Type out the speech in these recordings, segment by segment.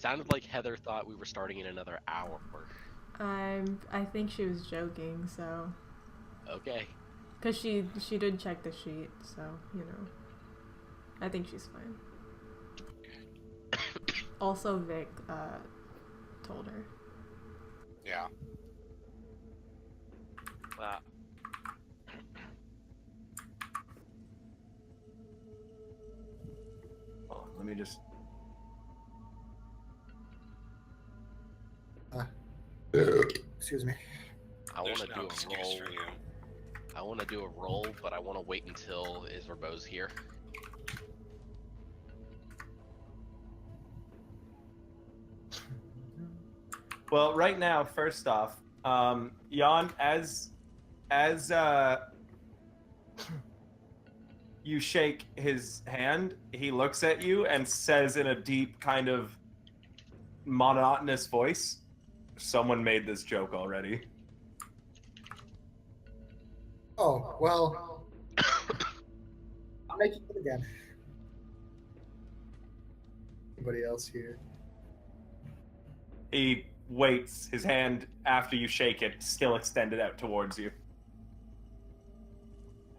sounded like Heather thought we were starting in another hour. I think she was joking, so Okay. because she did check the sheet, so I think she's fine. Also, Vic told her. Yeah. Well, Oh, let me just. Excuse me. I want There's to no do a excuse roll. for you. I want to do a roll, but I want to wait until Isribeau's here. Well, right now, first off, Jan, as you shake his hand, he looks at you and says in a deep, kind of monotonous voice, "Someone made this joke already." Oh, well, I'm making it again. Anybody else here? He waits, his hand, after you shake it, still extended out towards you.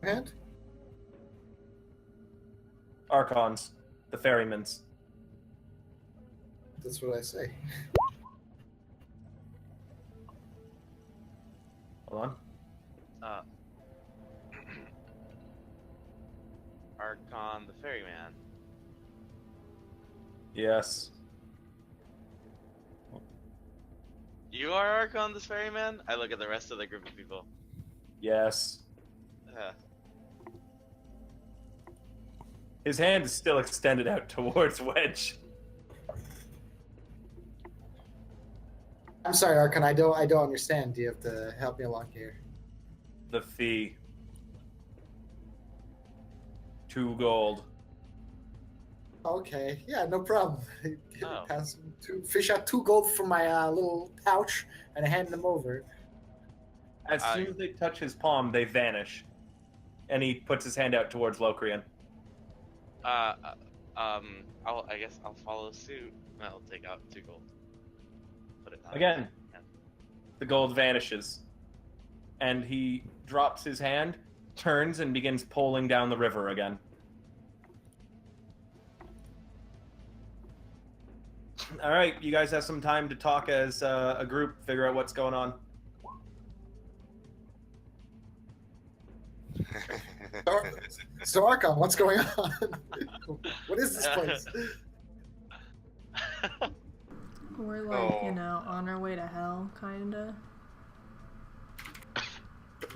Hand? Archons, the ferrymans. That's what I say. Hold on. Archon the ferryman. Yes. You are Archon the ferryman? I look at the rest of the group of people. Yes. Uh, His hand is still extended out towards Wedge. I'm sorry, Archon. I don't understand. Do you have to help me along here? The fee. 2 gold. Okay, yeah, no problem. Oh. Pass fish out 2 gold from my little pouch and hand them over. As soon as they touch his palm, they vanish. And he puts his hand out towards Locrian. I guess I'll follow suit. I'll take out 2 gold. Put it on. Again, the gold vanishes. And he drops his hand, turns, and begins poling down the river again. All right, you guys have some time to talk as a group, figure out what's going on. So Archon, what's going on? What is this place? We're like, on our way to hell, kinda.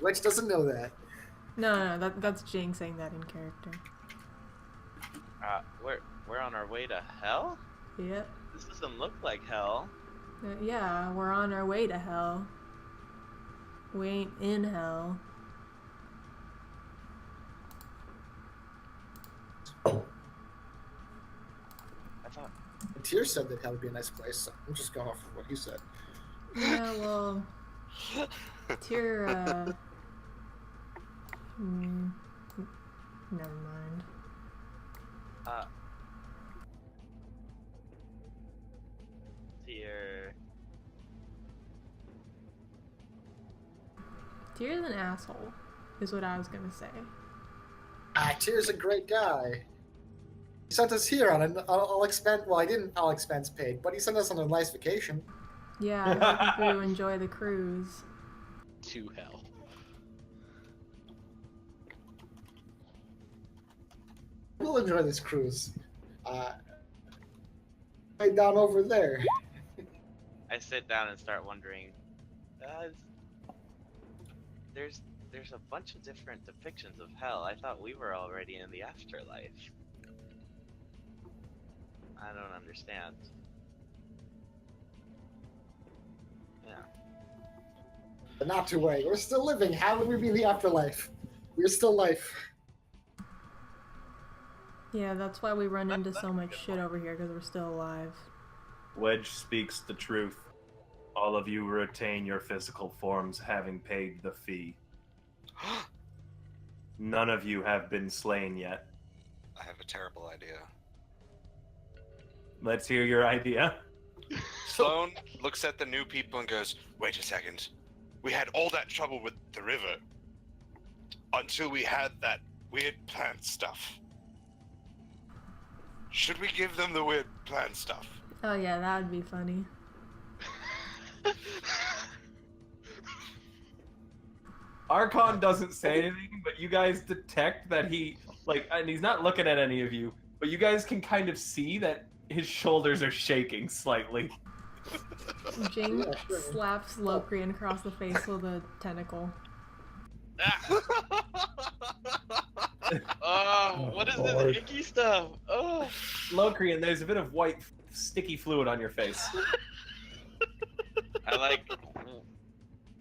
Wedge doesn't know that. No, that's Jing saying that in character. We're on our way to hell? Yep. This doesn't look like hell. Yeah, we're on our way to hell. We ain't in hell. I thought. Tyr said that hell would be a nice place, so I'm just going off of what he said. Yeah, well, Tyr, never mind. Tyr. Tyr's an asshole, is what I was gonna say. Tyr's a great guy. He sent us here on an all expense. Well, I didn't all expense paid, but he sent us on a nice vacation. Yeah, I hope you enjoy the cruise. To hell. We'll enjoy this cruise. Right down over there. I sit down and start wondering. There's a bunch of different depictions of hell. I thought we were already in the afterlife. I don't understand. Yeah. But not to worry, we're still living. How would we be in the afterlife? We're still life. Yeah, that's why we run into so much shit over here, because we're still alive. Wedge speaks the truth. All of you retain your physical forms having paid the fee. None of you have been slain yet. I have a terrible idea. Let's hear your idea. Sloan looks at the new people and goes, "Wait a second. We had all that trouble with the river until we had that weird plant stuff. Should we give them the weird plant stuff?" Oh yeah, that would be funny. Archon doesn't say anything, but you guys detect that he, and he's not looking at any of you, but you guys can kind of see that his shoulders are shaking slightly. Jing slaps Locrian across the face with a tentacle. Oh, what is this icky stuff? Oh. Locrian, there's a bit of white, sticky fluid on your face. I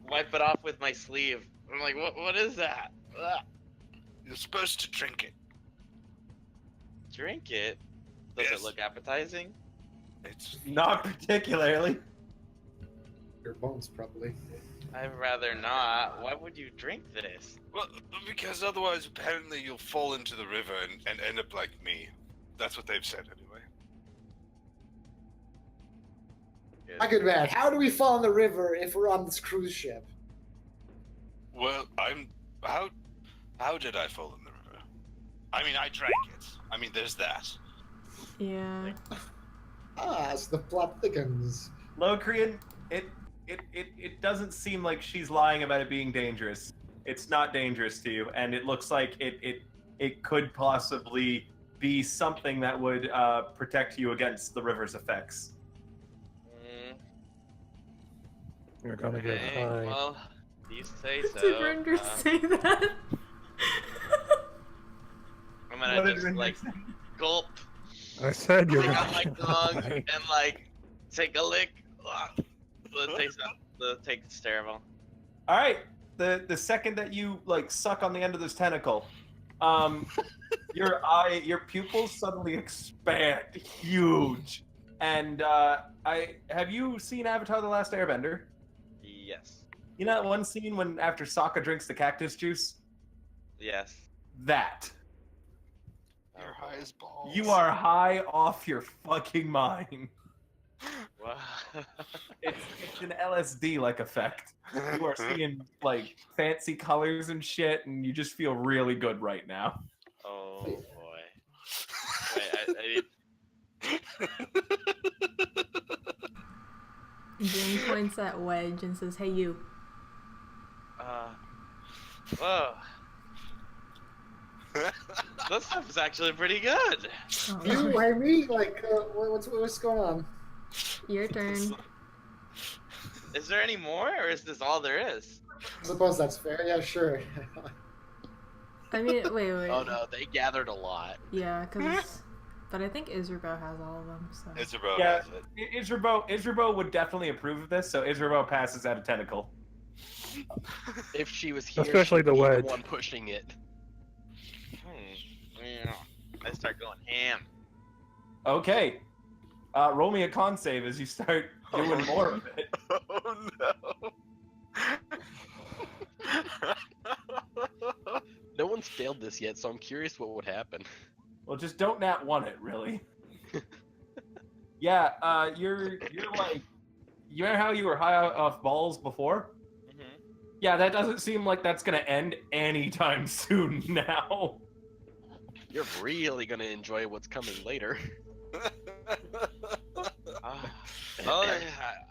wipe it off with my sleeve. I'm like, what is that? Ugh. You're supposed to drink it. Drink it? Does Yes. it look appetizing? It's Not particularly. Your bones, probably. I'd rather not. Why would you drink this? well because otherwise apparently you'll fall into the river and end up like me. That's what they've said anyway. My good man, how do we fall in the river if we're on this cruise ship? Well, how did I fall in the river? I mean, I drank it. I mean, there's that. Yeah. Ah, so the plot thickens. Locrian, it doesn't seem like she's lying about it being dangerous. It's not dangerous to you, and it looks like it could possibly be something that would protect you against the river's effects. You're gonna get Okay, high. well, you say so. Did Rinder say that? I'm gonna What did just Rinder like say? gulp, I said you're take gonna out my get tongue, high. and like take a lick. The taste terrible. All right. The second that you suck on the end of this tentacle, your pupils suddenly expand huge. And have you seen Avatar: The Last Airbender? Yes. You know that one scene when after Sokka drinks the cactus juice? Yes. That. You're high as balls. You are high off your fucking mind. Wow. It's an LSD effect. You are seeing fancy colors and shit, and you just feel really good right now. Oh boy. Wait, I need. Jing points at Wedge and says, "Hey, you." Whoa. This stuff is actually pretty good. Oh, You, why me? What's going on? your turn. Is there any more, or is this all there is? I suppose that's fair. Yeah, sure. I mean, wait. Oh no, they gathered a lot. Yeah, but I think Isribeau has all of them. So. Isribeau Yeah, has it. Isribeau would definitely approve of this, so Isribeau passes out a tentacle. If she was here, Especially she'd the be wedge. the one pushing it. Yeah. I start going ham. Okay. Roll me a con save as you start doing more of it. Oh no. No one's failed this yet, so I'm curious what would happen. Well, just don't nat one it, really. Yeah, you're like, you know how you were high off balls before? Mm-hmm. Yeah, that doesn't seem like that's gonna end anytime soon now. You're really gonna enjoy what's coming later. Well,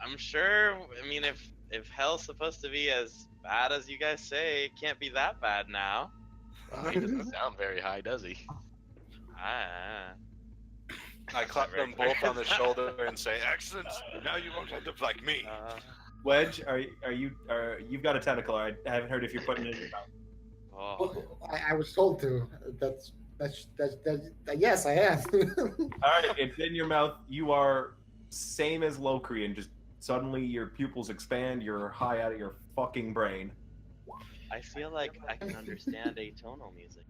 I'm sure. I mean, if hell's supposed to be as bad as you guys say, it can't be that bad now. He doesn't sound very high, does he? Ah. I clap them both on the shoulder and say, "Excellent! Now you won't end up like me." Wedge, you've got a tentacle. I haven't heard if you're putting it in your mouth. Oh. I was told to. That's yes, I am. All right, it's in your mouth. You are same as Locrian. Just suddenly your pupils expand. You're high out of your fucking brain. I feel like I can understand atonal music.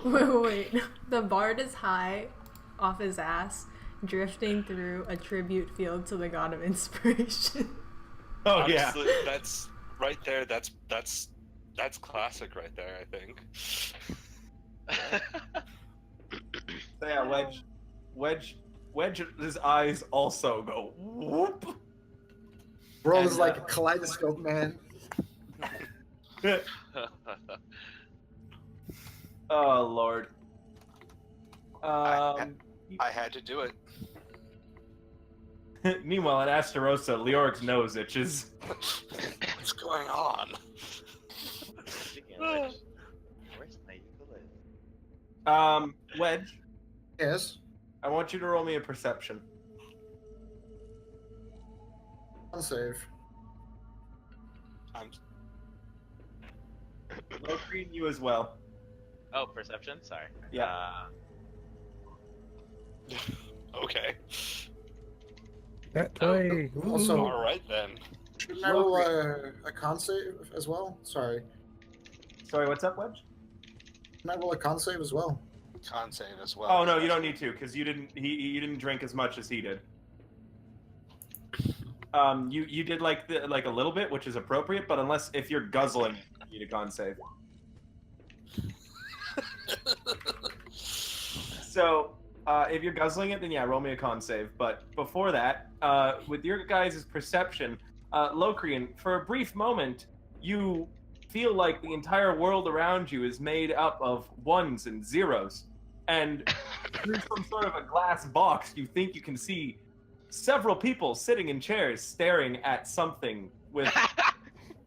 Wait. The bard is high off his ass, drifting through a tribute field to the god of inspiration. Oh Honestly, that's right there. That's classic right there, I think. So yeah, Wedge, Wedge's eyes also go whoop. World is And, like a kaleidoscope, man. Oh Lord. I had to do it. Meanwhile, in Asterosa, Leoric's nose itches. What's going on? Speaking of which, where's my ukulele? Wedge, Yes. I want you to roll me a perception. Unsave. I'm Locrian, you as well. Oh, perception. Sorry. Yeah. okay. That way. Also- All right then. Shouldn't I roll a con save as well? Sorry. Sorry, what's up, Wedge? Shouldn't I roll a con save as well? Con save as well. Oh no, you don't need to, because you didn't. You didn't drink as much as he did. You did like a little bit, which is appropriate, but unless if you're guzzling, you need a con save. So, if you're guzzling it, then yeah, roll me a con save. But before that, with your guys' perception, Locrian, for a brief moment, you feel like the entire world around you is made up of ones and zeros. And through some sort of a glass box, you think you can see several people sitting in chairs staring at something with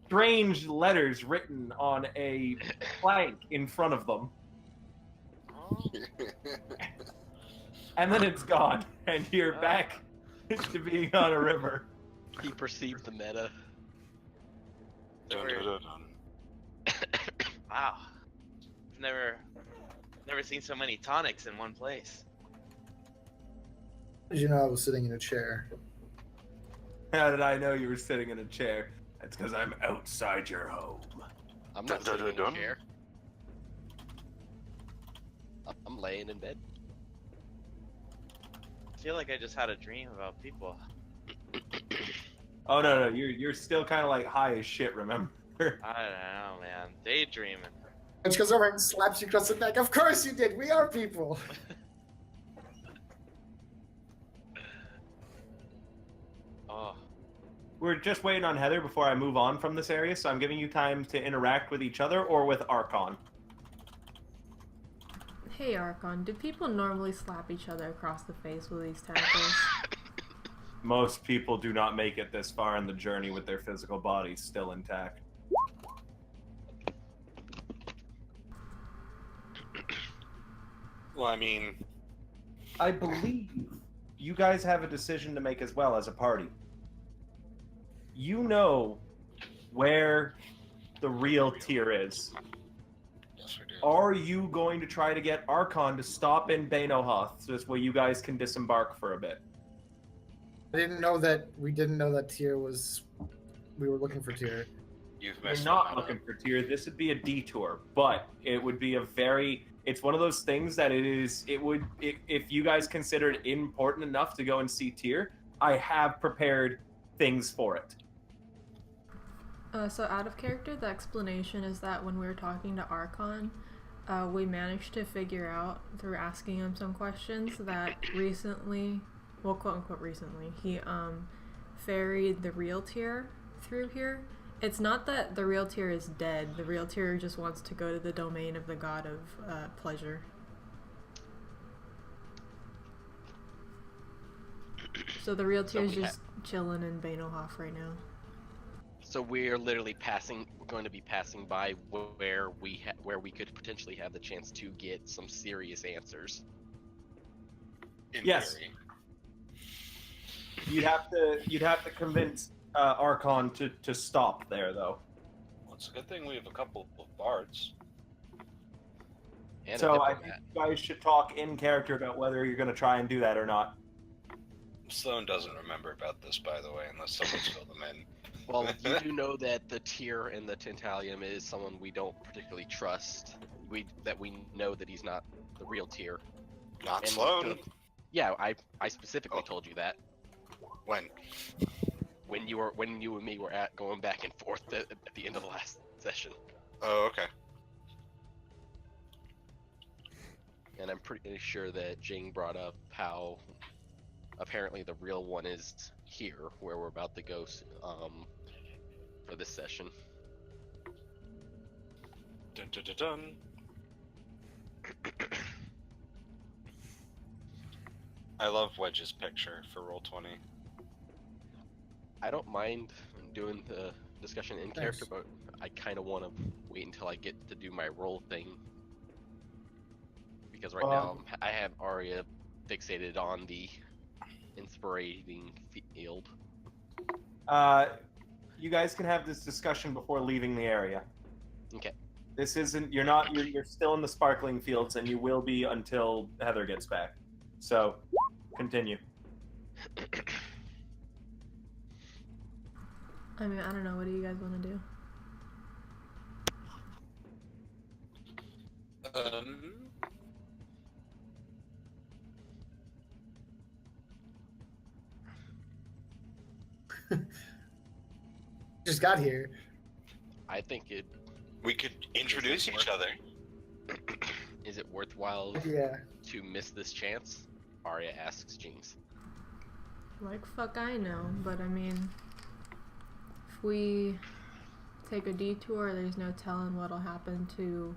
strange letters written on a plank in front of them. And then it's gone, and you're back to being on a river. He perceived the meta. Dun, dun, dun, dun. Wow. Never seen so many tonics in one place. Did you know I was sitting in a chair? How did I know you were sitting in a chair? That's because I'm outside your home. I'm not Dun, dun, sitting in a dun, dun. chair. I'm laying in bed. I feel like I just had a dream about people. Oh no, you're still kind of like high as shit. Remember? I don't know, man. Daydreaming. Which goes over and slaps you across the neck. Of course you did. We are people. Oh, We're just waiting on Heather before I move on from this area, so I'm giving you time to interact with each other or with Archon. Hey Archon, do people normally slap each other across the face with these tentacles? Most people do not make it this far in the journey with their physical bodies still intact. Well, I mean, I believe you guys have a decision to make as well as a party. You know where the real tier is. yes, we do. Are you going to try to get Archon to stop in Bainohoth so this way you guys can disembark for a bit? We didn't know that tier was. We were looking for tier. You've We're messed not that looking up. for tier. This would be a detour, but it would be a very. It's one of those things that if you guys consider it important enough to go and see tier, I have prepared things for it. So out of character, the explanation is that when we were talking to Archon, we managed to figure out through asking him some questions that recently, well, quote unquote recently, he ferried the real tier through here. It's not that the real tier is dead. The real tier just wants to go to the domain of the god of pleasure. So the real tier is just chilling in Bainohof right now. So we're literally going to be passing by where we could potentially have the chance to get some serious answers. In Yes. theory. You'd have to convince Archon to stop there, though. Well, it's a good thing we have a couple of bards. And So a I think diplomat. you guys should talk in character about whether you're going to try and do that or not. Sloan doesn't remember about this, by the way, unless someone's filled him in. Well, you do know that the tier and the Tentalium is someone we don't particularly trust. We know that he's not the real tier. Not And Sloan. Yeah, I specifically told you that When? when you and me were going back and forth at the end of the last session. Oh, okay. And I'm pretty sure that Jing brought up how apparently the real one is here, where we're about to go for this session. Dun, dun, dun, dun. I love Wedge's picture for Roll20. I don't mind doing the discussion in character, but I kind of want to wait until I get to do my roll thing. Because right now I have Aria fixated on the inspiring field. You guys can have this discussion before leaving the area. Okay. This isn't. You're still in the sparkling fields, and you will be until Heather gets back. So, continue. I mean, I don't know. What do you guys want to do? Just got here. I think We could introduce each other. is it worthwhile Yeah. to miss this chance? Aria asks Jings. Like, fuck I know, but I mean, if we take a detour, there's no telling what'll happen to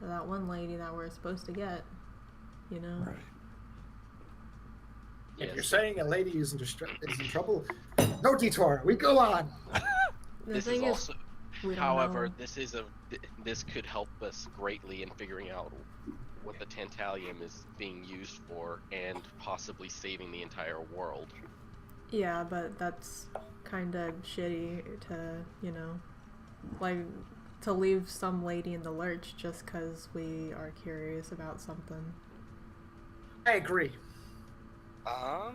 that one lady that we're supposed to get, you know? Right. If Yes. you're saying a lady is in trouble, no detour. We go on. The This thing is is, also, we don't however, know. this could help us greatly in figuring out what the Tantalium is being used for and possibly saving the entire world. Yeah, but that's kind of shitty to, you know, like, to leave some lady in the lurch just because we are curious about something. I agree. I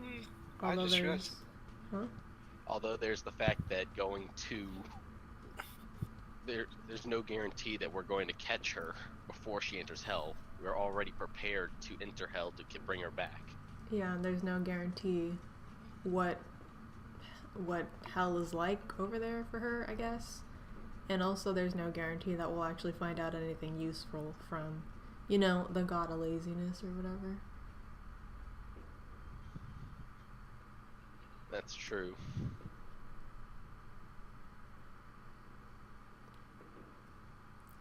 Although just there's... realized. Huh? Although there's the fact that going to there's no guarantee that we're going to catch her before she enters hell. We're already prepared to enter hell to bring her back. Yeah, and there's no guarantee what hell is like over there for her, I guess. And also there's no guarantee that we'll actually find out anything useful from, you know, the god of laziness or whatever. That's true.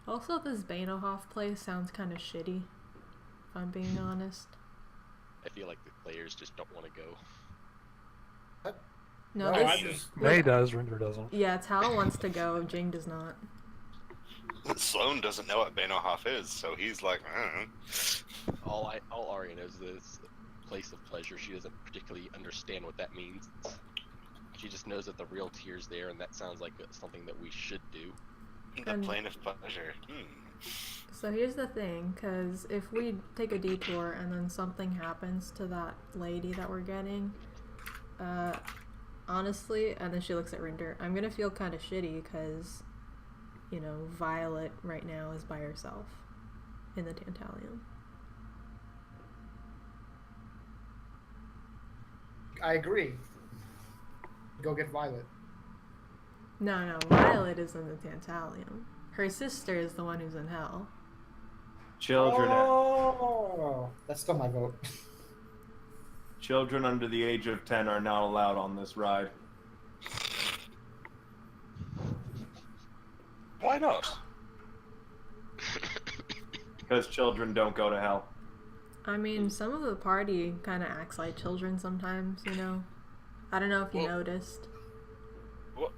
Also, this Bainohoff place sounds kind of shitty, if I'm being honest. I feel like the players just don't want to go. No, No, this... I just- May does, Rinder doesn't. Yeah, Tal wants to go, Jing does not. Sloan doesn't know what Bainohoff is, so he's like, All Aria knows is a place of pleasure. She doesn't particularly understand what that means. She just knows that the real tear's there, and that sounds like something that we should do. the And- plane of pleasure. So here's the thing, because if we take a detour and then something happens to that lady that we're getting, honestly, and then she looks at Rinder, I'm gonna feel kind of shitty because, you know, Violet right now is by herself in the Tantalium. I agree. Go get Violet. No, Violet is in the Tantalium. Her sister is the one who's in hell. Children, Oh, that's still my vote. children under the age of 10 are not allowed on this ride. Why not? Because children don't go to hell. I mean, some of the party kind of acts like children sometimes, you know? I don't know if you Well- noticed.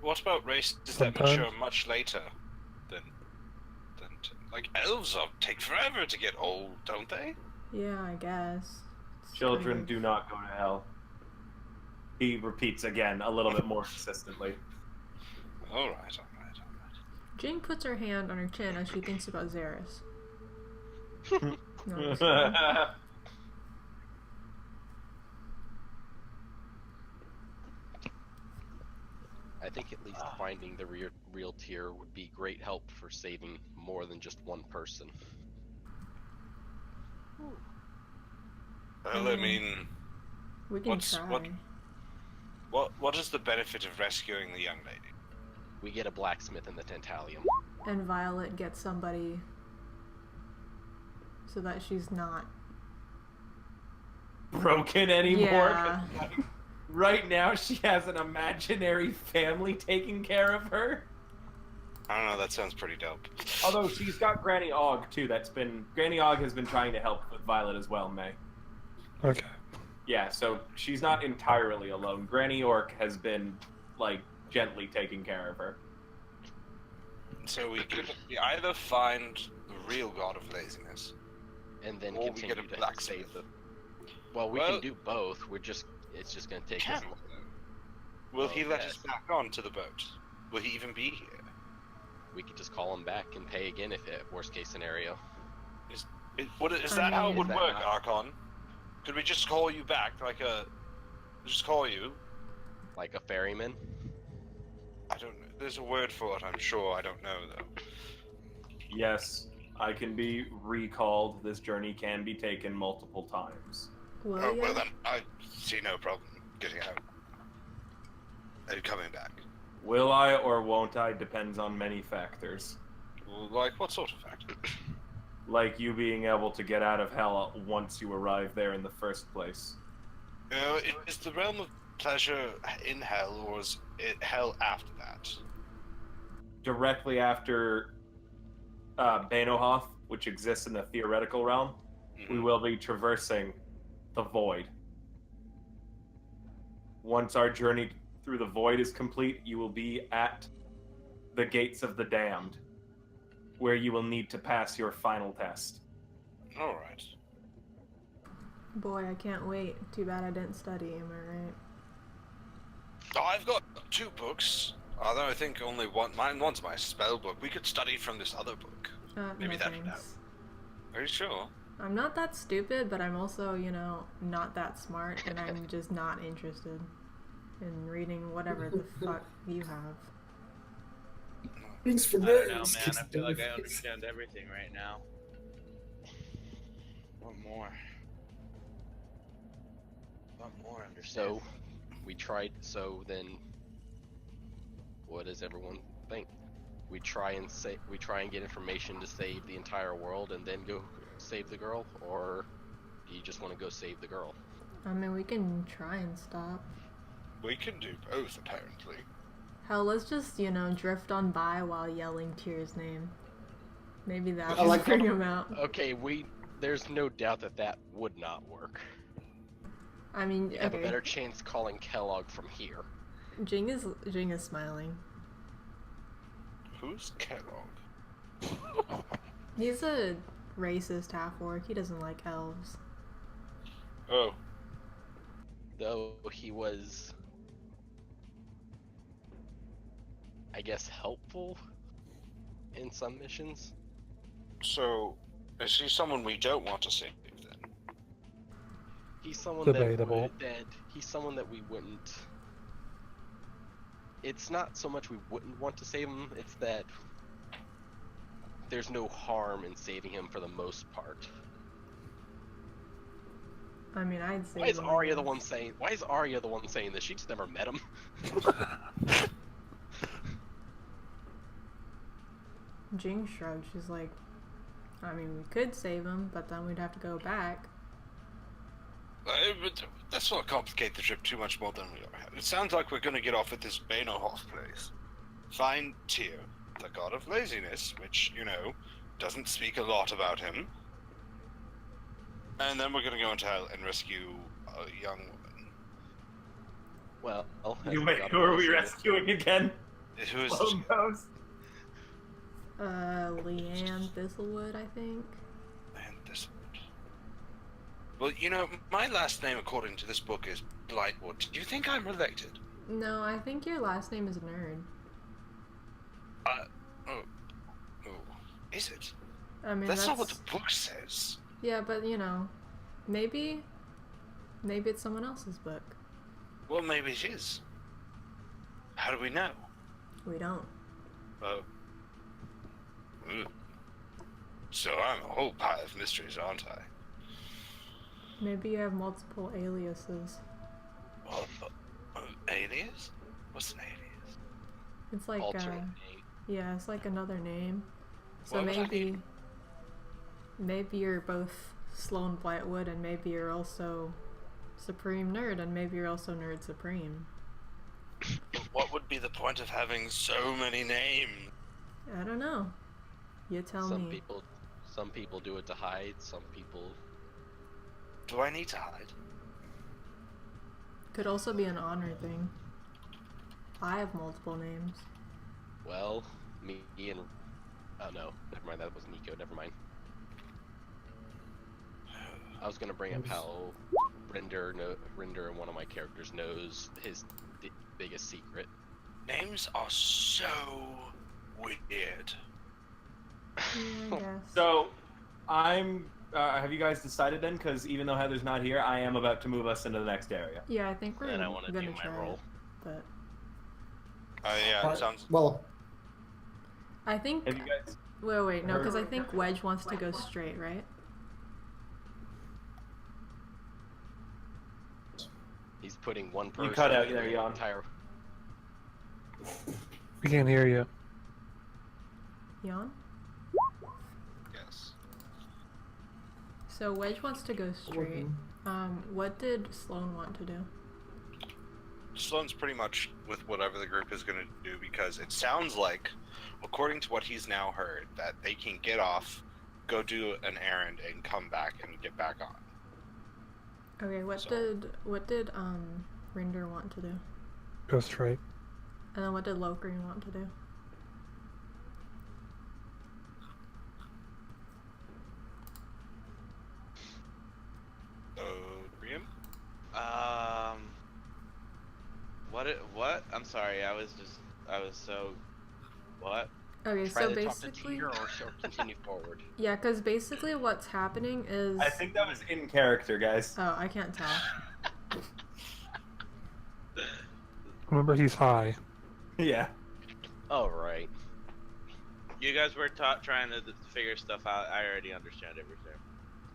What about races that Sometimes. mature much later than like elves take forever to get old, don't they? Yeah, I guess. It's Children kind of- do not go to hell. He repeats again a little bit more consistently. All right. Jing puts her hand on her chin as she thinks about Xeris. No, I'm just kidding. I think at least finding the real tier would be great help for saving more than just one person. Well, I mean, We can What's- try. what is the benefit of rescuing the young lady? We get a blacksmith in the Tantalium. And Violet gets somebody so that she's not broken anymore. 'Cause, Yeah. like, right now, she has an imaginary family taking care of her. I don't know. That sounds pretty dope. Although she's got Granny Og too. Granny Og has been trying to help with Violet as well, May. Okay. Yeah, so she's not entirely alone. Granny Orc has been like gently taking care of her. So we either find the real god of laziness, And then or we get continue a to blacksmith. save the. Well, we Well- can do both. It's just gonna take us. Can Will he let yes. us back onto the boat? Will he even be here? We could just call him back and pay again if it worst case scenario. Is that how it would Is that work, not- Archon? Could we just call you back, just call you? Like a ferryman. I don't know. There's a word for it, I'm sure. I don't know, though. Yes, I can be recalled. This journey can be taken multiple times. Will Oh, ya? well then, I see no problem getting out. And coming back. Will I or won't I depends on many factors. Like, what sort of factor? Like you being able to get out of hell once you arrive there in the first place. Is the realm of pleasure in hell, or is it hell after that? Directly after Bainohoth, which exists in the theoretical realm, we will be traversing the void. Once our journey through the void is complete, you will be at the gates of the damned, where you will need to pass your final test. Alright. Boy, I can't wait. Too bad I didn't study, am I right? I've got 2 books, although I think only one's my spell book. We could study from this other book. Maybe no that would thanks. Are you sure? I'm not that stupid, but I'm also, not that smart, and I'm just not interested in reading whatever the fuck you have. Things for I don't know, nerds, man. kids I feel like I don't. understand everything right now. What more? What more understand? So, we tried. So then, what does everyone think? We try and get information to save the entire world, and then go save the girl, or do you just want to go save the girl? I mean, we can try and stop. We can do both, apparently. Hell, let's just, drift on by while yelling Tyr's name. Maybe that I will like bring that. him out. Okay, there's no doubt that would not work. I mean, You have a okay. better chance calling Kellogg from here. Jing is smiling. Who's Kellogg? He's a racist half-orc. He doesn't like elves. Oh, Though he was, I guess, helpful in some missions. so is he someone we don't want to save then? He's someone Debatable. he's someone that we wouldn't. It's not so much we wouldn't want to save him, it's that there's no harm in saving him for the most part. I mean, I'd say. Why is Aria the one saying this? She just never met him. Jing shrugged. She's like, I mean, we could save him, but then we'd have to go back. But let's not complicate the trip too much more than we are. It sounds like we're going to get off at this Bainohoff place. Find Tyr, the god of laziness, which, doesn't speak a lot about him. And then we're going to go into hell and rescue a young woman. Well, Who are we rescuing again? Who is Sloan goes. Leanne Thistlewood, I think. And this one. Well, my last name, according to this book, is Blightwood. Do you think I'm related? No, I think your last name is Nerd. Oh, is it? I mean, That's not what the book says. Yeah, but maybe it's someone else's book. Well, maybe it is. How do we know? We don't. Oh. So I'm a whole pile of mysteries, aren't I? Maybe you have multiple aliases. Alias? What's an alias? It's like alternate name. yeah, it's like another name. So What would I be? maybe you're both Sloan Blightwood, and maybe you're also Supreme Nerd, and maybe you're also Nerd Supreme. What would be the point of having so many names? I don't know. You tell me. Some people do it to hide. Some people. Do I need to hide? Could also be an honor thing. I have multiple names. Well, me and. Oh no, never mind. That was Nico. Never mind. I was gonna bring up how Rinder and one of my characters knows his biggest secret. Names are so weird. Yeah, I guess. So, I'm. Have you guys decided then? Because even though Heather's not here, I am about to move us into the next area. Yeah, I think we're Then I want to gonna do my try roll. it, but Yeah, it sounds. Well, I think. Have you guys? Wait, no, because I think Wedge wants to go straight, right? He's putting one person. You cut out in there, the Jan. entire. We can't hear you. Jan? Yes. So Wedge wants to go straight. What did Sloan want to do? Sloan's pretty much with whatever the group is going to do, because it sounds like, according to what he's now heard, that they can get off, go do an errand, and come back and get back on. Okay, what So- did Rinder want to do? Go straight. And then what did Locrian want to do? Brian? What? I'm sorry. I was so. What? Okay, Try so to talk to basically, Tyr or continue forward. yeah, because basically what's happening is. I think that was in character, guys. Oh, I can't tell. Remember, he's high. Yeah. All right. You guys were trying to figure stuff out. I already understand everything.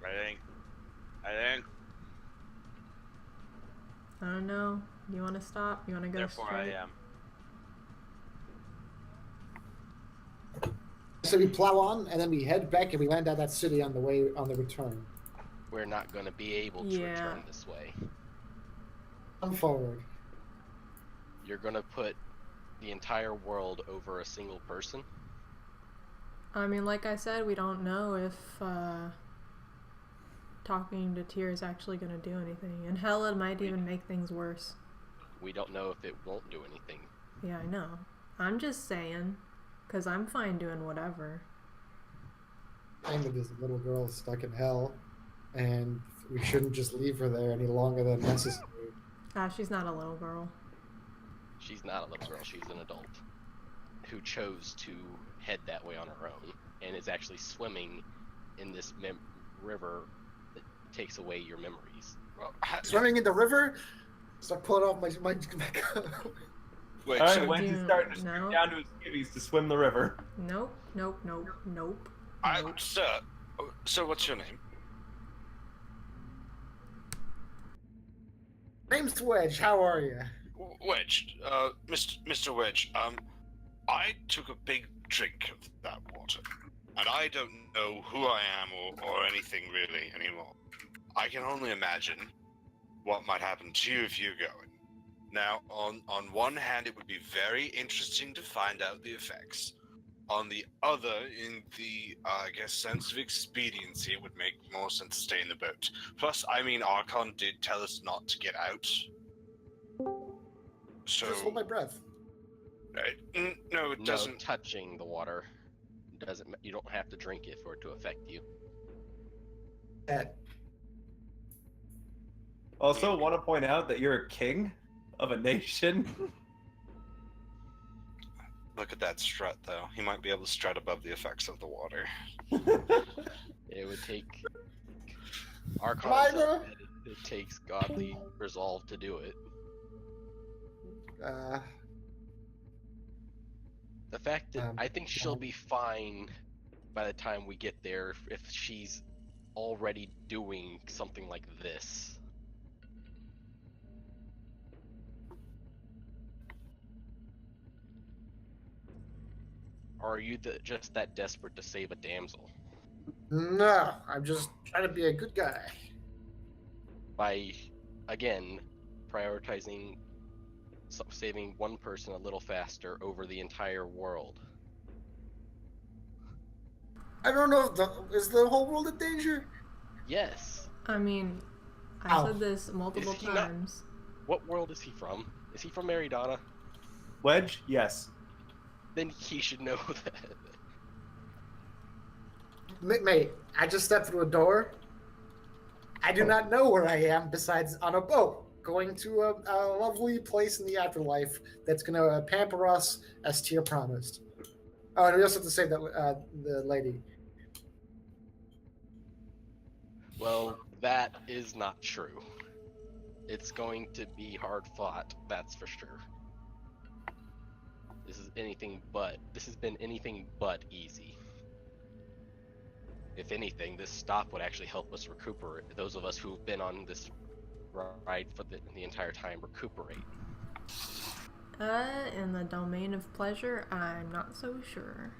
I think. I don't know. You want to stop? You want to go Therefore, straight? I am. so we plow on, and then we head back, and we land at that city on the return. We're not going to be able to Yeah. return this way. Come forward. You're going to put the entire world over a single person. I mean, like I said, we don't know if talking to Tyr is actually going to do anything. And hell, it might even make things worse. We don't know if it won't do anything. Yeah, I know. I'm just saying, because I'm fine doing whatever. And that this little girl is stuck in hell, and we shouldn't just leave her there any longer than necessary. She's not a little girl. She's not a little girl, she's an adult who chose to head that way on her own and is actually swimming in this river that takes away your memories. Well, Swimming in the river? Start pulling off my wait, All right, so Wedge is Dude, starting to no. scoot down to his skivvies to swim the river. Nope. sir, so what's your name? Name's Wedge. How are you? Wedge, Mr. Wedge, I took a big drink of that water, and I don't know who I am or anything really anymore. I can only imagine what might happen to you if you're going. Now, on one hand, it would be very interesting to find out the effects. On the other, in the, I guess, sense of expediency, it would make more sense to stay in the boat. Plus, I mean, Archon did tell us not to get out. So, Just hold my breath. no, it doesn't. No touching the water doesn't. You don't have to drink it for it to affect you. Also, want to point out that you're a king of a nation. Look at that strut, though. He might be able to strut above the effects of the water. It would take our Minor. concept. It takes godly resolve to do it. The fact that I think she'll be fine by the time we get there if she's already doing something like this. Or are you just that desperate to save a damsel? No, I'm just trying to be a good guy. By again, prioritizing saving one person a little faster over the entire world. I don't know. Is the whole world in danger? Yes. I mean, I Ow. said this multiple Is he not- times. What world is he from? Is he from Meridana? Wedge? Yes. Then he should know that. Mate, I just stepped through a door. I do not know where I am besides on a boat, going to a lovely place in the afterlife that's going to pamper us as Tyr promised. Oh, and we also have to save that the lady. Well, that is not true. It's going to be hard fought, that's for sure. This has been anything but easy. If anything, this stop would actually help us recuperate. Those of us who've been on this ride for the entire time recuperate. In the domain of pleasure, I'm not so sure.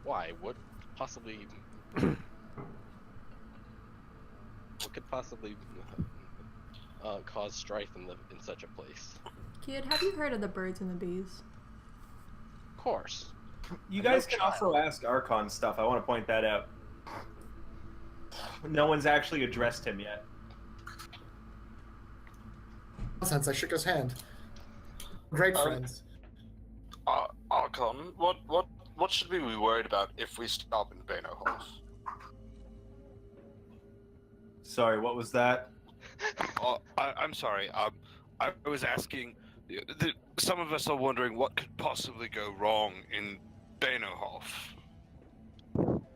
Why? What could possibly cause strife in such a place? Kid, have you heard of the birds and the bees? Of course. You I'm guys no can child. also ask Archon stuff. I want to point that out. No one's actually addressed him yet. Nonsense, I shook his hand. Great friends. Archon, what should we be worried about if we stop in Bainohof? Sorry, what was that? I'm sorry. I was asking. Some of us are wondering what could possibly go wrong in Bainohof.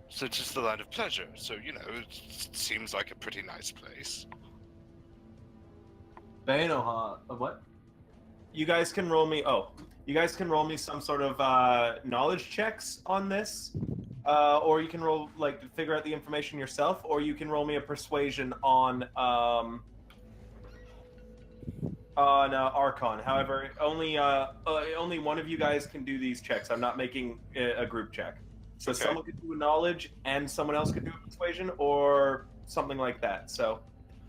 So it's just the land of pleasure. So it seems like a pretty nice place. Bainoha. What? You guys can roll me. Oh, you guys can roll me some sort of knowledge checks on this, or you can roll figure out the information yourself, or you can roll me a persuasion on Archon. However, only one of you guys can do these checks. I'm not making a group check. So Okay. someone could do a knowledge, and someone else could do a persuasion, or something like that. So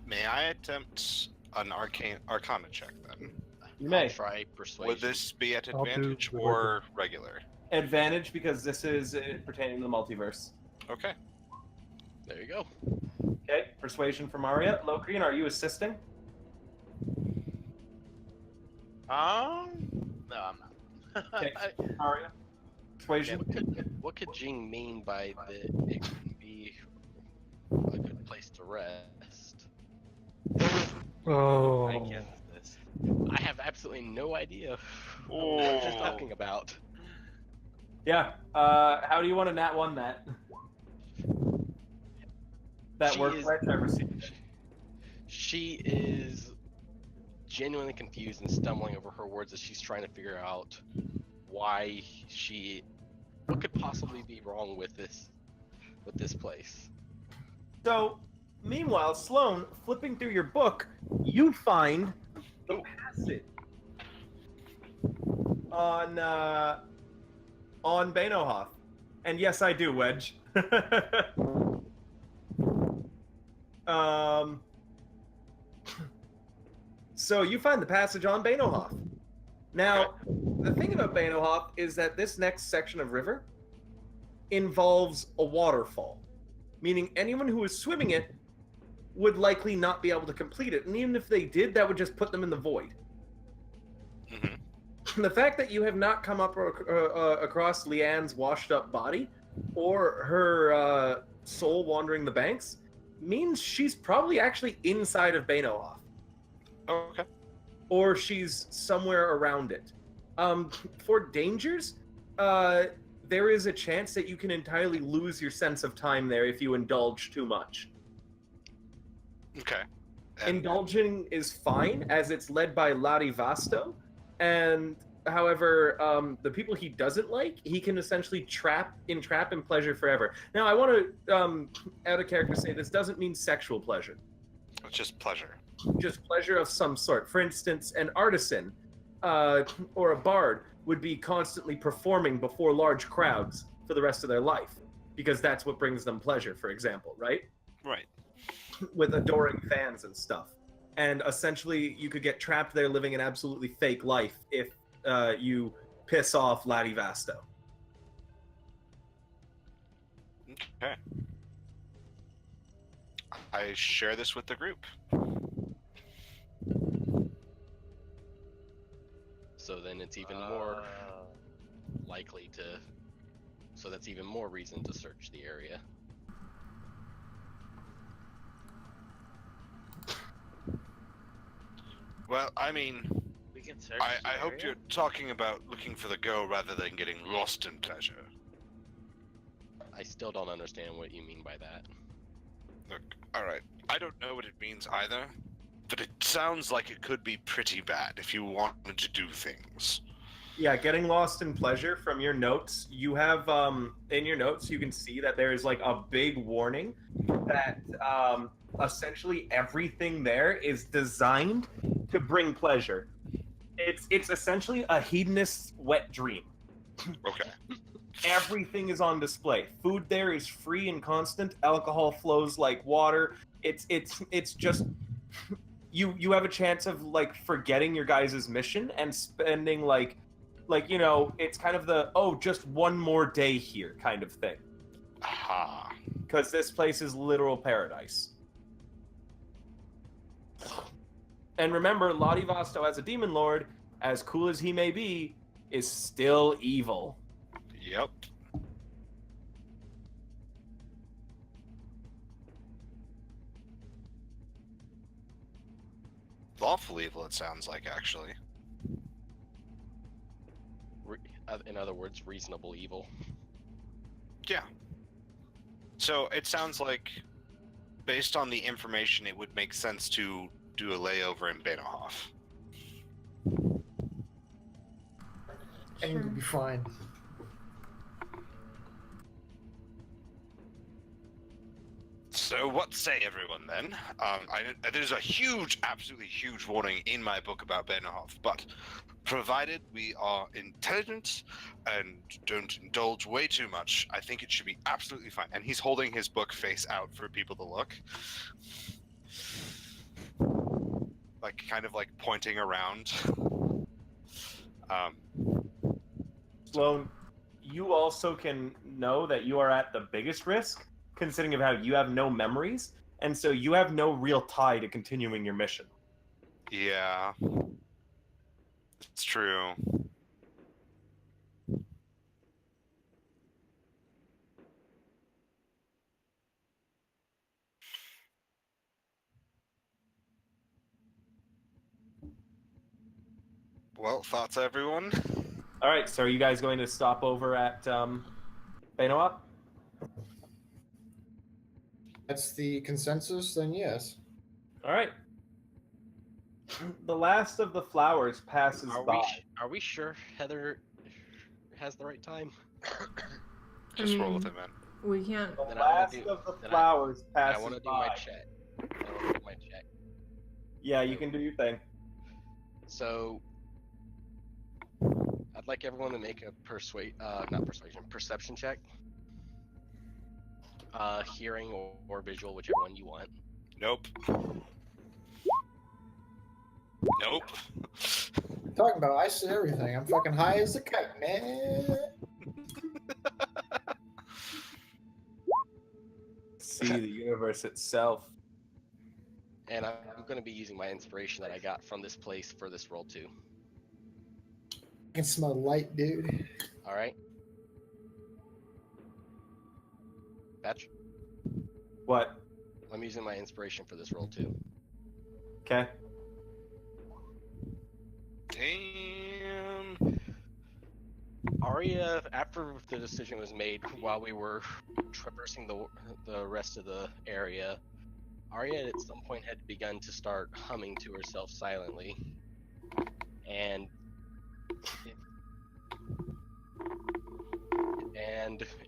May I attempt an Arcana check then? you may I'll try persuasion. Would this be at I'll do advantage the or regular? advantage because this is pertaining to the multiverse. Okay. There you go. Okay, persuasion from Aria. Locrian, are you assisting? No, I'm not. Okay. Aria, persuasion. What could Jing mean by it can be a good place to rest? Oh. I guess this. I have absolutely no idea what you're Oh. talking about. Yeah. How do you want to nat one that? That She work is- right I received. She is genuinely confused and stumbling over her words as she's trying to figure out what could possibly be wrong with this place. So, meanwhile, Sloan, flipping through your book, you find the passage on Bainohof. And yes, I do, Wedge. So you find the passage on Bainohof. Now, the thing about Bainohof is that this next section of river involves a waterfall, meaning anyone who is swimming it would likely not be able to complete it, and even if they did, that would just put them in the void. Mm-hmm. The fact that you have not come up across Leanne's washed-up body or her soul wandering the banks means she's probably actually inside of Bainohof. Okay. Or she's somewhere around it. For dangers, there is a chance that you can entirely lose your sense of time there if you indulge too much. Okay. And Indulging is fine, as it's led by Ladivasto, and however, the people he doesn't like, he can essentially entrap in pleasure forever. Now, I want to, out of character, say this doesn't mean sexual pleasure. it's just pleasure. Just pleasure of some sort. For instance, an artisan or a bard would be constantly performing before large crowds for the rest of their life, because that's what brings them pleasure, for example, right? Right. with adoring fans and stuff. And essentially, you could get trapped there living an absolutely fake life if you piss off Ladivasto. Okay. I share this with the group. So then it's even more likely to. So that's even more reason to search the area. Well, I mean, We can search. I the hope area? you're talking about looking for the girl rather than getting lost in pleasure. I still don't understand what you mean by that. Look, alright, I don't know what it means either, but it sounds like it could be pretty bad if you wanted to do things. Yeah, getting lost in pleasure from your notes. You have in your notes you can see that there is like a big warning that essentially everything there is designed to bring pleasure. It's essentially a hedonist's wet dream. Okay. Everything is on display. Food there is free and constant. Alcohol flows like water. It's just you have a chance of like forgetting your guys' mission and spending like you know, it's kind of the just one more day here kind of thing. Aha. Because this place is literal paradise. And remember, Ladivasto as a demon lord, as cool as he may be, is still evil. Yep. Lawful evil, it sounds like, actually. In other words, reasonable evil. Yeah. So it sounds like, based on the information, it would make sense to do a layover in Bainhof. And you'll be fine. So what say everyone then? There's a huge, absolutely huge warning in my book about Bainhof, but provided we are intelligent and don't indulge way too much, I think it should be absolutely fine. And he's holding his book face out for people to look. Like, kind of like pointing around. Sloan, you also can know that you are at the biggest risk, considering of how you have no memories, and so you have no real tie to continuing your mission. Yeah. It's true. Well, thoughts, everyone? All right, so are you guys going to stop over at Bainoa? That's the consensus, then yes. All right. The last of the flowers passes by. Are we sure Heather has the right time? Just roll with it, man. We can't. The Then I wanna last do- of the then flowers I passes want to do by. my check. I want to do my check. Yeah, you can do your thing. So, I'd like everyone to make a perception check. Hearing or visual, whichever one you want. Nope. Nope. Talking about, I see everything. I'm fucking high as a kite, man. See the universe itself. And I'm going to be using my inspiration that I got from this place for this roll too. I can smell light, dude. All right. Batch. What? I'm using my inspiration for this roll too. Okay. Damn. Aria, after the decision was made, while we were traversing the rest of the area, Aria at some point had begun to start humming to herself silently, and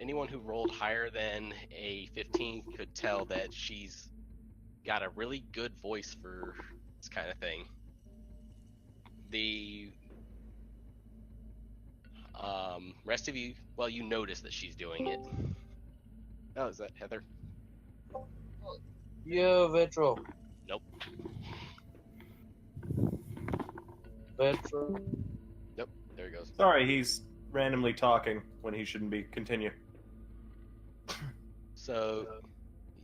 anyone who rolled higher than a 15 could tell that she's got a really good voice for this kind of thing. The rest of you, well, you notice that she's doing it. Oh, is that Heather? Yo, Vetro. Nope. Vetro. Nope. There he goes. Sorry, he's randomly talking when he shouldn't be. Continue. So,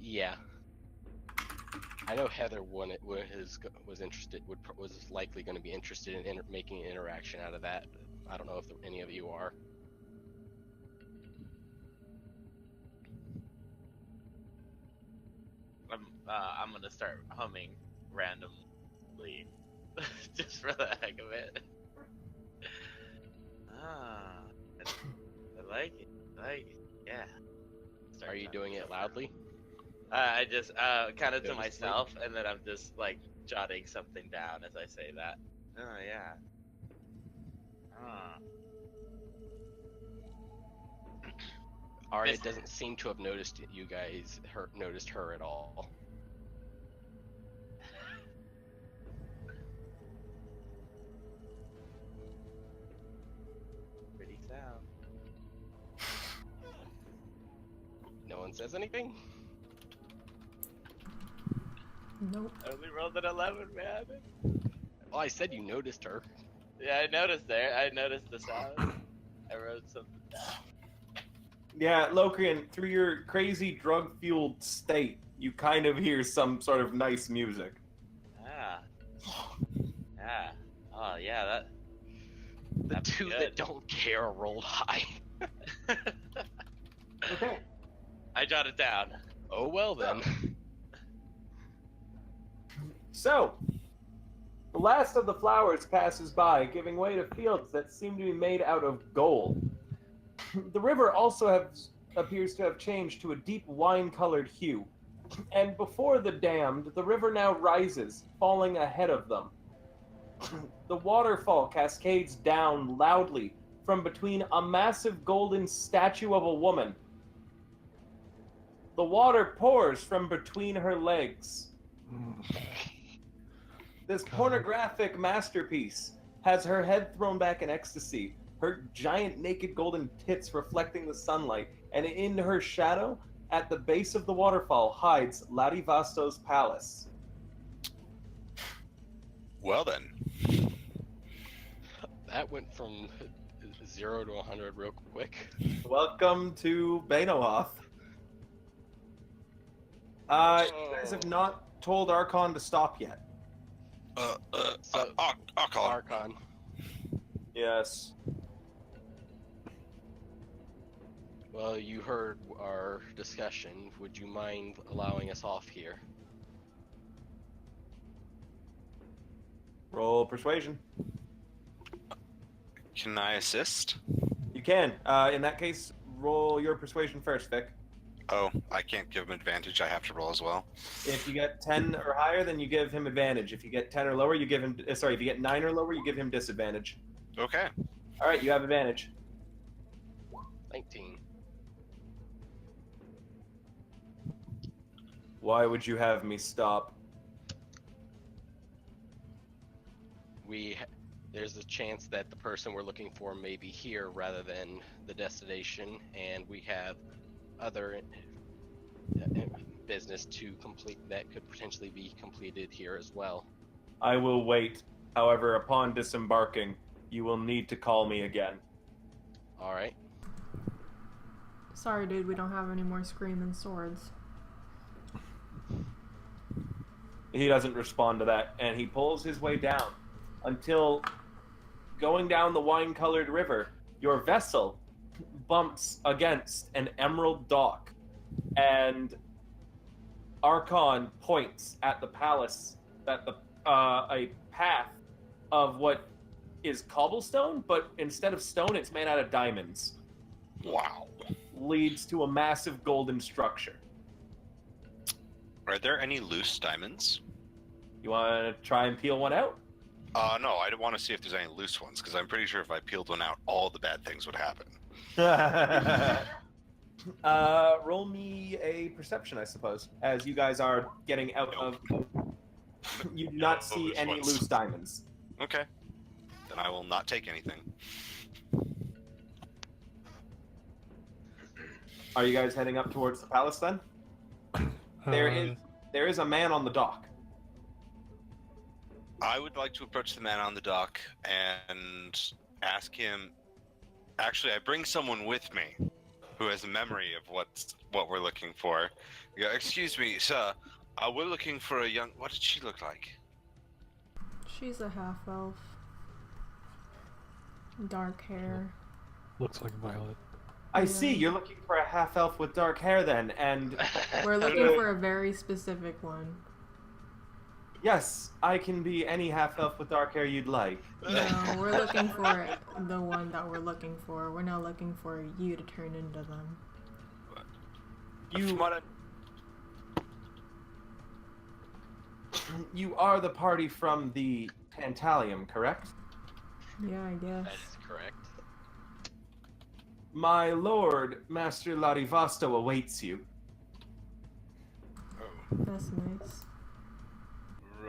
yeah. I know Heather was interested, was likely going to be interested in making an interaction out of that. I don't know if any of you are. I'm gonna start humming randomly, just for the heck of it. I like it. Yeah. Are you doing it loudly? I just kind of to Notice myself, and then I'm just like jotting something down as I say that. Oh yeah. Aria doesn't seem to have noticed you guys. Noticed her at all. Pretty sound. No one says anything. Nope. I only rolled an 11, man. Well, I said you noticed her. Yeah, I noticed there. I noticed the sound. I wrote something down. Yeah, Locrian, through your crazy drug-fueled state, you kind of hear some sort of nice music. Yeah. Oh, yeah, that... The That's two good. that don't care rolled high. Okay. I jotted down. Oh well then. So, the last of the flowers passes by, giving way to fields that seem to be made out of gold. The river also appears to have changed to a deep wine-colored hue. And before the damned, the river now rises, falling ahead of them. The waterfall cascades down loudly from between a massive golden statue of a woman. The water pours from between her legs. This pornographic masterpiece has her head thrown back in ecstasy, her giant naked golden tits reflecting the sunlight, and in her shadow, at the base of the waterfall, hides Ladivasto's palace. Well then. That went from 0 to 100 real quick. Welcome to Bainohoth. You guys have not told Archon to stop yet. Archon. Archon. Yes. Well, you heard our discussion. Would you mind allowing us off here? Roll persuasion. Can I assist? You can. In that case, roll your persuasion first, Vic. Oh, I can't give him advantage. I have to roll as well. If you get 10 or higher, then you give him advantage. If you get 10 or lower, you give him... Sorry, if you get 9 or lower, you give him disadvantage. Okay. All right, you have advantage. 19. Why would you have me stop? There's a chance that the person we're looking for may be here rather than the destination, and we have other business to complete that could potentially be completed here as well. I will wait. However, upon disembarking, you will need to call me again. All right. Sorry, dude, we don't have any more screaming swords. He doesn't respond to that, and he pulls his way down until, going down the wine-colored river, your vessel bumps against an emerald dock, and Archon points at the palace that a path of what is cobblestone, but instead of stone, it's made out of diamonds. Wow. Leads to a massive golden structure. Are there any loose diamonds? You want to try and peel one out? No, I want to see if there's any loose ones, because I'm pretty sure if I peeled one out, all the bad things would happen. Roll me a perception, I suppose, as you guys are getting out of... You do not see loose any ones. loose diamonds. Okay. Then I will not take anything. Are you guys heading up towards the palace then? There is there is a man on the dock. I would like to approach the man on the dock and ask him. Actually, I bring someone with me who has a memory of what we're looking for. Yeah, excuse me, sir. We're looking for a young. What did she look like? She's a half elf. Dark hair. Looks like Violet. I see, you're looking for a half-elf with dark hair then, and... We're looking for a very specific one. Yes, I can be any half-elf with dark hair you'd like. No, we're looking for the one that we're looking for. We're not looking for you to turn into them. You are the party from the Tantalium, correct? Yeah, I guess. That is correct. My lord, Master Ladivasto awaits you. Oh, That's nice.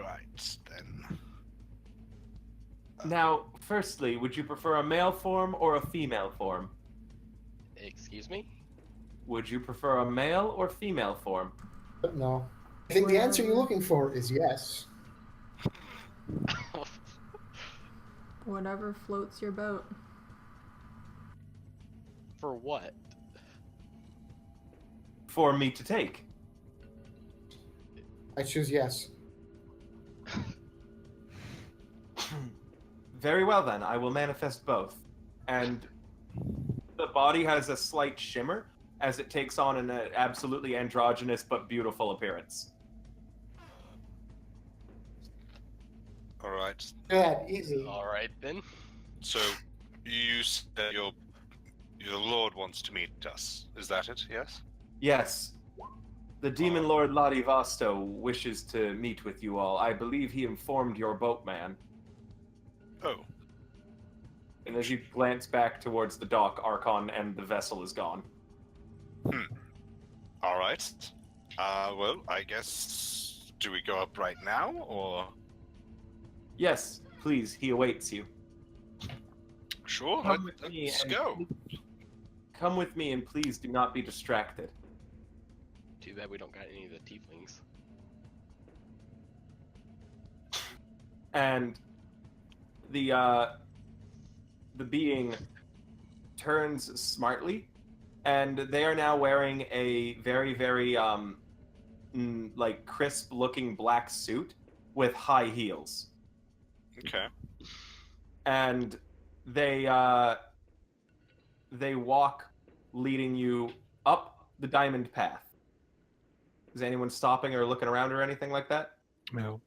right then. Now, firstly, would you prefer a male form or a female form? Excuse me? Would you prefer a male or female form? No. I think the answer you're looking for is yes. Whatever floats your boat. For what? For me to take. I choose yes. Very well then, I will manifest both. And the body has a slight shimmer as it takes on an absolutely androgynous but beautiful appearance. All right. Yeah, easy. Alright then. So, you said your lord wants to meet us. Is that it? Yes. Yes. The Demon Lord Ladivasto wishes to meet with you all. I believe he informed your boatman. Oh. And as you glance back towards the dock, Archon and the vessel is gone. All right. Well, I guess. Do we go up right now, or? Yes, please, he awaits you. Sure. Come with me Let's and go. Come with me and please do not be distracted. Too bad we don't got any of the tieflings. And the being turns smartly, and they are now wearing a very, very like crisp-looking black suit with high heels. Okay. And they walk, leading you up the diamond path. Is anyone stopping or looking around or anything like that? No.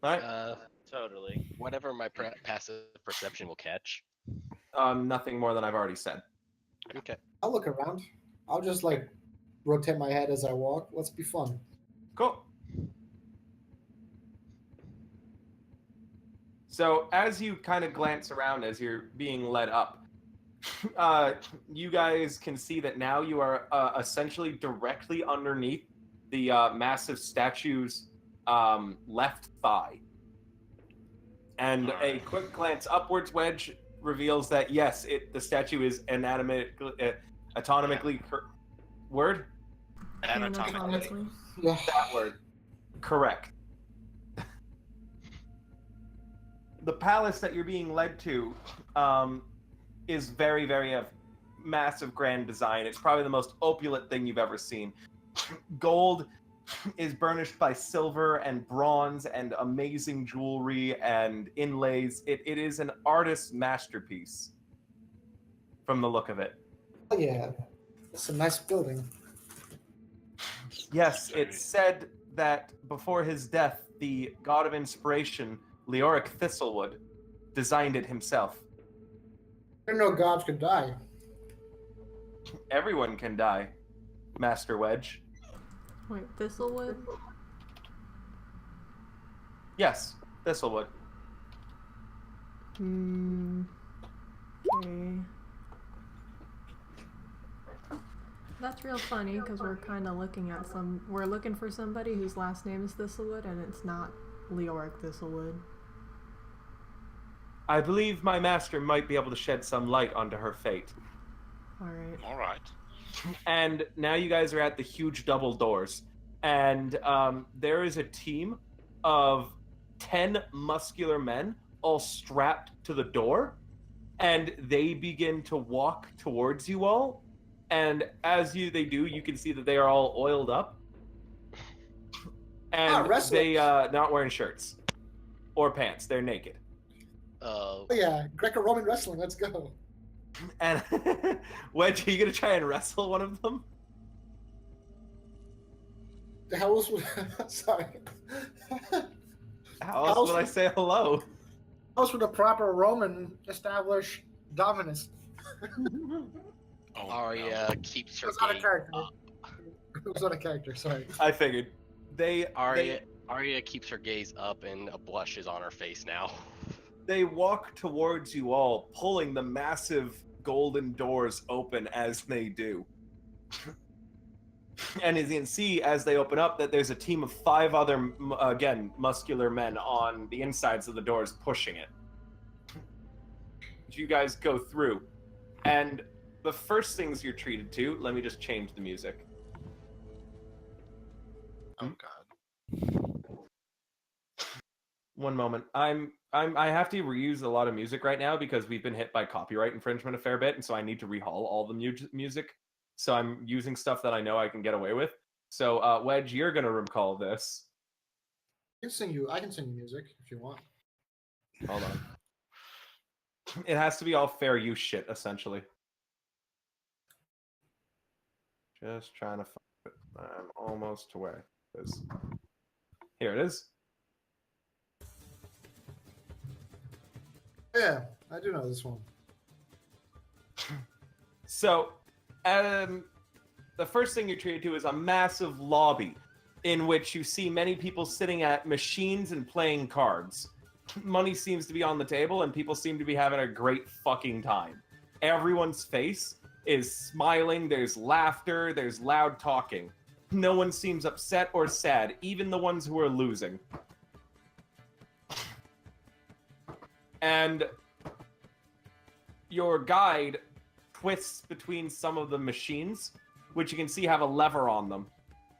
All right. Totally. Whatever my passive perception will catch. Nothing more than I've already said. Okay. I'll look around. I'll just like rotate my head as I walk. Let's be fun. Cool. So as you kind of glance around as you're being led up, you guys can see that now you are essentially directly underneath the massive statue's left thigh. And a quick glance upwards, Wedge, reveals that yes, the statue is anatomically word? Anatomically. Yeah. That word. Correct. The palace that you're being led to is very, very of massive grand design. It's probably the most opulent thing you've ever seen. Gold is burnished by silver and bronze and amazing jewelry and inlays. It is an artist's masterpiece from the look of it. Oh, yeah. It's a nice building. Yes, it's said that before his death, the god of inspiration, Leoric Thistlewood, designed it himself. I didn't know gods could die. Everyone can die, Master Wedge. Wait, Thistlewood? Yes, Thistlewood. Okay. That's real funny because we're kind of looking at we're looking for somebody whose last name is Thistlewood and it's not Leoric Thistlewood. I believe my master might be able to shed some light onto her fate. Alright. All right. And now you guys are at the huge double doors. and there is a team of 10 muscular men all strapped to the door, and they begin to walk towards you all. And as they do, you can see that they are all oiled up, and they not wearing shirts or pants. They're naked. Oh yeah, Greco-Roman wrestling. Let's go. And Wedge, are you gonna try and wrestle one of them? How else would sorry? How else would I say hello? How else would a proper Roman establish dominance? Aria keeps her It was out of gaze character. up. It was out of character. Sorry. I figured. Aria keeps her gaze up, and a blush is on her face now. They walk towards you all, pulling the massive golden doors open as they do. And as you can see, as they open up, that there's a team of 5 other, again, muscular men on the insides of the doors pushing it. You guys go through. And the first things you're treated to, let me just change the music. Oh god. One moment. I have to reuse a lot of music right now because we've been hit by copyright infringement a fair bit, and so I need to rehaul all the music. So I'm using stuff that I know I can get away with. So Wedge, you're gonna recall this. I can sing you music if you want. Hold on. It has to be all fair use shit, essentially. Just trying to find it. I'm almost to where it is. Here it is. Yeah, I do know this one. So, the first thing you're treated to is a massive lobby in which you see many people sitting at machines and playing cards. Money seems to be on the table, and people seem to be having a great fucking time. Everyone's face is smiling, there's laughter, there's loud talking. No one seems upset or sad, even the ones who are losing. And your guide twists between some of the machines, which you can see have a lever on them.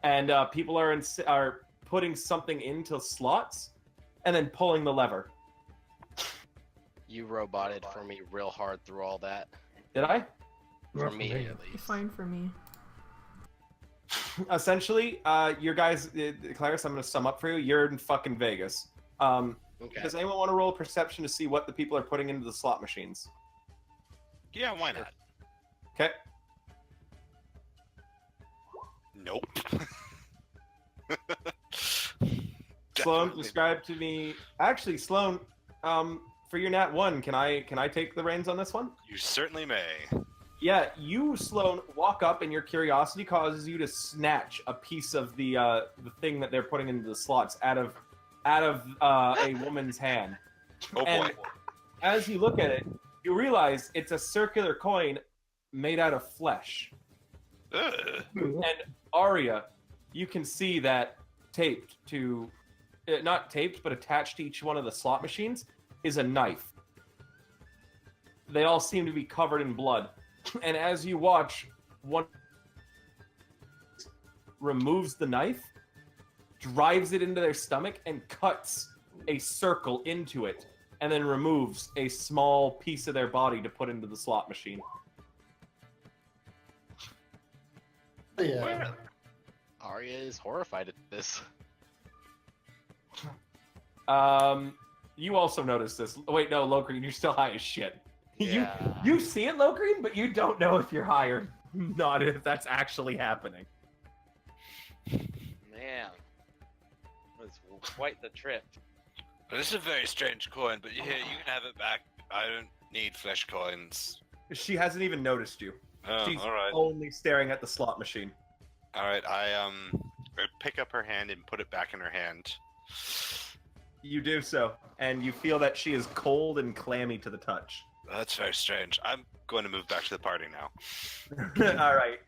And people are putting something into slots and then pulling the lever. You roboted for me real hard through all that. Did I? For me, at least. Fine for me. Essentially, your guys, Clarice, I'm going to sum up for you. You're in fucking Vegas. Okay. Does anyone want to roll perception to see what the people are putting into the slot machines? Yeah, why not? Okay. Nope. Sloan, Definitely. describe to me. Actually, Sloan, for your nat 1, can I take the reins on this one? You certainly may. Yeah, you, Sloan, walk up, and your curiosity causes you to snatch a piece of the thing that they're putting into the slots out of a woman's hand. Oh boy. And as you look at it, you realize it's a circular coin made out of flesh. Ugh. And Aria, you can see that taped to, not taped, but attached to each one of the slot machines is a knife. They all seem to be covered in blood. And as you watch, one removes the knife, drives it into their stomach, and cuts a circle into it, and then removes a small piece of their body to put into the slot machine. Yeah. Aria is horrified at this. You also notice this. Wait, no, Locrian, you're still high as shit. Yeah. You see it, Locrian, but you don't know if you're high or not, if that's actually happening. Man, it was quite the trip. Well, this is a very strange coin, but here, you can have it back. I don't need flesh coins. She hasn't even noticed you. Oh, She's alright. only staring at the slot machine. Alright, I pick up her hand and put it back in her hand. You do so, and you feel that she is cold and clammy to the touch. That's very strange. I'm going to move back to the party now. All right.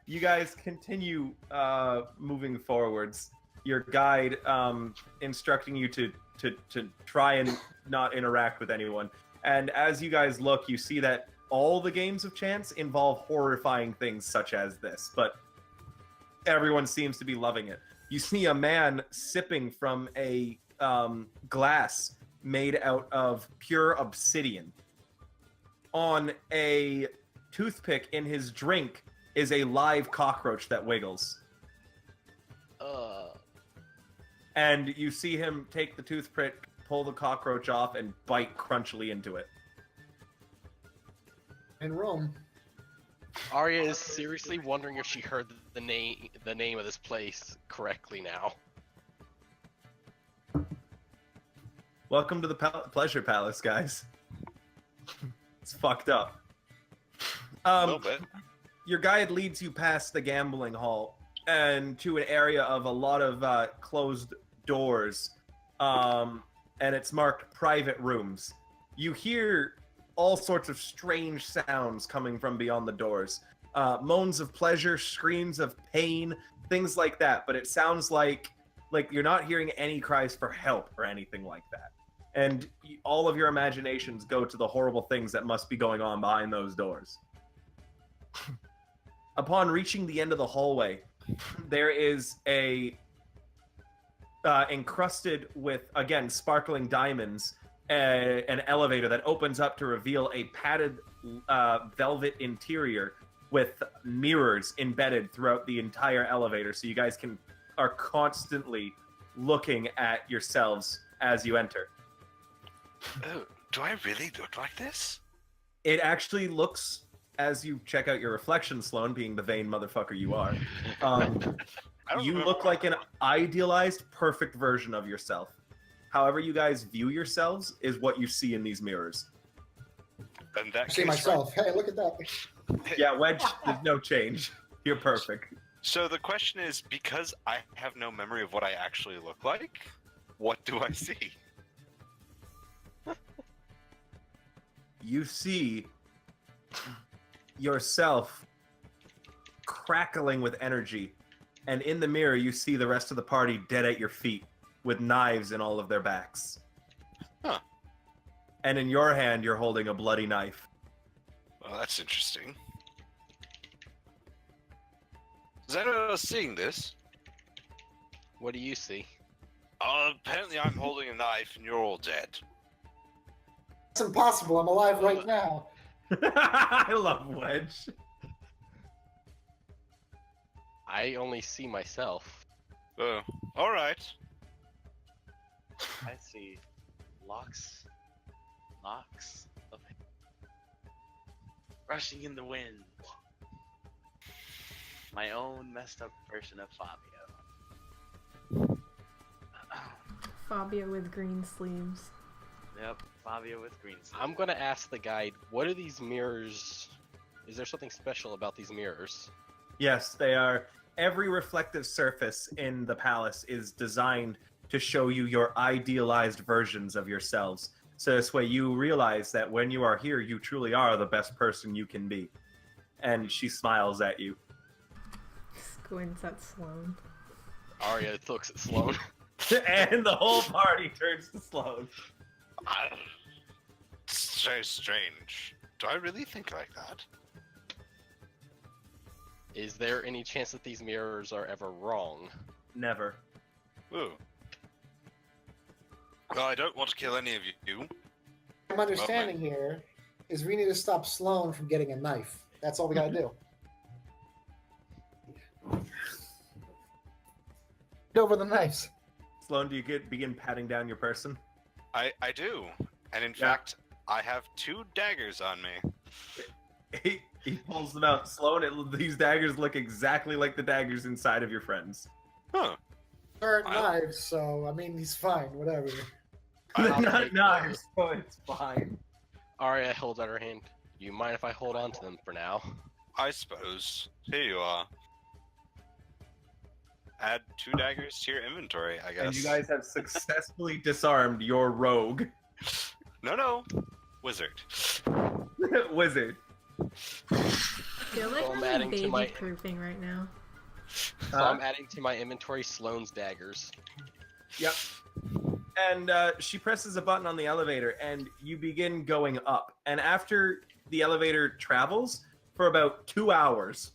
You guys continue moving forwards. Your guide instructing you to try and not interact with anyone. And as you guys look, you see that all the games of chance involve horrifying things such as this, but everyone seems to be loving it. you see a man sipping from a glass made out of pure obsidian. On a toothpick in his drink is a live cockroach that wiggles. And you see him take the toothpick, pull the cockroach off, and bite crunchily into it. In Rome. Aria is seriously wondering if she heard the name of this place correctly now. Welcome to the Pleasure Palace, guys. It's fucked up. A little bit. Your guide leads you past the gambling hall and to an area of a lot of closed doors, and it's marked private rooms. You hear all sorts of strange sounds coming from beyond the doors. Moans of pleasure, screams of pain, things like that, but it sounds like you're not hearing any cries for help or anything like that. And all of your imaginations go to the horrible things that must be going on behind those doors. Upon reaching the end of the hallway, there is a encrusted with, again, sparkling diamonds, an elevator that opens up to reveal a padded velvet interior with mirrors embedded throughout the entire elevator, so you guys are constantly looking at yourselves as you enter. Oh, do I really look like this? It actually looks, as you check out your reflection, Sloan, being the vain motherfucker you are, you look like an idealized, perfect version of yourself. However you guys view yourselves is what you see in these mirrors. In that I see case, myself. Hey, look at that. Yeah, Wedge, there's no change. You're perfect. So the question is, because I have no memory of what I actually look like, what do I see? You see yourself crackling with energy, and in the mirror you see the rest of the party dead at your feet with knives in all of their backs. Huh. And in your hand you're holding a bloody knife. Well, that's interesting. Is anyone else seeing this? What do you see? Apparently I'm holding a knife and you're all dead. It's impossible. I'm alive right now. I love Wedge. I only see myself. Oh, alright. I see locks of rushing in the wind. My own messed up version of Fabio. Fabio with green sleeves. Yep, Fabio with green sleeves. I'm gonna ask the guide, what are these mirrors? Is there something special about these mirrors? Yes, they are. Every reflective surface in the palace is designed to show you your idealized versions of yourselves. So this way you realize that when you are here, you truly are the best person you can be. And she smiles at you. Squints at Sloan. Aria looks at Sloan. And the whole party turns to Sloan. It's so strange. Do I really think like that? Is there any chance that these mirrors are ever wrong? Never. Ooh. Well, I don't want to kill any of you. I'm understanding here is we need to stop Sloan from getting a knife. That's all we gotta do. Get over the knives. Sloan, do you begin patting down your person? I do. And in fact, I have 2 daggers on me. He pulls them out. Sloan, these daggers look exactly like the daggers inside of your friends. Huh. Aren't knives, so I mean he's fine. Whatever. They're I'll not take knives, so it's fine. Aria holds out her hand. You mind if I hold on to them for now? I suppose. Here you are. Add 2 daggers to your inventory, I guess. And you guys have successfully disarmed your rogue. No. Wizard. Wizard. I feel like So I'm I'm adding to my- baby-proofing right now. So I'm adding to my inventory Sloan's daggers. Yep. And she presses a button on the elevator, and you begin going up. And after the elevator travels for about 2 hours,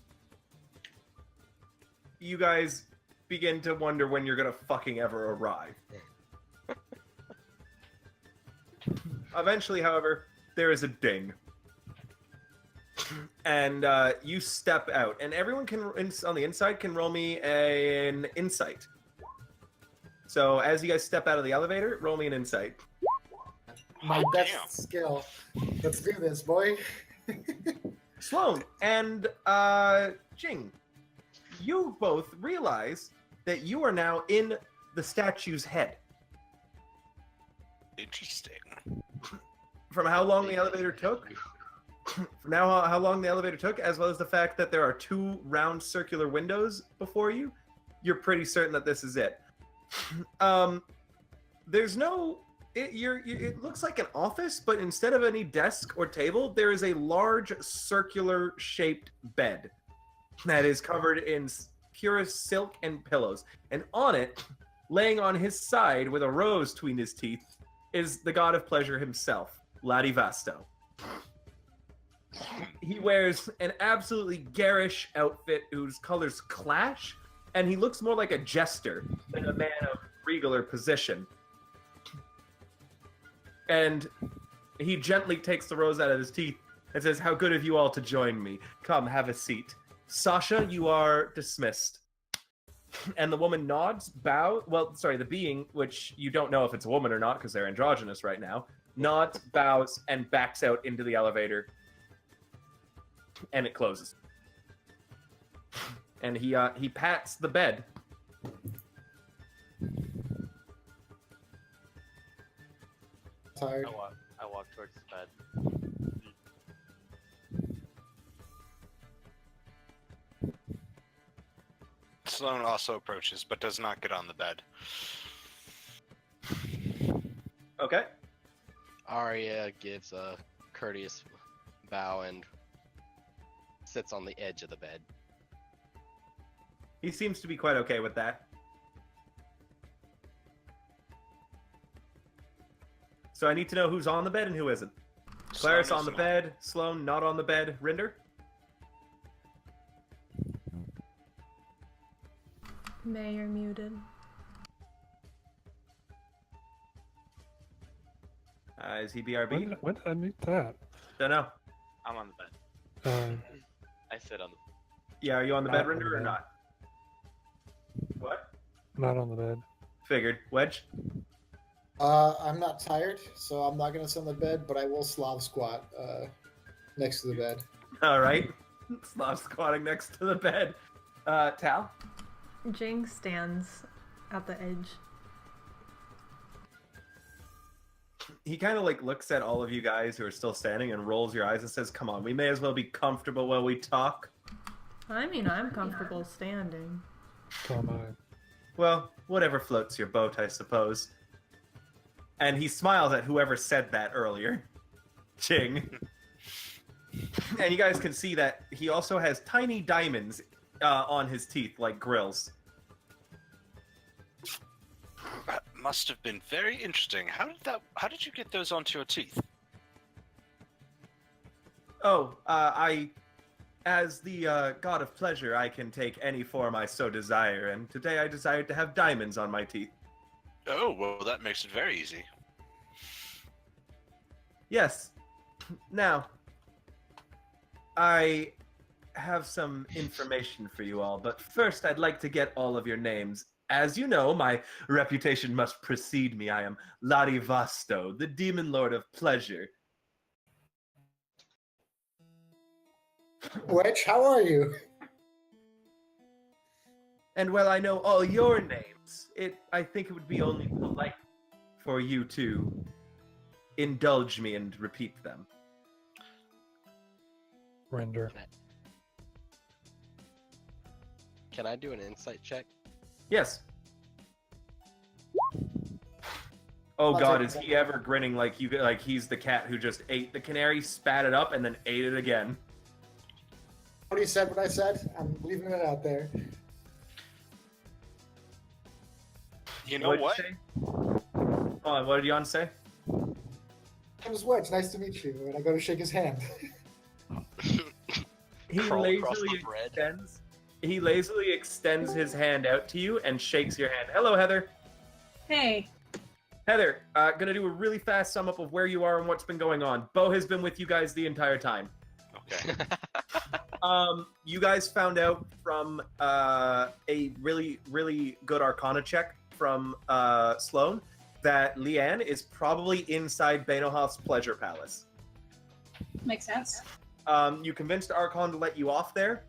you guys begin to wonder when you're gonna fucking ever arrive. Eventually, however, there is a ding. And you step out, and everyone can on the inside can roll me an insight. So as you guys step out of the elevator, roll me an insight. My Oh, best damn. skill. Let's do this, boy. Sloan and Jing, you both realize that you are now in the statue's head. Interesting. From how long the elevator took, how long the elevator took, as well as the fact that there are 2 round circular windows before you, you're pretty certain that this is it. There's no. It looks like an office, but instead of any desk or table, there is a large circular-shaped bed that is covered in purest silk and pillows. And on it, laying on his side with a rose between his teeth, is the god of pleasure himself, Ladivasto. He wears an absolutely garish outfit whose colors clash, and he looks more like a jester than a man of regaler position. And he gently takes the rose out of his teeth and says, "How good of you all to join me. Come, have a seat. Sasha, you are dismissed." And the woman nods, the being, which you don't know if it's a woman or not because they're androgynous right now, nods, bows, and backs out into the elevator. And it closes. And he pats the bed. Tired. I walk towards the bed. Sloan also approaches, but does not get on the bed. Okay. Aria gives a courteous bow and sits on the edge of the bed. He seems to be quite okay with that. So I need to know who's on the bed and who isn't. Claris Sloan on the is bed, Sloan not on the bed, Rinder? May, you're muted. Is he BRB? When did I mute that? Don't know. I'm on the bed. Uh, I sit on the. Yeah, are you on the bed, Not on the Rinder, or bed. not? What? not on the bed. Figured. Wedge? I'm not tired, so I'm not gonna sit on the bed, but I will Slav squat next to the bed. All right. Slav squatting next to the bed. Tal? Jing stands at the edge. He kind of like looks at all of you guys who are still standing and rolls your eyes and says, "Come on, we may as well be comfortable while we talk." I mean, I'm comfortable standing. So am I. Well, whatever floats your boat, I suppose. And he smiles at whoever said that earlier. Jing. And you guys can see that he also has tiny diamonds on his teeth, like grills. That must have been very interesting. How did you get those onto your teeth? Oh, as the god of pleasure, I can take any form I so desire, and today I desired to have diamonds on my teeth. Oh, well, that makes it very easy. Yes. Now, I have some information for you all, but first I'd like to get all of your names. As you know, my reputation must precede me. I am Ladivasto, the demon lord of pleasure. Wedge, how are you? And while I know all your names, I think it would be only polite for you to indulge me and repeat them. Render. Can I do an insight check? Yes. Oh I'll God, take is that. he ever grinning like he's the cat who just ate the canary, spat it up, and then ate it again? What you said what I said? I'm leaving it out there. You know What'd what? you say? Hold on, what did Jan say? My name is Wedge. Nice to meet you. And I go to shake his hand. He Crawl across lazily the bread. extends He lazily extends his hand out to you and shakes your hand. Hello, Heather. Hey. Heather, gonna do a really fast sum up of where you are and what's been going on. Bo has been with you guys the entire time. Okay. You guys found out from a really, really good Arcana check from Sloan that Leanne is probably inside Bainohoff's Pleasure Palace. Makes sense. You convinced Archon to let you off there,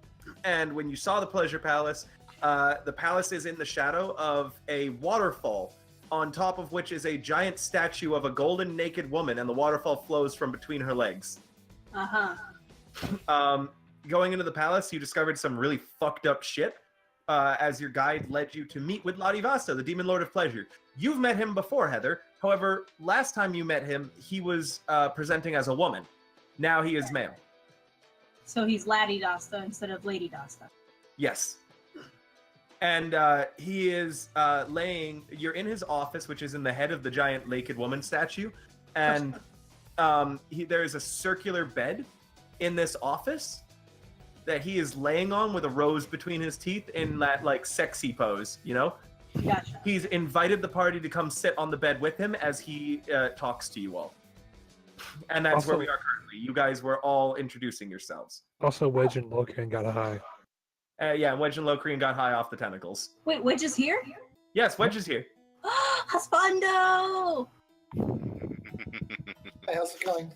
and when you saw the Pleasure Palace, the palace is in the shadow of a waterfall, on top of which is a giant statue of a golden naked woman, and the waterfall flows from between her legs. Going into the palace, you discovered some really fucked up shit as your guide led you to meet with Ladivasto, the Demon Lord of Pleasure. You've met him before, Heather. However, last time you met him, he was presenting as a woman. Now he is male. So he's Ladivasto instead of Ladivasto. Yes. And he is you're in his office, which is in the head of the giant naked woman statue. And there is a circular bed in this office that he is laying on with a rose between his teeth in that, like, sexy pose, you know? Gotcha. He's invited the party to come sit on the bed with him as he talks to you all. And that's where Also- we are currently. You guys were all introducing yourselves. Also, Wedge and Locrian got a high. Yeah, Wedge and Locrian got high off the tentacles. Wait, Wedge is here? Yes, Wedge is here. Husbando! Hey, how's it going?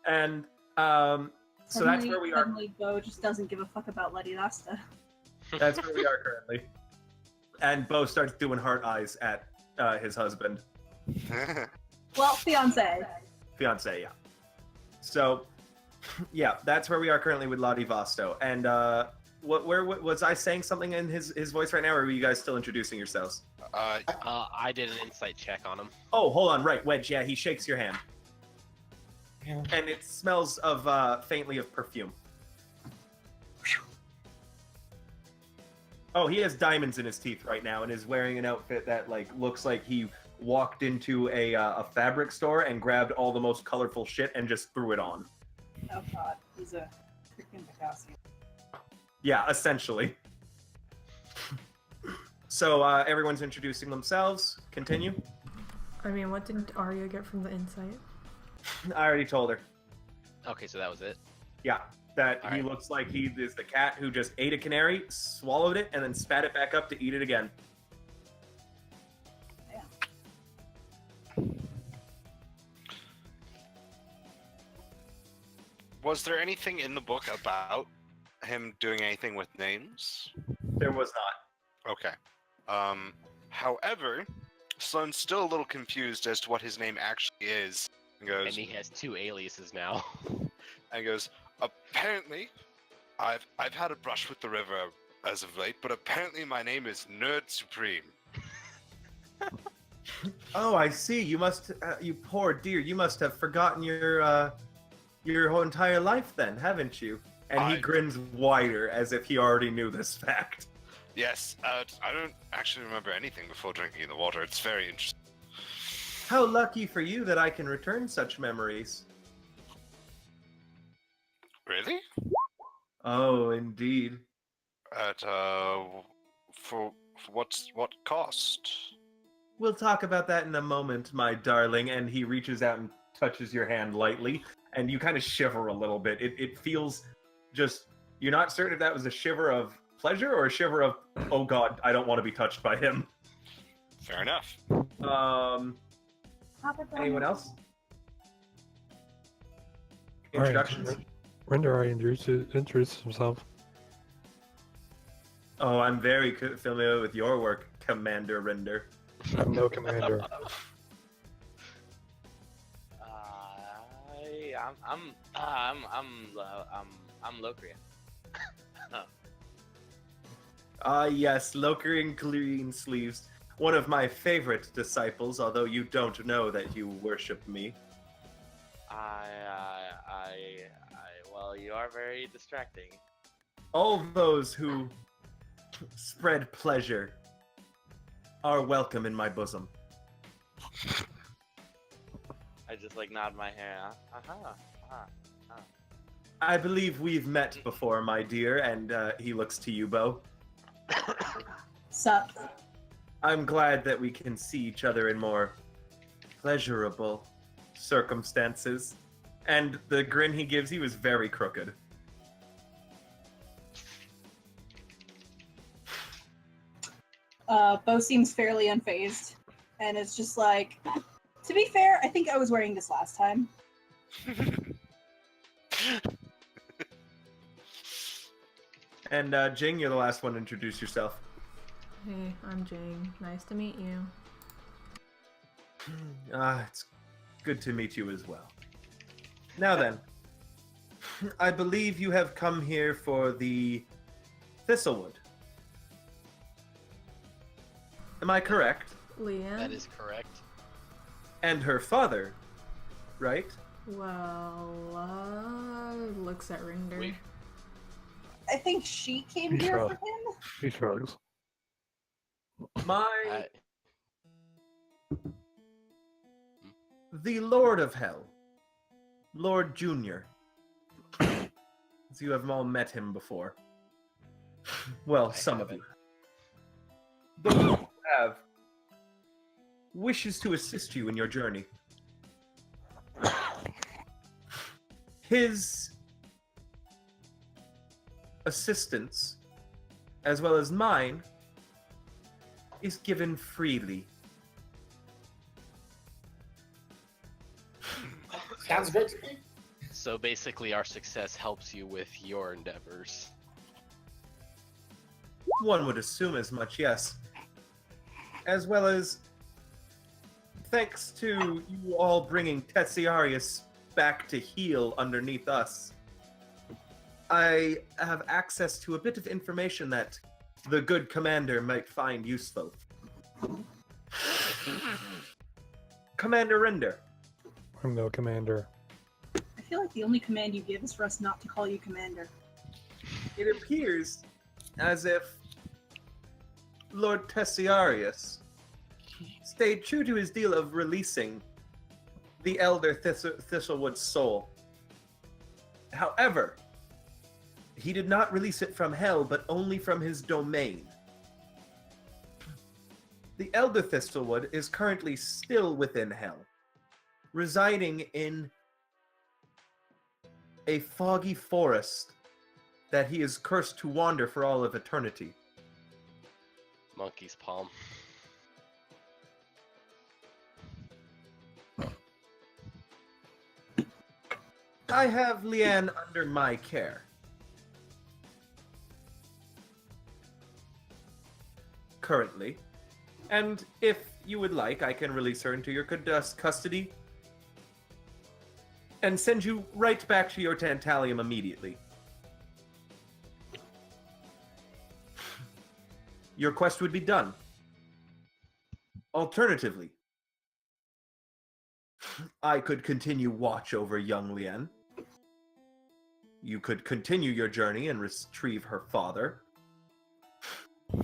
And so that's where we are. Suddenly, Bo just doesn't give a fuck about Ladivasto. That's where we are currently. And Bo starts doing heart eyes at his husband, Well, fiance. yeah. So, yeah, that's where we are currently with Ladivasto. And where was I saying something in his voice right now, or were you guys still introducing yourselves? I did an insight check on him. Oh, hold on, right, Wedge. Yeah, he shakes your hand, and it smells of faintly of perfume. Oh, he has diamonds in his teeth right now and is wearing an outfit that, like, looks like he walked into a fabric store and grabbed all the most colorful shit and just threw it on. Oh god, he's a freaking Picasso. Yeah, essentially. So everyone's introducing themselves. Continue. I mean, what did Aria get from the insight? I already told her. Okay, so that was it. Yeah, that All he right. looks like he is the cat who just ate a canary, swallowed it, and then spat it back up to eat it again. Was there anything in the book about him doing anything with names? There was not. Okay. However, Sloan's still a little confused as to what his name actually is. And goes, And he has 2 aliases now. and goes, apparently, I've had a brush with the river as of late, but apparently my name is Nerd Supreme. Oh, I see. You must, you poor dear, you must have forgotten your whole entire life then, haven't you? And he I- grins wider as if he already knew this fact. Yes, I don't actually remember anything before drinking the water. It's very interesting. How lucky for you that I can return such memories. Really? Oh, indeed. At for what cost? We'll talk about that in a moment, my darling. And he reaches out and touches your hand lightly, and you kind of shiver a little bit. It feels just, you're not certain if that was a shiver of pleasure or a shiver of, oh god, I don't want to be touched by him. Fair enough. Anyone else? All right, Introductions? Rinder already introduced himself. Oh, I'm very familiar with your work, Commander Rinder. I'm no commander. I'm Locrian. Ah, yes, Locrian Clean Sleeves. One of my favorite disciples, although you don't know that you worship me. Well, you are very distracting. All those who spread pleasure are welcome in my bosom. I just like nod my hair. I believe we've met before, my dear, and he looks to you, Bo. Sup? I'm glad that we can see each other in more pleasurable circumstances. And the grin he gives you is very crooked. Bo seems fairly unfazed, and it's just like, to be fair, I think I was wearing this last time. And Jing, you're the last one to introduce yourself. Hey, I'm Jing. Nice to meet you. It's good to meet you as well. Now then, I believe you have come here for the Thistlewood. Am I correct? Leanne? That is correct. And her father, right? Well, looks at Rinder. We- I think she came He's here right. for him. He shrugs. The Lord of Hell, Lord Junior. As you have all met him before. Well, some of you. Those who have wishes to assist you in your journey. His assistance, as well as mine, is given freely. Sounds good to me. So basically, our success helps you with your endeavors. One would assume as much, yes. As well as thanks to you all bringing Tessiarius back to heal underneath us, I have access to a bit of information that the good commander might find useful. Commander Rinder, I'm no commander. I feel like the only command you give is for us not to call you commander. it appears as if Lord Tessiarius stayed true to his deal of releasing the Elder Thistlewood's soul. However, he did not release it from hell, but only from his domain. The Elder Thistlewood is currently still within hell, residing in a foggy forest that he is cursed to wander for all of eternity. Monkey's palm. I have Leanne under my care. Currently. And if you would like, I can release her into your custody and send you right back to your Tantalium immediately. Your quest would be done. Alternatively, I could continue watch over young Lian. You could continue your journey and retrieve her father,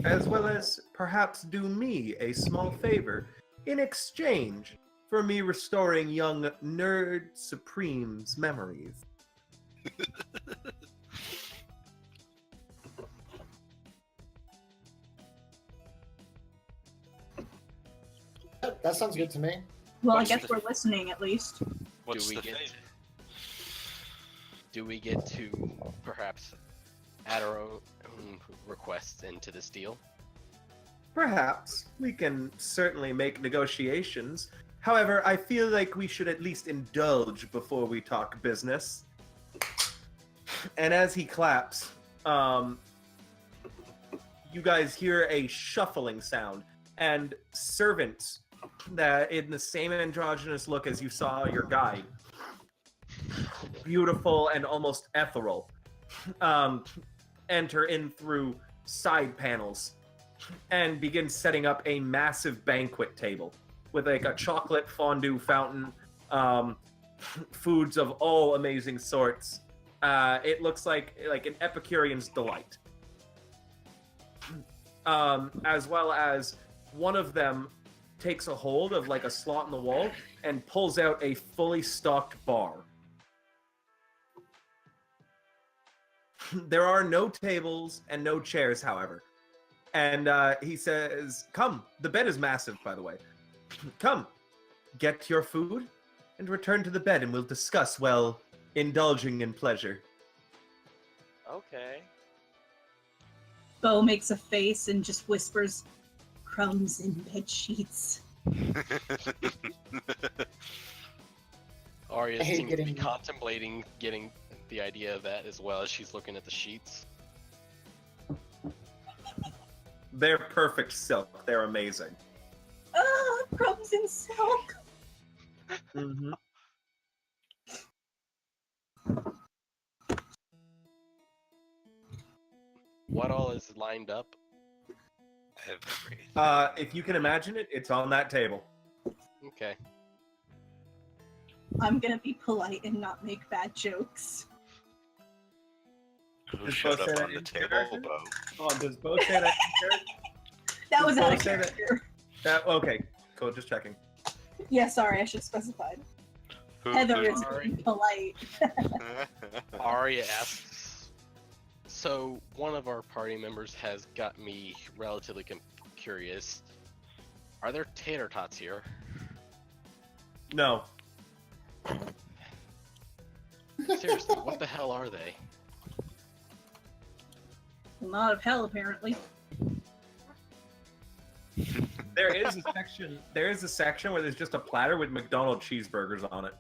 as well as perhaps do me a small favor in exchange for me restoring young Nerd Supreme's memories. That sounds good to me. Well, What's I guess the- we're listening at least. What's we the get- favor? Do we get to perhaps add our own requests into this deal? Perhaps. We can certainly make negotiations. However, I feel like we should at least indulge before we talk business. And as he claps, you guys hear a shuffling sound, and servants that in the same androgynous look as you saw your guide, beautiful and almost ethereal, enter in through side panels and begin setting up a massive banquet table with like a chocolate fondue fountain, foods of all amazing sorts. It looks like an Epicurean's delight. As well as one of them takes a hold of like a slot in the wall and pulls out a fully stocked bar. There are no tables and no chairs, however. And he says, "Come, the bed is massive, by the way. Come, get your food and return to the bed, and we'll discuss, well, indulging in pleasure." Okay. Bo makes a face and just whispers, "Crumbs in bed sheets." Aria I hate seems to be getting- contemplating getting the idea of that as well as she's looking at the sheets. They're perfect silk. They're amazing. Ah, crumbs in silk. Mm-hmm. What all is lined up? Everything. If you can imagine it, it's on that table. Okay. I'm gonna be polite and not make bad jokes. Who Just showed both say up that on the in table, character? Bo? Oh, does Bo say that? That was out of Bo say that? character. Okay, cool. Just checking. Yeah, sorry, I should specify. Who- Heather who- is being polite. Aria asks, so one of our party members has got me relatively curious. Are there tater tots here? No. Seriously, what the hell are they? Well, not of hell, apparently. There is a section. There is a section where there's just a platter with McDonald's cheeseburgers on it.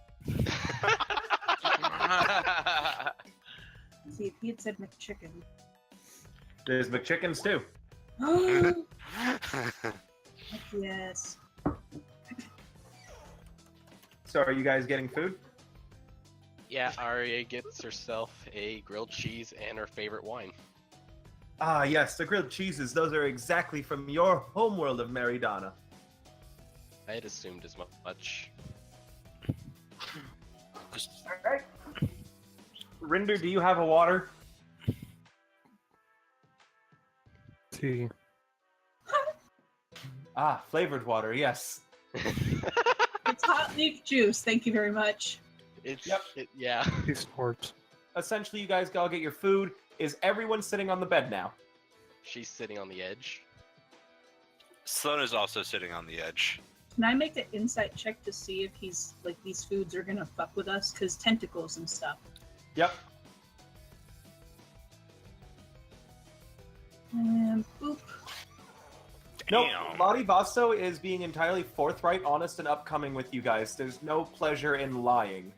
See, if he had said McChicken. There's McChickens too. Oh, yes. So, are you guys getting food? Yeah, Aria gets herself a grilled cheese and her favorite wine. Ah, yes, the grilled cheeses. Those are exactly from your homeworld of Meridana. I had assumed as much. Alright. Rinder, do you have a water? Tea. Ah, flavored water, yes. It's hot leaf juice. Thank you very much. It's Yep. yeah. Tea sports. Essentially, you guys all get your food. Is everyone sitting on the bed now? She's sitting on the edge. Sloan is also sitting on the edge. Can I make an insight check to see if he's like these foods are gonna fuck with us? Cause tentacles and stuff. Yep. And boop. Nope. Damn. Ladivasto is being entirely forthright, honest, and upcoming with you guys. There's no pleasure in lying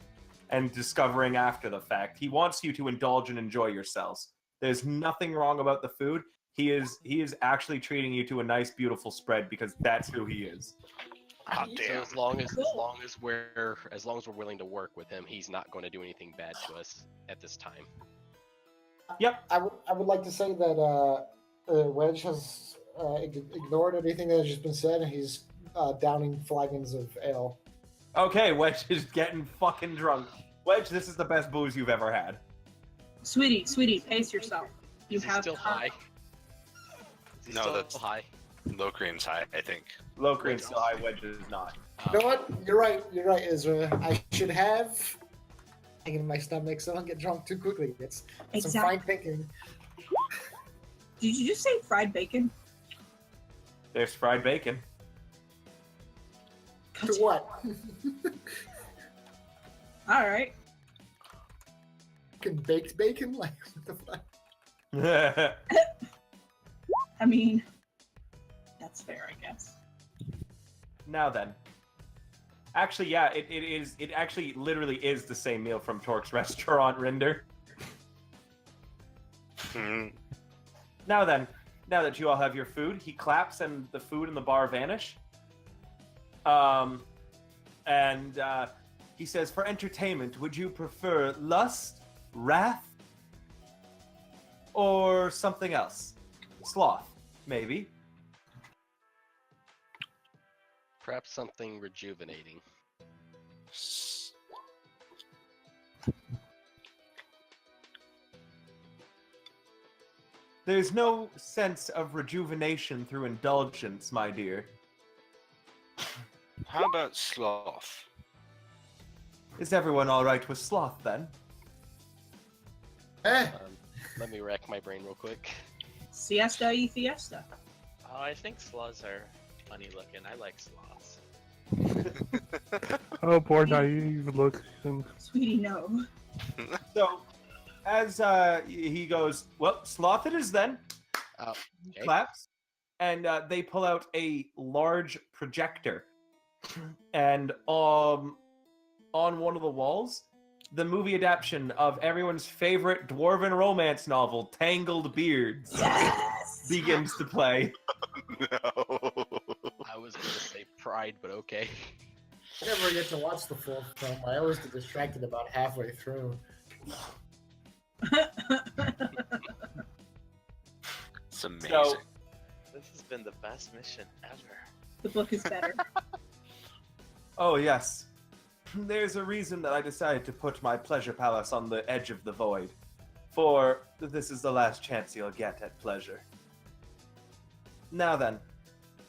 and discovering after the fact. He wants you to indulge and enjoy yourselves. There's nothing wrong about the food. He is actually treating you to a nice, beautiful spread because that's who he is. Hot So damn. as long as we're willing to work with him, he's not going to do anything bad to us at this time. Yep. I would like to say that Wedge has ignored everything that has just been said, and he's downing flagons of ale. Okay, Wedge is getting fucking drunk. Wedge, this is the best booze you've ever had. Sweetie, pace yourself. You Is he have still high? Is he No, still that's- high. Locrian's high, I think. Locrian's still high, Wedge is not. You know what? You're right, Ezra. I should have hanging in my stomach so I don't get drunk too quickly. It's some fine thinking. Did you just say fried bacon? There's fried bacon. To what? All right. Fucking baked bacon? Like, what the fuck? I mean, that's fair, I guess. Now then. Actually, yeah, it actually literally is the same meal from Torque's restaurant, Rinder. Hmm. Now then, now that you all have your food, he claps and the food and the bar vanish. He says, for entertainment, would you prefer lust, wrath, or something else? Sloth, maybe. Perhaps something rejuvenating. There's no sense of rejuvenation through indulgence, my dear. How about sloth? Is everyone all right with sloth, then? Eh, Let me rack my brain real quick. Siesta y fiesta. Oh, I think sloths are funny looking. I like sloths. Oh, poor naive look. Sweetie, no. So, as he goes, well, sloth it is then. Okay. Claps, and they pull out a large projector, and on one of the walls, the movie adaptation of everyone's favorite dwarven romance novel, Tangled Beards, Yes! begins to play. No. I was gonna say Pride, but okay. I never get to watch the full film. I always get distracted about halfway through. It's amazing. So, This has been the best mission ever. The book is better. oh yes, there's a reason that I decided to put my pleasure palace on the edge of the void, for this is the last chance you'll get at pleasure. Now then,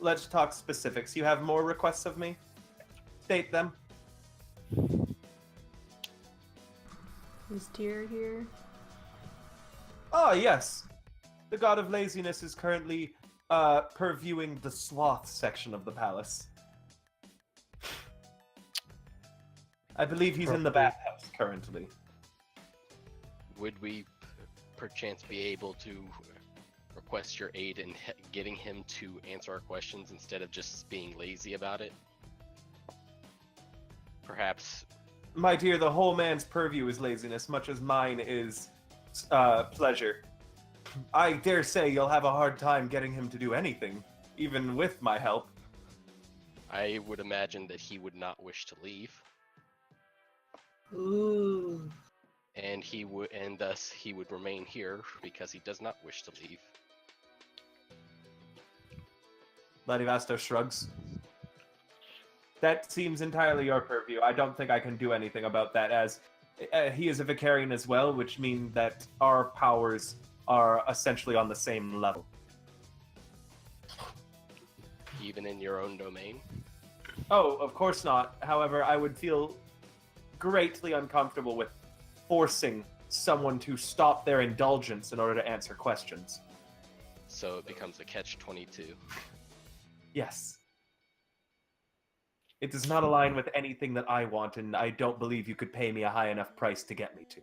let's talk specifics. You have more requests of me? State them. Is Tyr here? Oh, yes. The god of laziness is currently purviewing the sloth section of the palace. I believe he's in the bathhouse currently. Would we perchance be able to request your aid in getting him to answer our questions instead of just being lazy about it? Perhaps. My dear, the whole man's purview is laziness, much as mine is pleasure. I dare say you'll have a hard time getting him to do anything, even with my help. I would imagine that he would not wish to leave, Ooh. and thus he would remain here because he does not wish to leave. Ladivasto shrugs. That seems entirely your purview. I don't think I can do anything about that, as he is a Vicarian as well, which means that our powers are essentially on the same level. Even in your own domain? Oh, of course not. However, I would feel greatly uncomfortable with forcing someone to stop their indulgence in order to answer questions. So it becomes a catch-22. Yes. It does not align with anything that I want, and I don't believe you could pay me a high enough price to get me to.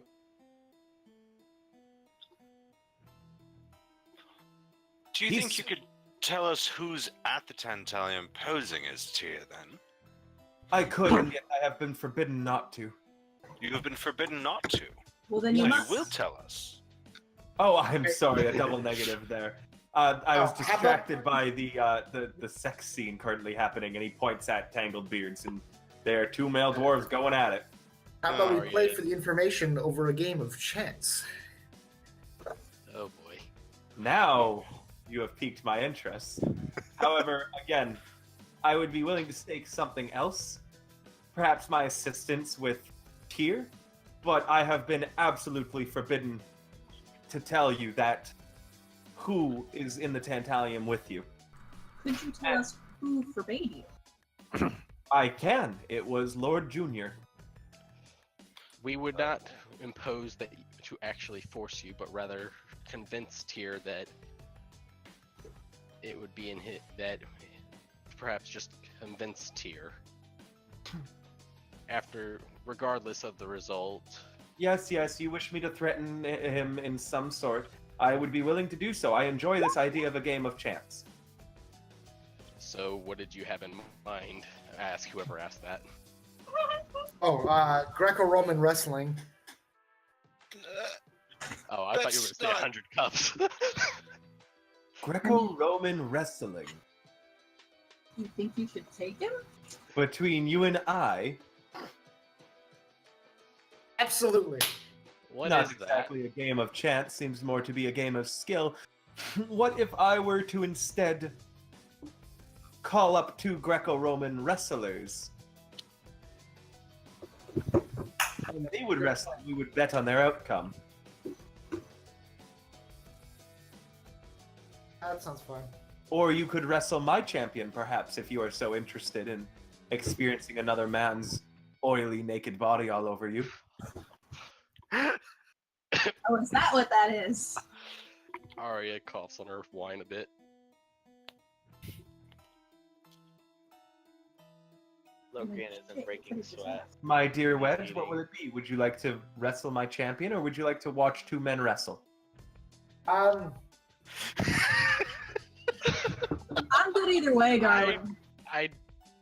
Do you think you could tell us who's at the Tantalium posing as Tyr, then? I could, and yet I have been forbidden not to. You have been forbidden not to. Well, then you So you must. will tell us. Oh, I'm sorry, a double negative there. I was how about- distracted by the sex scene currently happening, and he points at Tangled Beards, and there are two male dwarves going at it. How about Oh, we play yeah. for the information over a game of chance? Oh boy. Now you have piqued my interest. However, again, I would be willing to stake something else. Perhaps my assistance with Tyr, but I have been absolutely forbidden to tell you that who is in the Tantalium with you. Could you tell us who forbade you? I can. It was Lord Junior. We would not impose that to actually force you, but rather convince Tyr that it would be in his, that perhaps just convince Tyr after, regardless of the result. Yes, you wish me to threaten him in some sort. I would be willing to do so. I enjoy this idea of a game of chance. So, what did you have in mind? Ask whoever asked that. Oh, Greco-Roman wrestling. Oh, I thought you were going to That's say not- 100 cups. Greco-Roman wrestling. You think you should take him? Between you and I, Absolutely. What not is that? exactly a game of chance, seems more to be a game of skill. What if I were to instead call up two Greco-Roman wrestlers? When they would wrestle, we would bet on their outcome. That sounds fun. Or you could wrestle my champion, perhaps, if you are so interested in experiencing another man's oily, naked body all over you. Oh, is that what that is? Aria coughs on her wine a bit. Locrian isn't breaking sweat. My dear Wedge, what will it be? Would you like to wrestle my champion, or would you like to watch two men wrestle? I'm good either way, darling. I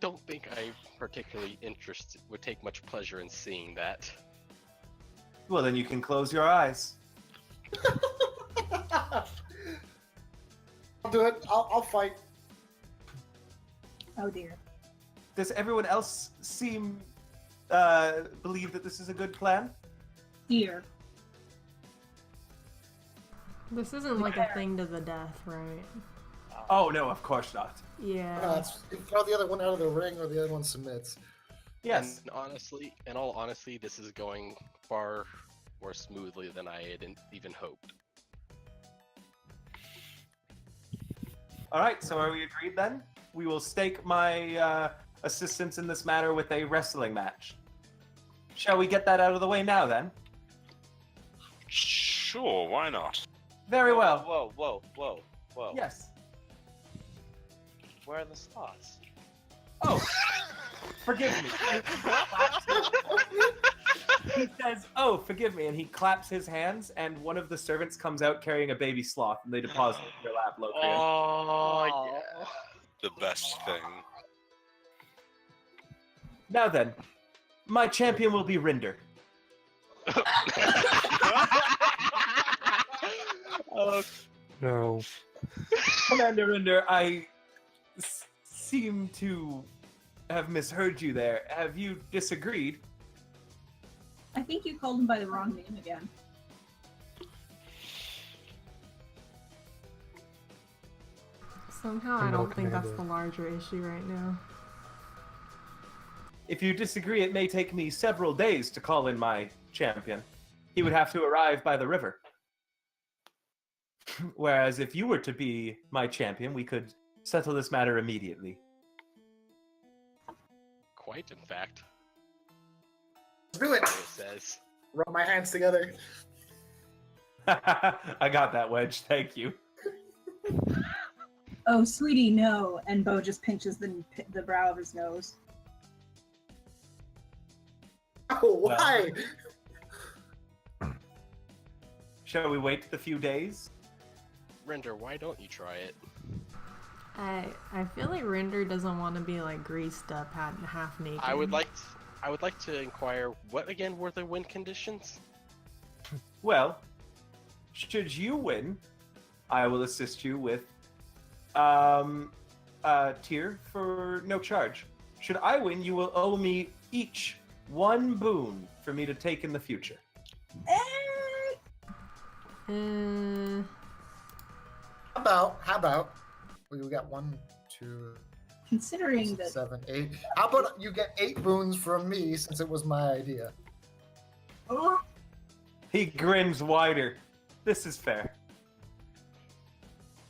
don't think I'm particularly interested. Would take much pleasure in seeing that. Well, then you can close your eyes. I'll do it. I'll fight. Oh dear. Does everyone else believe that this is a good plan? Dear. This isn't like a thing to the death, right? Oh no, of course not. Yeah. Throw the other one out of the ring, or the other one submits. Yes. And honestly, in all honesty, this is going far more smoothly than I had even hoped. All right. So are we agreed then? We will stake my assistance in this matter with a wrestling match. Shall we get that out of the way now then? Sure, why not? Very well. Whoa. Yes. Where are the slots? Oh, forgive me. He says, "Oh, forgive me," and he claps his hands, and one of the servants comes out carrying a baby sloth, and they deposit it in your lap, Locrian. Oh, yeah. The best thing. Now then, my champion will be Rinder. No. Commander Rinder, I seem to have misheard you there. Have you disagreed? I think you called him by the wrong name again. Somehow I don't think that's the larger issue right now. If you disagree, it may take me several days to call in my champion. He would have to arrive by the river. Whereas if you were to be my champion, we could settle this matter immediately. Quite, in fact. Let's do it. It says. Rub my hands together. I got that, Wedge. Thank you. Oh, sweetie, no. And Bo just pinches the brow of his nose. Oh, why? Shall we wait the few days? Rinder, why don't you try it? I feel like Rinder doesn't want to be like greased up, half naked. I would like to inquire what again were the win conditions? Well, should you win, I will assist you with tier for no charge. Should I win, you will owe me each one boon for me to take in the future. How about we got 1, 2, Considering that 7, 8. How about you get 8 boons from me since it was my idea? He grins wider. This is fair.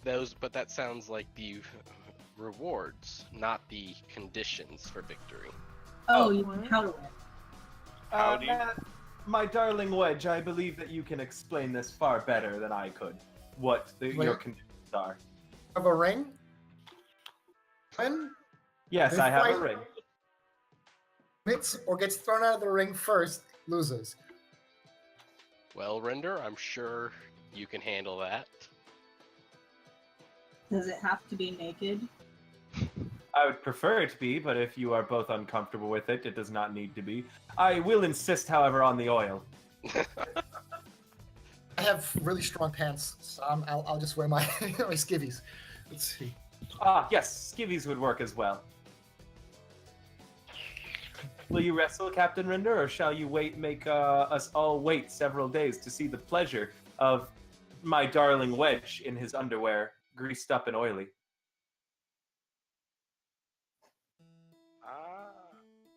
But that sounds like the rewards, not the conditions for victory. you can how to win. How do you- My darling Wedge, I believe that you can explain this far better than I could. What your conditions are. Have a ring? Win? Yes, This I have a fight- ring. Wins or gets thrown out of the ring first, loses. Well, Rinder, I'm sure you can handle that. Does it have to be naked? I would prefer it to be, but if you are both uncomfortable with it, it does not need to be. I will insist, however, on the oil. I have really strong pants, so I'll just wear my my skivvies. Let's see. Yes, skivvies would work as well. Will you wrestle, Captain Rinder, or shall you make us all wait several days to see the pleasure of my darling Wedge in his underwear, greased up and oily?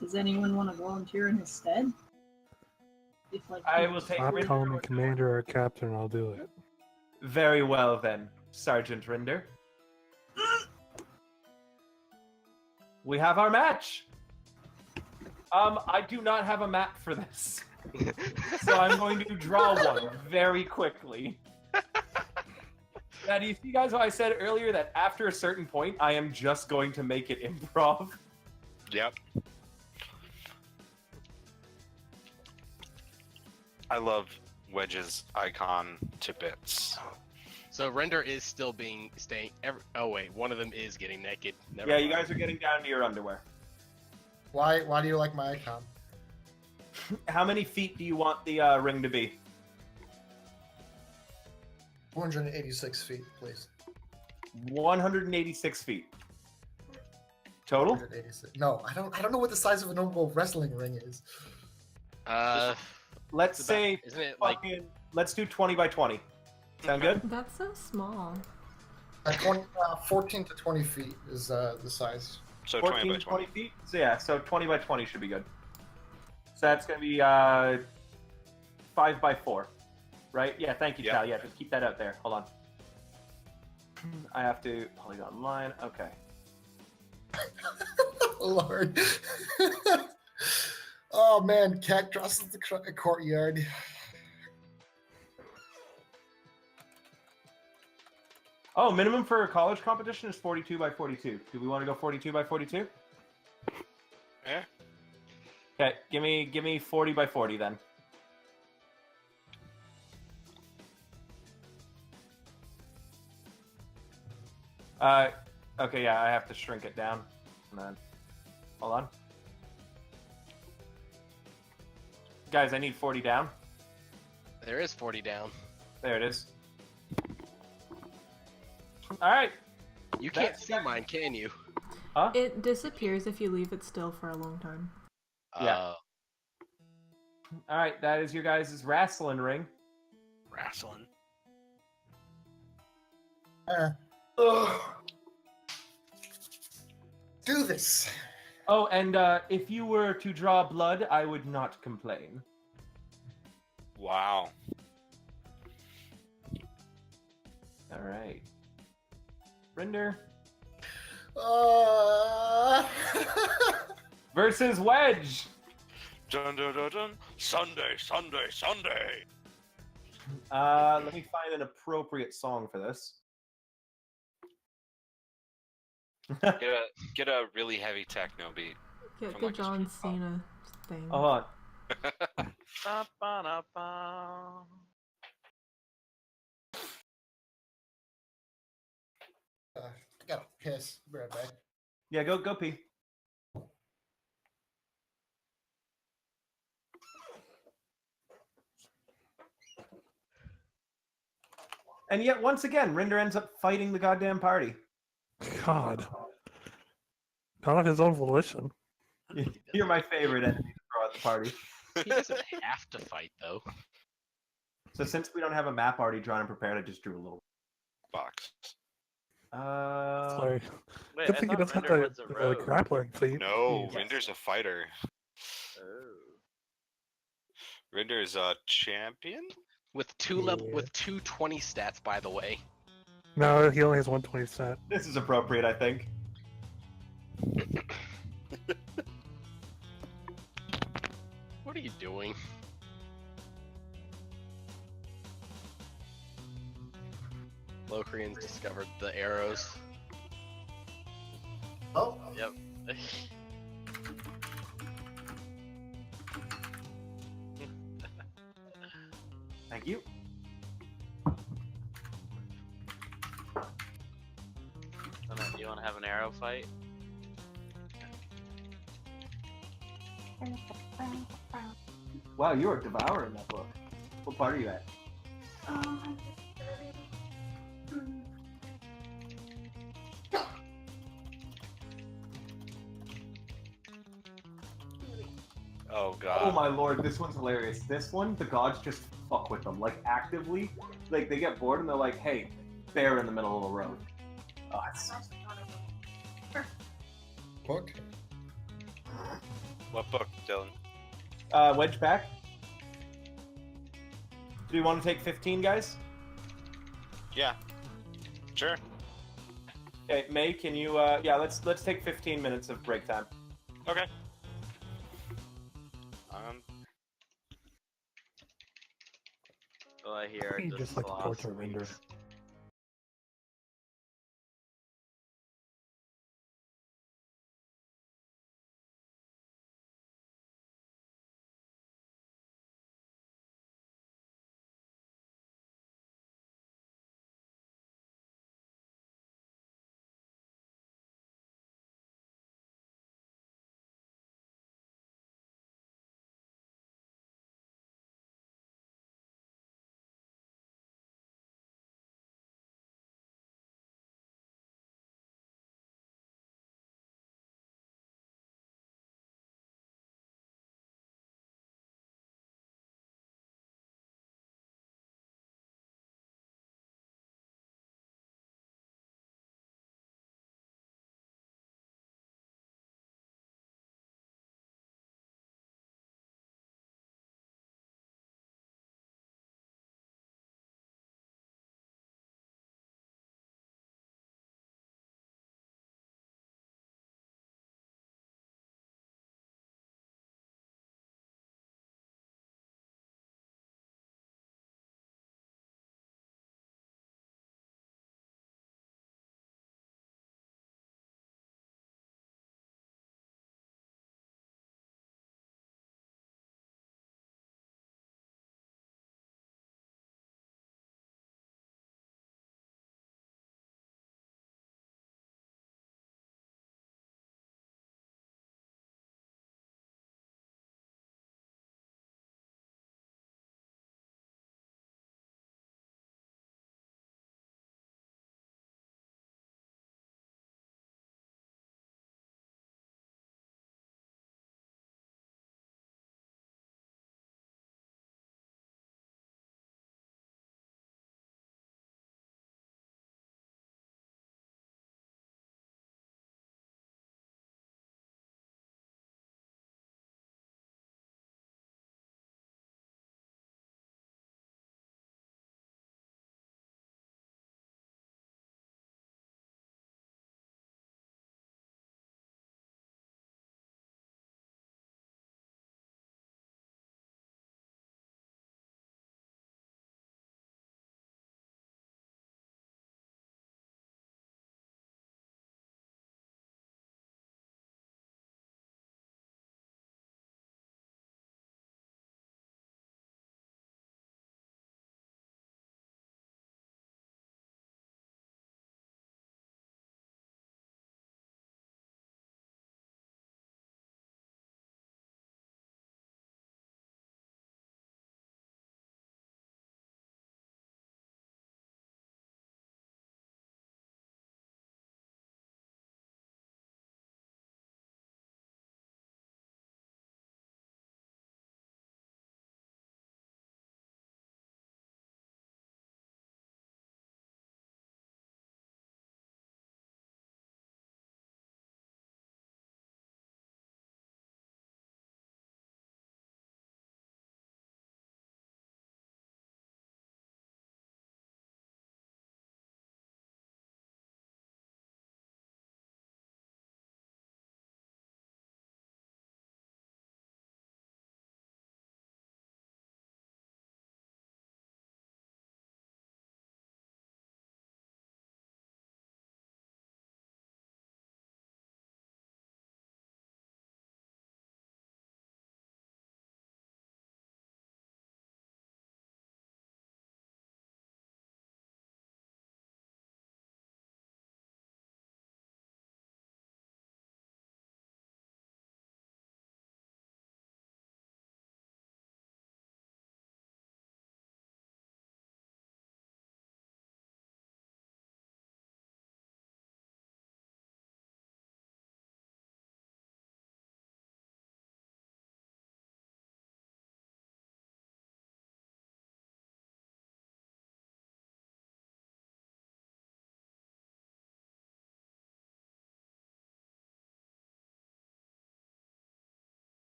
Does anyone want to volunteer in his stead? I will take Stop Rinder calling me or- commander or captain, I'll do it. Very well then, Sergeant Rinder. We have our match. I do not have a map for this. So I'm going to draw one very quickly. Now, do you see, guys, what I said earlier, that after a certain point, I am just going to make it improv? Yep. I love Wedge's icon to bits. So Rinder is still staying. Oh wait, one of them is getting naked. Never Yeah, mind. you guys are getting down to your underwear. Why do you like my icon? How many feet do you want the ring to be? 486 feet, please. 186 feet. Total? 186. No, I don't know what the size of a normal wrestling ring is. Let's It's say, isn't it like let's do 20 by 20. Sound good? That's so small. 14 to 20 feet is the size. So 14 20 by to 20. 20 feet? So yeah, so 20 by 20 should be good. So that's going to be 5 by 4. Right? Yeah, thank you, Yeah. Cal. Yeah, just keep that out there. Hold on. I have to polygon line. Okay. Lord. Oh man, cat crosses the courtyard. Oh, minimum for a college competition is 42 by 42. Do we want to go 42 by 42? Yeah. Okay, give me 40 by 40 then. Okay, yeah, I have to shrink it down. And then, hold on. Guys, I need 40 down. there is 40 down. There it is. Alright. You can't That's- see mine, can you? Huh? It disappears if you leave it still for a long time. Yeah. Alright, that is your guys' wrestling ring. Wrestling. Do this. Oh, and if you were to draw blood, I would not complain. Wow. Alright. Rinder Uh... versus Wedge! Dun dun dun dun. Sunday, Sunday, Sunday. Let me find an appropriate song for this. Get a really heavy techno beat. Get From the like a John street Cena thing. Hold on. Ba-ba-da-ba. I gotta piss. Be right back. Yeah, go pee. And yet, once again, Rinder ends up fighting the goddamn party. God. Not of his own volition. You're my favorite enemy to throw at the party. He doesn't have to fight though. So since we don't have a map already drawn and prepared, I just drew a little. Box. Sorry. Wait, Good I thing he thought doesn't Rinder have was a the rogue. grappling feat. No, Jeez. Rinder's a fighter. Oh. Rinder's a champion? With two 20 stats, by the way. No, he only has 120 stat. This is appropriate, I think. What are you doing? Locrian's discovered the arrows. Oh, Yep. Thank you. You want to have an arrow fight? Wow, you are devouring that book. What part are you at? Oh god. Oh my lord, this one's hilarious. This one, the gods just fuck with them, like actively. Like they get bored and they're like, "Hey, bear in the middle of the road." Oh, it's book. What book, Dylan? Wedge back. Do you want to take 15, guys? Yeah. Sure. Okay, May, can you? Yeah, let's take 15 minutes of break time. Okay. All I hear are You just just like to sloth torture Rinder. squeaks.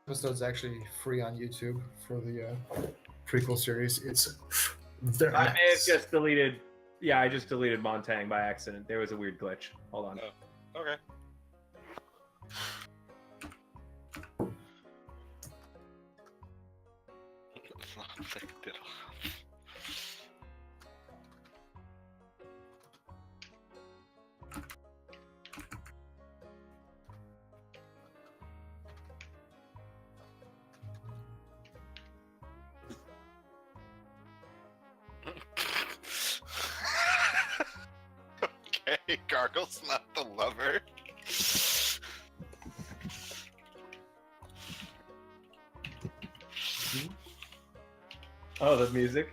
episode's actually free on YouTube for the prequel series. It's very I may have nice. just deleted. Yeah, I just deleted Montang by accident. There was a weird glitch. Hold on. Okay. Okay, Gargle's not the lover. Oh, the music.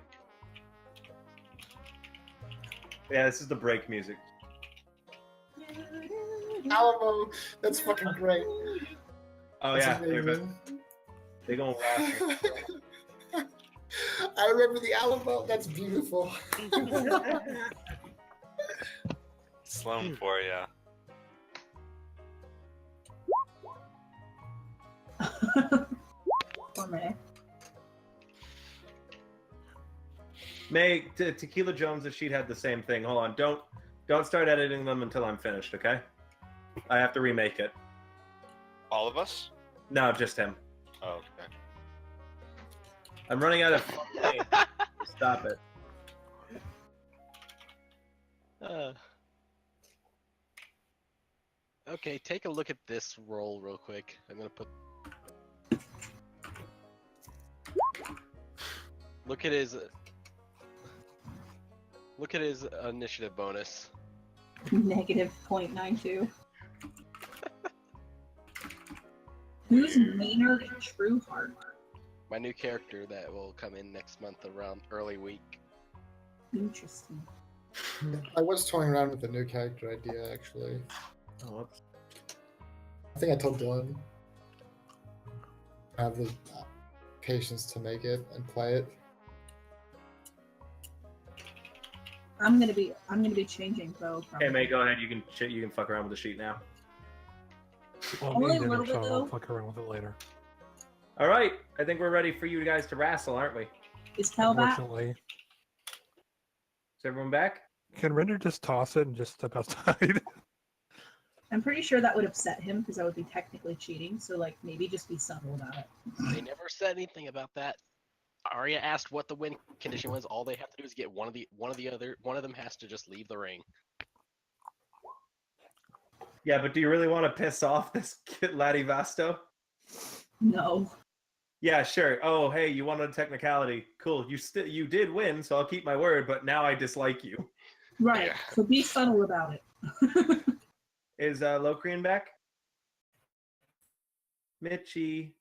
Yeah, this is the break music. Alamo, that's fucking great. Oh That's yeah, amazing. they gonna laugh. I remember the Alamo. That's beautiful. Sloan for ya. Poor May. May Tequila Jones, if she'd had the same thing. Hold on, don't start editing them until I'm finished, okay? I have to remake it. All of us? No, just him. Oh, okay. I'm running out of time. Stop it. Okay, take a look at this roll real quick. I'm gonna put. Look at his initiative bonus. Negative 0.92. Who's Maynard and Trueheart? My new character that will come in next month around early week. Interesting. I was toying around with the new character idea, actually. Oh, whoops. I think I told Dylan I have the patience to make it and play it. I'm gonna be changing Bo. Hey, May, go ahead. You can fuck around with the sheet now. Well, Only me a and little Dinner, bit, so I'll though. fuck around with it later. All right, I think we're ready for you guys to wrestle, aren't we? Is Is Cal back? Unfortunately, everyone back? can Rinder just toss it and just step outside? I'm pretty sure that would upset him because that would be technically cheating. So like maybe just be subtle about it. They never said anything about that. Arya asked what the win condition was. All they have to do is get one of them has to just leave the ring. Yeah, but do you really want to piss off this kid, Ladivasto? No. Yeah, sure. Oh, hey, you wanted a technicality. Cool. You did win, so I'll keep my word. But now I dislike you. Right. Yeah. So be subtle about it. Is Locrian back? Michi.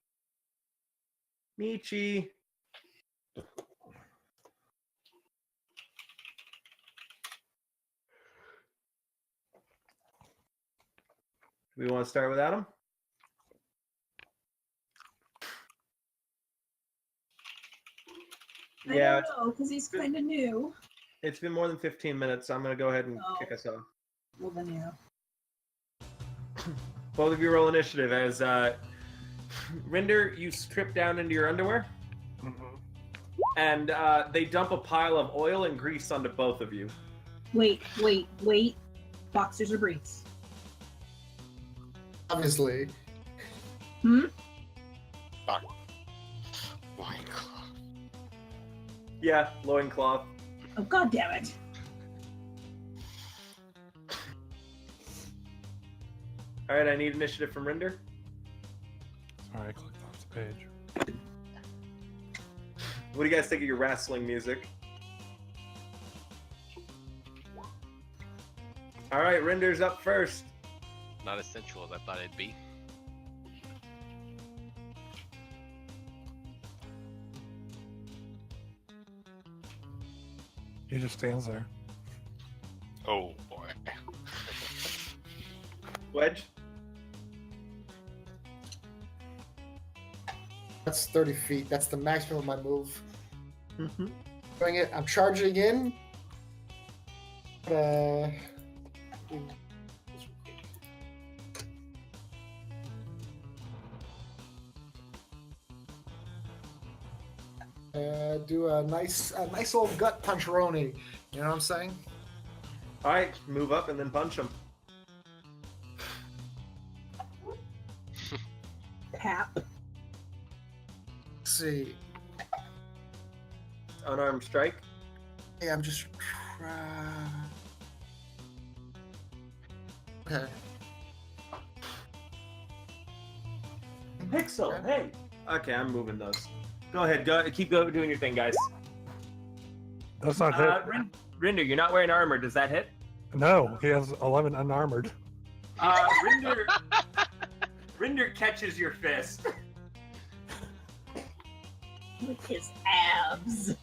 Michi. Do we want to start without him? I Yeah, don't know because he's kind of new. it's been more than 15 minutes, so I'm going to go ahead and Oh. kick us off. Well then, yeah. Both of you roll initiative as Rinder, you strip down into your underwear, and they dump a pile of oil and grease onto both of you. Wait. Boxers or briefs? Obviously. Hmm? Loincloth. Yeah, loincloth. Oh god damn it. All right, I need initiative from Rinder. Sorry, I clicked off the page. What do you guys think of your wrestling music? All right, Rinder's up first. Not as sensual as I thought it'd be. He just stands there. Oh boy. Wedge. That's 30 feet. That's the maximum of my move. Mm-hmm. Doing it. I'm charging in. Do a nice old gut puncheroni. You know what I'm saying? All right, move up and then punch him. Pap. Let's see. Unarmed strike. Hey, I'm just. Okay. Pixel, hey. Okay, I'm moving those. Go ahead, keep doing your thing, guys. That's not hit. Rinder, you're not wearing armor. Does that hit? No, he has 11 unarmored. Rinder catches your fist. With his abs.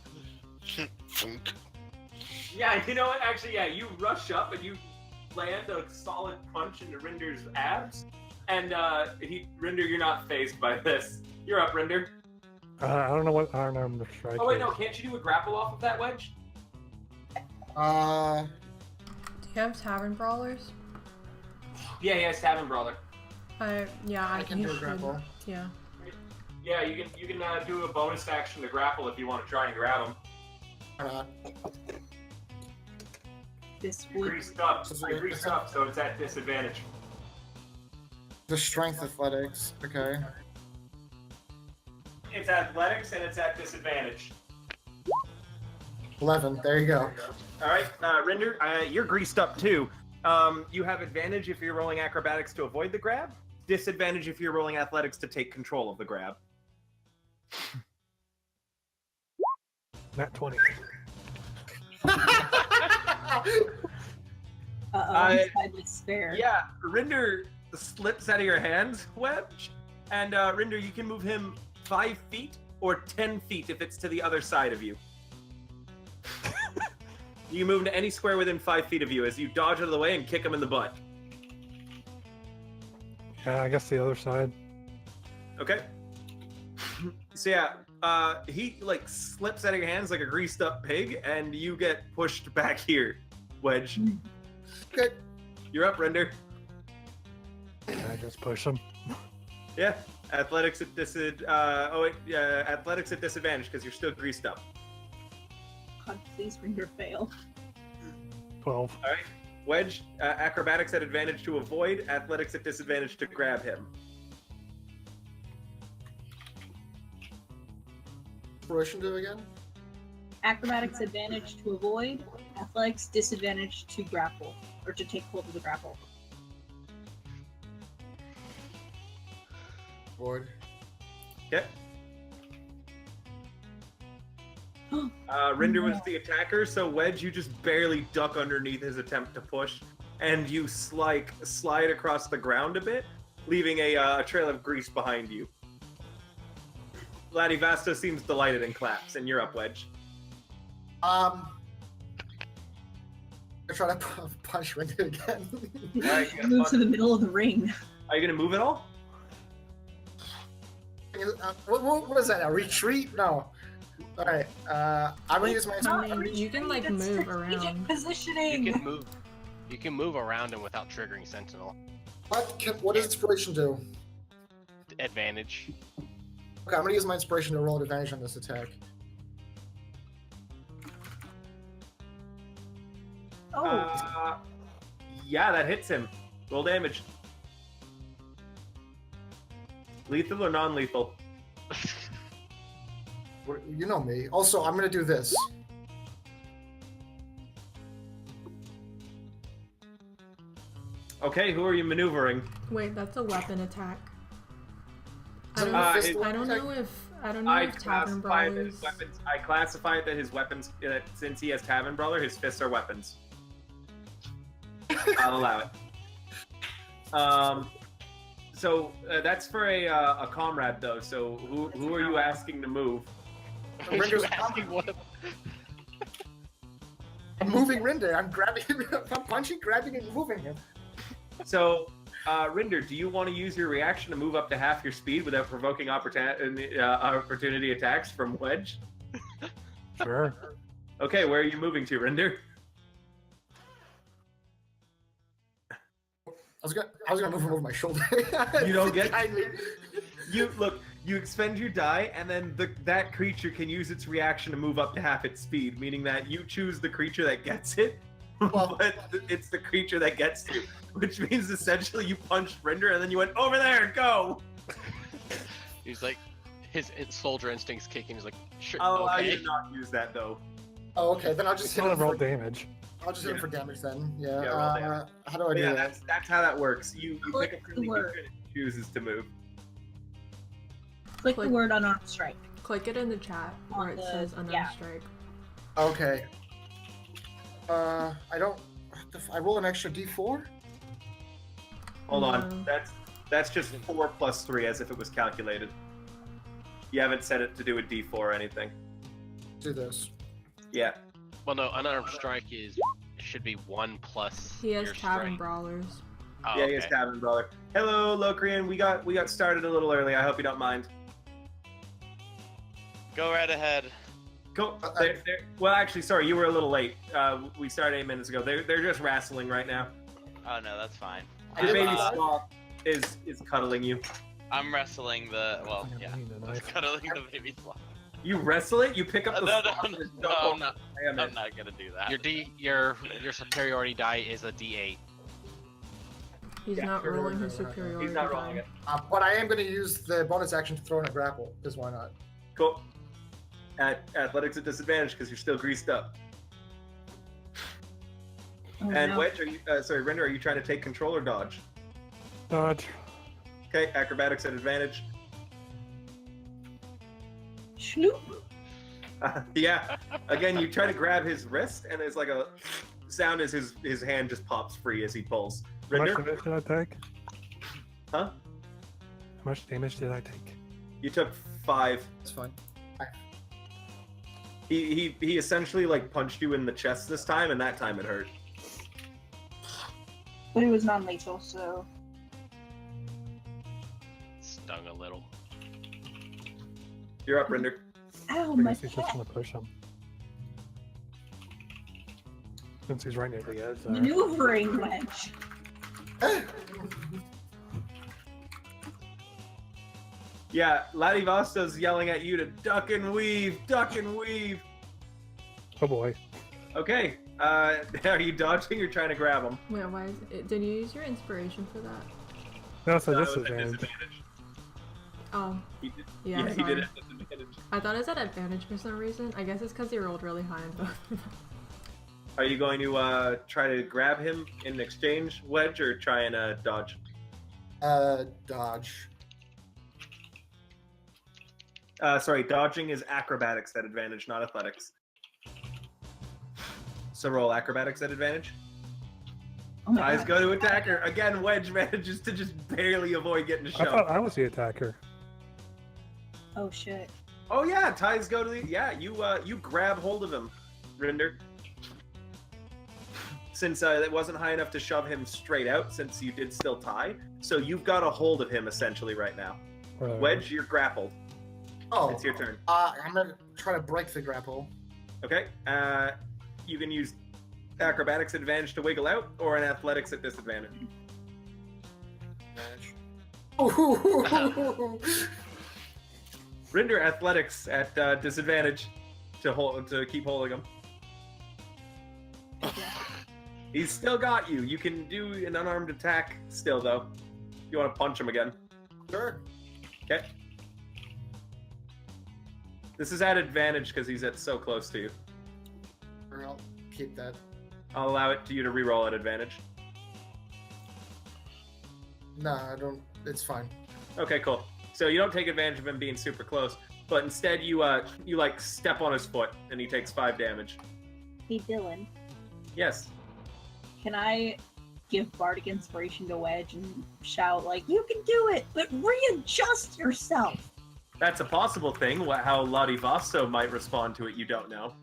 Yeah, you know what? Actually, yeah, you rush up and you land a solid punch into Rinder's abs. And Rinder, you're not phased by this. You're up, Rinder. I don't know what unarmed strike Oh wait, is. no, can't you do a grapple off of that wedge? Do you have tavern brawlers? Yeah, he has Tavern Brawler. Yeah, I can do a should- grapple. Yeah. Yeah, you can do a bonus action to grapple if you want to try and grab him. This would. Greased up, so it's at disadvantage. The strength athletics. Okay. It's athletics and it's at disadvantage. 11. There you go. All right, Rinder, you're greased up too. You have advantage if you're rolling acrobatics to avoid the grab. Disadvantage if you're rolling athletics to take control of the grab. Nat 20. He's badly spared. Yeah, Rinder slips out of your hands, Wedge, and Rinder, you can move him 5 feet or 10 feet if it's to the other side of you. You can move him to any square within 5 feet of you as you dodge out of the way and kick him in the butt. Yeah, I guess the other side. Okay. So yeah, he like slips out of your hands like a greased up pig, and you get pushed back here, Wedge. Good. You're up, Rinder. I just push him. Yeah, athletics at athletics at disadvantage because you're still greased up. God, please Rinder fail. 12. All right, Wedge, acrobatics at advantage to avoid, athletics at disadvantage to grab him. Fruition do again? Acrobatics advantage to avoid. Athletics disadvantage to grapple or to take hold of the grapple. Void. Okay. Rinder was the attacker, so Wedge, you just barely duck underneath his attempt to push, and you slide across the ground a bit, leaving a trail of grease behind you. Ladivasto seems delighted and claps, and you're up, Wedge. I try to punch Rinder again. Alright, you Move to the middle of the ring. Are you gonna move at all? What is that? A retreat? No. All right. I'm gonna use my. I mean, you can like It's move strategic around. positioning. You can move around him without triggering Sentinel. What does inspiration do? Advantage. Okay, I'm gonna use my inspiration to roll an advantage on this attack. Oh, Yeah, that hits him. Roll damage. Lethal or non-lethal? You know me. Also, I'm gonna do this. Okay, who are you maneuvering? Wait, that's a weapon attack. I Is don't, it a know, fist I weapon don't attack? know if I tavern classify it that brawlers. his weapons. I classify it that his weapons, since he has Tavern Brawler, his fists are weapons. I'll allow it. So that's for a comrade though. So who are you asking to move? Rinder's asking what? I'm moving Rinder. I'm grabbing him. I'm punching, grabbing, and moving him. So, Rinder, do you want to use your reaction to move up to half your speed without provoking opportunity attacks from Wedge? Sure. Okay, where are you moving to, Rinder? I was gonna move him over my shoulder. You don't get- Behind me. You look. You expend your die, and then that creature can use its reaction to move up to half its speed, meaning that you choose the creature that gets it, Well- but it's the creature that gets you, which means essentially you punched Rinder, and then you went, over there, go! He's like, his soldier instincts kicking. He's like, sure, I'll allow you okay. to not use that, though. Oh, okay. Then I'll just It's hit not him roll for damage. I'll just hit him for damage then. Yeah. Yeah, roll damage. How do I do Yeah, that? that's how that works. You Click pick a the friendly word. creature and it chooses to move. Click the Click. word unarmed strike. Click it in the chat where it says unarmed yeah. strike. Okay. I don't. I roll an extra D4. Hold on. No. That's just 4 plus 3 as if it was calculated. You haven't set it to do a D4 or anything. Do this. Yeah. Well, no, unarmed strike should be 1 plus. He has your tavern strike. brawlers. Oh, Yeah, he is okay. Tavern Brother. Hello, Locrian. We got started a little early. I hope you don't mind. Go right ahead. Cool. Well, actually, sorry, you were a little late. We started 8 minutes ago. They're just wrestling right now. Oh no, that's fine. Your I'm, baby uh, sloth is cuddling you. I'm wrestling the well, I'm yeah, gonna need a knife. cuddling the baby sloth. You wrestle it. You pick up the No, sloth no, and no, double I'm not. slam it. I'm not gonna do that. Your superiority die is a D8. He's Yeah, not sure, rolling sure, his sure, sure. superiority. He's not die. rolling it. But I am going to use the bonus action to throw in a grapple. Because why not? Cool. At athletics at disadvantage because you're still greased up. Oh, And no. Wedge, Rinder, are you trying to take control or dodge? Dodge. Okay, acrobatics at advantage. Schnoop. Yeah. Again, you try to grab his wrist, and there's like a sound as his hand just pops free as he pulls. How much Rinder, damage did I take? huh? How much damage did I take? You took 5. That's fine. He essentially like punched you in the chest this time, and that time it hurt. But it was non-lethal, so Stung a little. You're up, Rinder. ow, I my guess he's just head. gonna push him. Since he's right near the edge. there. Maneuvering wedge. Yeah, Ladivasto's yelling at you to duck and weave, duck and weave. Oh boy. Okay, are you dodging or trying to grab him? Wait, why is it? Did you use your inspiration for that? No, it's a No, it was at disadvantage. disadvantage. Oh, He did, yeah. he sorry. did it at disadvantage. I thought it was at advantage for some reason. I guess it's because he rolled really high in both. Are you going to try to grab him in exchange, Wedge, or try and dodge? Dodge. Sorry, dodging is acrobatics at advantage, not athletics. So roll acrobatics at advantage. Oh my Eyes god. go to attacker. Again, Wedge manages to just barely avoid getting I shoved. thought I was the attacker. Oh shit. Oh yeah, ties go to the you grab hold of him, Rinder. Since it wasn't high enough to shove him straight out, since you did still tie, so you've got a hold of him essentially right now. Wedge, you're grappled. Oh. It's your turn. I'm gonna try to break the grapple. Okay. You can use acrobatics advantage to wiggle out, or an athletics at disadvantage. Rinder athletics at disadvantage to keep holding him. He's still got you. You can do an unarmed attack still, though. You want to punch him again. Sure. Okay. This is at advantage because he's so close to you. Or I'll keep that. I'll allow it to you to reroll at advantage. No, I don't. It's fine. Okay, cool. So you don't take advantage of him being super close, but instead you like step on his foot and he takes 5 damage. Hey Dylan, Yes. can I give Bardic Inspiration to Wedge and shout like, "You can do it, but readjust yourself"? That's a possible thing. How Ladivasto might respond to it, you don't know.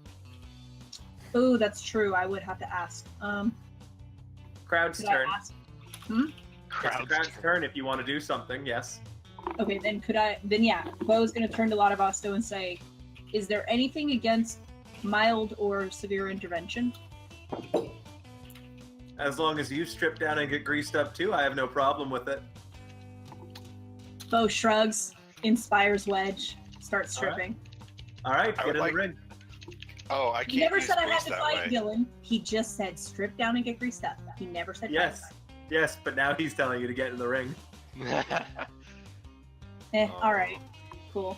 Oh, that's true. I would have to ask. Crowd's Could turn. I ask? It's the crowd's turn if you want to do something, yes. Okay, then could I? Then yeah, Bo's gonna turn to Ladivasto and say, "Is there anything against mild or severe intervention?" As long as you strip down and get greased up too, I have no problem with it. Bo shrugs. inspires Wedge, starts stripping. All right, I get would in like- the ring. Oh, I can't He never use said I had grease to that fight way. Dylan. He just said strip down and get greased up. He never said Yes, fight. yes, but now he's telling you to get in the ring. Alright. Cool.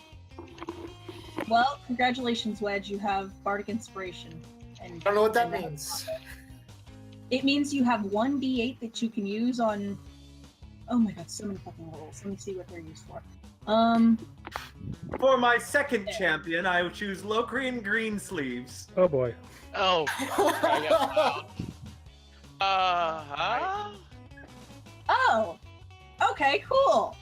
Well, congratulations, Wedge. You have Bardic Inspiration. And I don't know what that means. it means you have 1d8 that you can use on... Oh my god, so many fucking rolls. Let me see what they're used for. For my second champion, I will choose Locrian Green Sleeves. Oh boy. Oh. Oh! Okay, cool!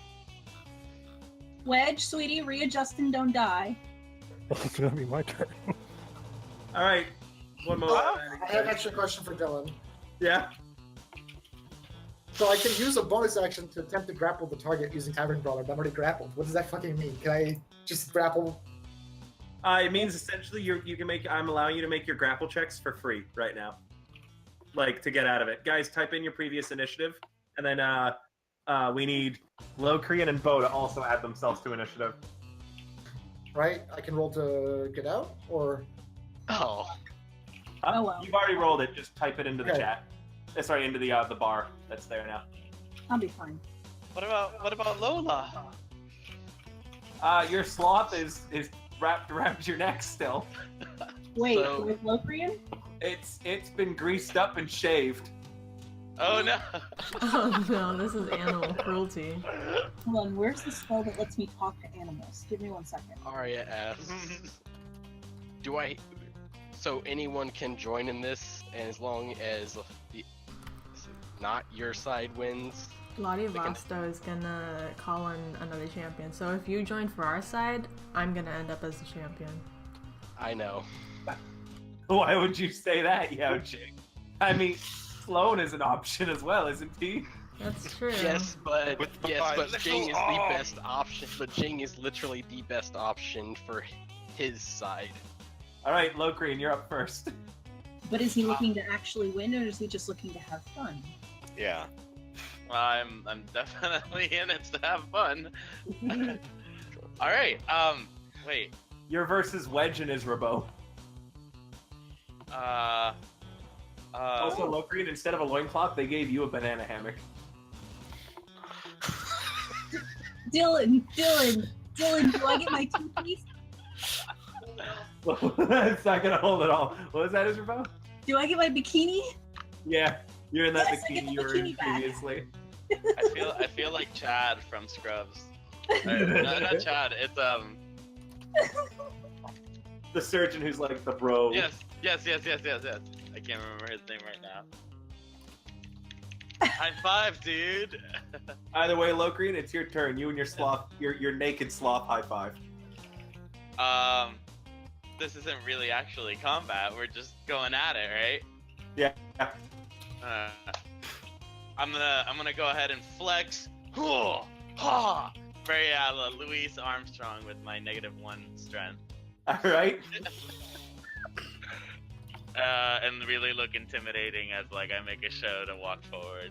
Wedge, sweetie, readjust and don't die. It's gonna be my turn. All right, one more. I have an extra question for Dylan. Yeah. So I can use a bonus action to attempt to grapple the target using Tavern Brawler, but I'm already grappled. What does that fucking mean? Can I just grapple? It means essentially you can make. I'm allowing you to make your grapple checks for free right now, like to get out of it. Guys, type in your previous initiative, and then we need Locrian and Bo to also add themselves to initiative. Right? I can roll to get out, or Oh. Oh, well. You've already rolled it. Just type it into the Okay. chat. Sorry, into the bar that's there now. I'll be fine. What about Lola? Your sloth is wrapped around your neck still. Wait, So- with Locrian? It's been greased up and shaved. Oh no! Oh no, this is animal cruelty. Hold on, where's the spell that lets me talk to animals? Give me 1 second. Aria asks, "Do I?" So anyone can join in this, and as long as the not your side wins. Ladivasto is gonna call on another champion. So if you join for our side, I'm gonna end up as the champion. I know. Why would you say that, Yao Jing? I mean, Sloan is an option as well, isn't he? That's true. Yes, but With my Jing is little the arm. best option. But Jing is literally the best option for his side. All right, Locrian, you're up first. But is he looking to actually win, or is he just looking to have fun? Yeah. Well, I'm definitely in it to have fun. All right. Wait. You're versus Wedge and Isribeau. Also, Locrian, instead of a loincloth, they gave you a banana hammock. Dylan, do I get my 2-piece? That's not gonna hold at all. What was that, Isribeau? Do I get my bikini? Yeah, you're in that Yes, I get bikini the you were in bikini back. previously. I feel like Chad from Scrubs. No, not Chad. It's The surgeon who's like the bro. Yes. I can't remember his name right now. High five, dude. Either way, Locrian, it's your turn. You and your sloth, your naked sloth, high five. This isn't really actually combat. We're just going at it, right? Yeah. I'm gonna go ahead and flex. Very Louise Armstrong with my -1 strength. All right. And really look intimidating as like I make a show to walk forward.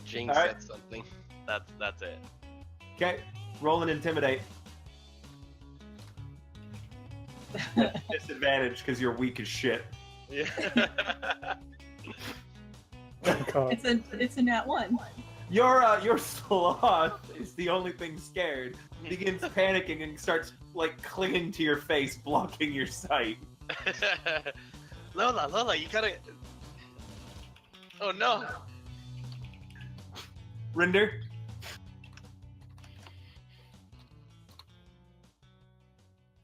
Jing All right. said something. That's it. Okay. Roll and intimidate. Disadvantage because you're weak as shit. Yeah. God. It's a nat 1. Your sloth is the only thing scared. Begins panicking and starts like clinging to your face, blocking your sight. Lola, you gotta. Oh no. Rinder.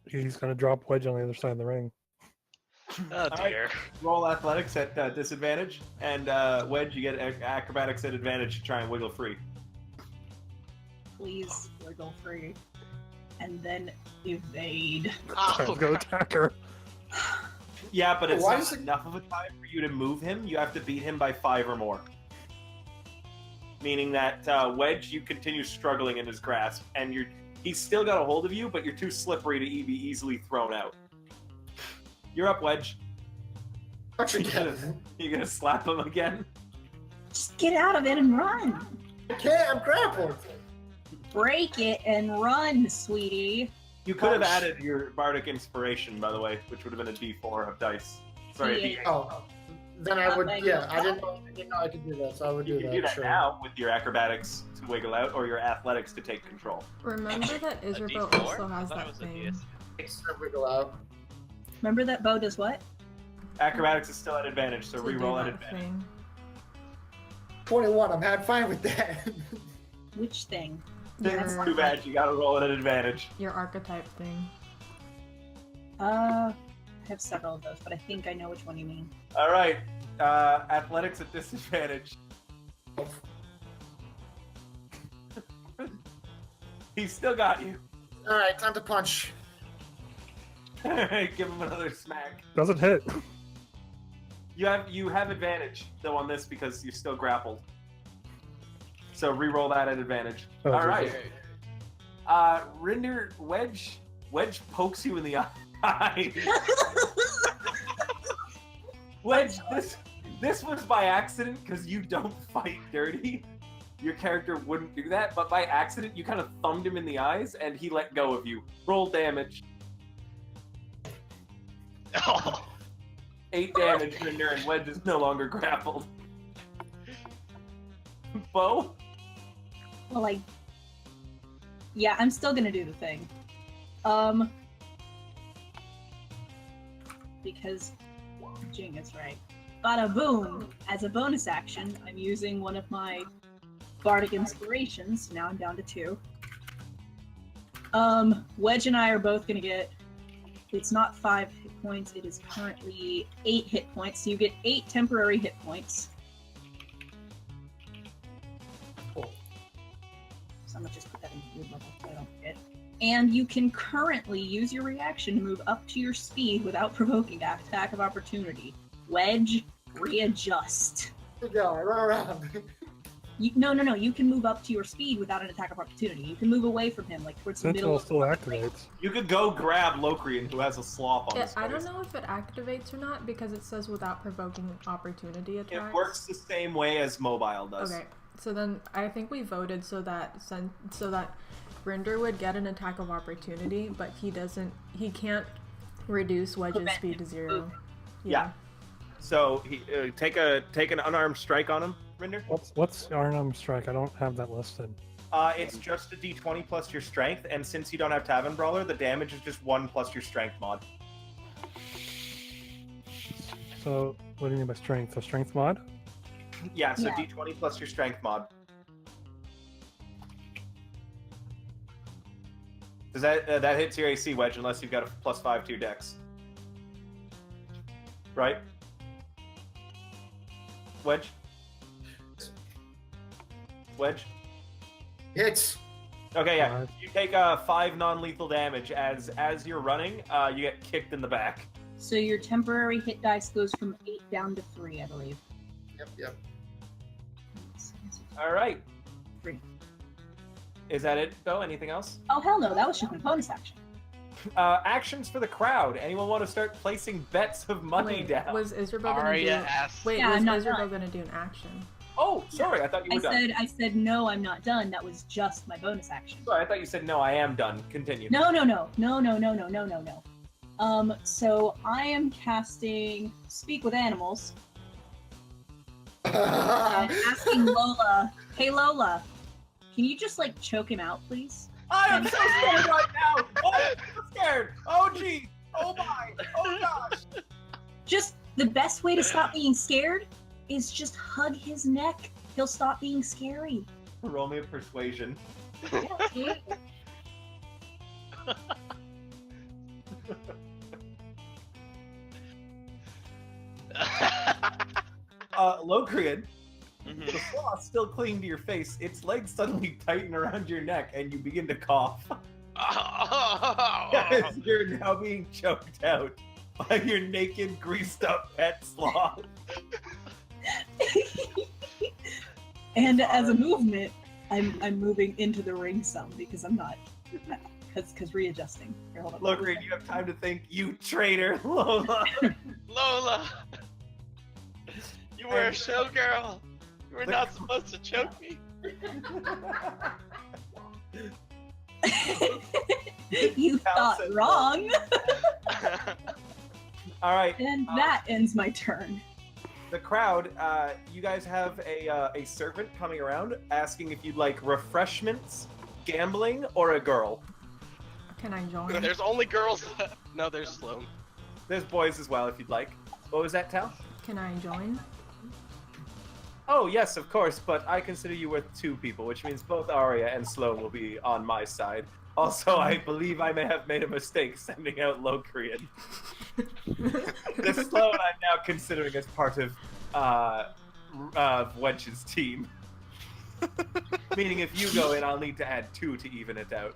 He's gonna drop Wedge on the other side of the ring. Oh right. dear. Roll athletics at disadvantage, and Wedge, you get acrobatics at advantage to try and wiggle free. Please wiggle free. And then evade. Time to go attack her. Yeah, but it's Why not is it- enough of a time for you to move him. You have to beat him by 5 or more. Meaning that Wedge, you continue struggling in his grasp, and he's still got a hold of you, but you're too slippery to be easily thrown out. You're up, Wedge. Actually, You gonna slap him again? Just get out of it and run. I can't. I'm grappled. Break it and run, sweetie. You could have added your bardic inspiration, by the way, which would have been a D4 of dice. Sorry, a Yeah. D8. Oh, then I would. Thank Yeah, you. I didn't know I could do that, so I would You do can that. do that sure. now with your acrobatics to wiggle out, or your athletics to take control. Remember that Isribeau D4? also I has thought it that was a thing. It's a wiggle out. Remember that Bo does what? Acrobatics is still at advantage, so To do reroll at that advantage. thing. 21. I'm had fine with that. Which thing? That's Your, too bad. You gotta roll it at advantage. your archetype thing. I have several of those, but I think I know which one you mean. All right. Athletics at disadvantage. He's still got you. All right, time to punch. Give him another smack. Doesn't hit. You have advantage though on this because you're still grappled. So re-roll that at advantage. Oh, All right. Okay. Rinder, Wedge pokes you in the eye. Wedge, this was by accident because you don't fight dirty. Your character wouldn't do that, but by accident you kind of thumbed him in the eyes and he let go of you. Roll damage. 8 damage, Rinder, and Wedge is no longer grappled. Bo? Well, yeah, I'm still gonna do the thing. Because Jing is right. Bada boom! As a bonus action, I'm using one of my bardic inspirations. Now I'm down to 2. Wedge and I are both gonna get. It's not 5 hit points. It is currently 8 hit points. So you get 8 temporary hit points. Cool. So I'm gonna just put that in mood level so I don't forget. And you can currently use your reaction to move up to your speed without provoking an attack of opportunity. Wedge, readjust. Keep going, run around. No. You can move up to your speed without an attack of opportunity. You can move away from him, like towards the middle. Sentinel Of still activates. You could go grab Locrian, who has a slop on his face. I don't know if it activates or not because it says without provoking opportunity attacks. It works the same way as mobile does. Okay, so then I think we voted so that Rinder would get an attack of opportunity, but he can't reduce Wedge's Prevent speed to him 0. Yeah. So he take an unarmed strike on him, Rinder. What's Arnhem Strike? I don't have that listed. It's just a d20 plus your strength, and since you don't have Tavern Brawler, the damage is just 1 plus your strength mod. So, what do you mean by strength? A strength mod? Yeah, so Yeah. d20 plus your strength mod. Does that hits your AC, Wedge, unless you've got a +5 to your dex. Right? Wedge? Wedge? Hits. Okay, yeah. 5. You take 5 non-lethal damage as you're running. You get kicked in the back. So your temporary hit dice goes from 8 down to 3, I believe. Yep. All right. 3. Is that it, though? Anything else? Oh hell no, that was just my bonus action. Actions for the crowd. Anyone want to start placing bets of money Wait, down? was Isribeau gonna Aria do? asked. Wait, Yeah, was I'm not Isribeau done. gonna do an action? Oh, sorry. I thought you were done. I said no, I'm not done. That was just my bonus action. Sorry, I thought you said no. I am done. Continue. No. So I am casting Speak with Animals and asking Lola, hey Lola, can you just like choke him out, please? I am so scared right now. Oh, I'm so scared. Oh, gee. Oh, my. Oh, gosh. Just the best way to stop being scared is just hug his neck. He'll stop being scary. Roll me a persuasion. Locrian, Mhm. the sloth still clinging to your face. Its legs suddenly tighten around your neck, and you begin to cough. As you're now being choked out by your naked, greased-up pet sloth. And as a movement, I'm moving into the ring some because I'm not because readjusting. Here, hold on. Locrian, you have time to think. You traitor, Lola. Lola! You were a showgirl! You were not supposed to choke me! You thought said wrong. All right. And that ends my turn. The crowd, you guys have a servant coming around asking if you'd like refreshments, gambling, or a girl. Can I join? There's only girls. No, there's Sloan. There's boys as well if you'd like. What was that, Tal? Can I join? Oh, yes, of course, but I consider you worth 2 people, which means both Aria and Sloan will be on my side. Also, I believe I may have made a mistake sending out Locrian. The Sloan I'm now considering as part of Wedge's team. Meaning if you go in, I'll need to add 2 to even it out.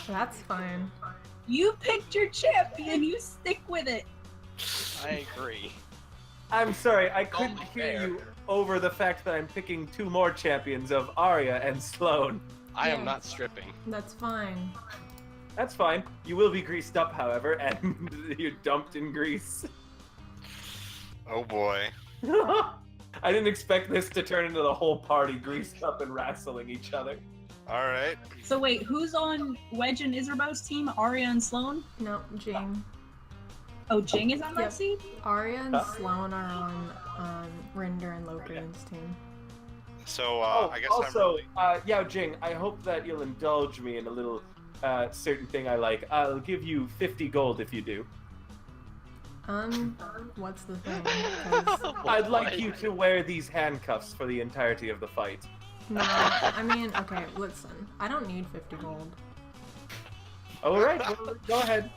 That's fine. You picked your champion. You stick with it. I agree. I'm sorry, I couldn't Only hear fair. you over the fact that I'm picking 2 more champions of Aria and Sloan. I am Yes. not stripping. That's fine. That's fine. You will be greased up, however, and you're dumped in grease. Oh boy. I didn't expect this to turn into the whole party greased up and wrestling each other. All right. So wait, who's on Wedge and Isribeau's team? Aria and Sloan? No, Jing. Oh, Jing is on that Yep. team? Aria and Sloan are on Rinder and Locrian's team. So I guess also, I'm. Yao Jing, I hope that you'll indulge me in a little certain thing I like. I'll give you 50 gold if you do. What's the thing? 'Cause- I'd like you to wear these handcuffs for the entirety of the fight. no, I mean, okay, listen. I don't need 50 gold. Alright, well, go ahead.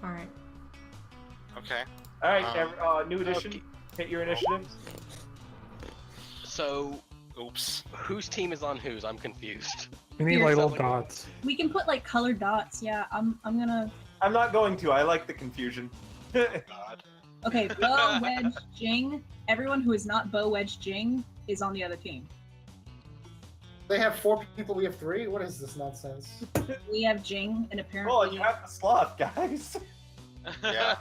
Alright. Okay. Alright, new edition. Okay. Hit your initiative. So, Oops. whose team is on whose? I'm confused. We need Here, like little sounds like- dots. We can put like colored dots. Yeah, I'm gonna. I'm not going to. I like the confusion. God. Okay, Bo, Wedge, Jing. Everyone who is not Bo, Wedge, Jing is on the other team. They have 4 people, we have 3? What is this nonsense? We have Jing, and apparently. Oh, and you have the sloth, guys. Yeah.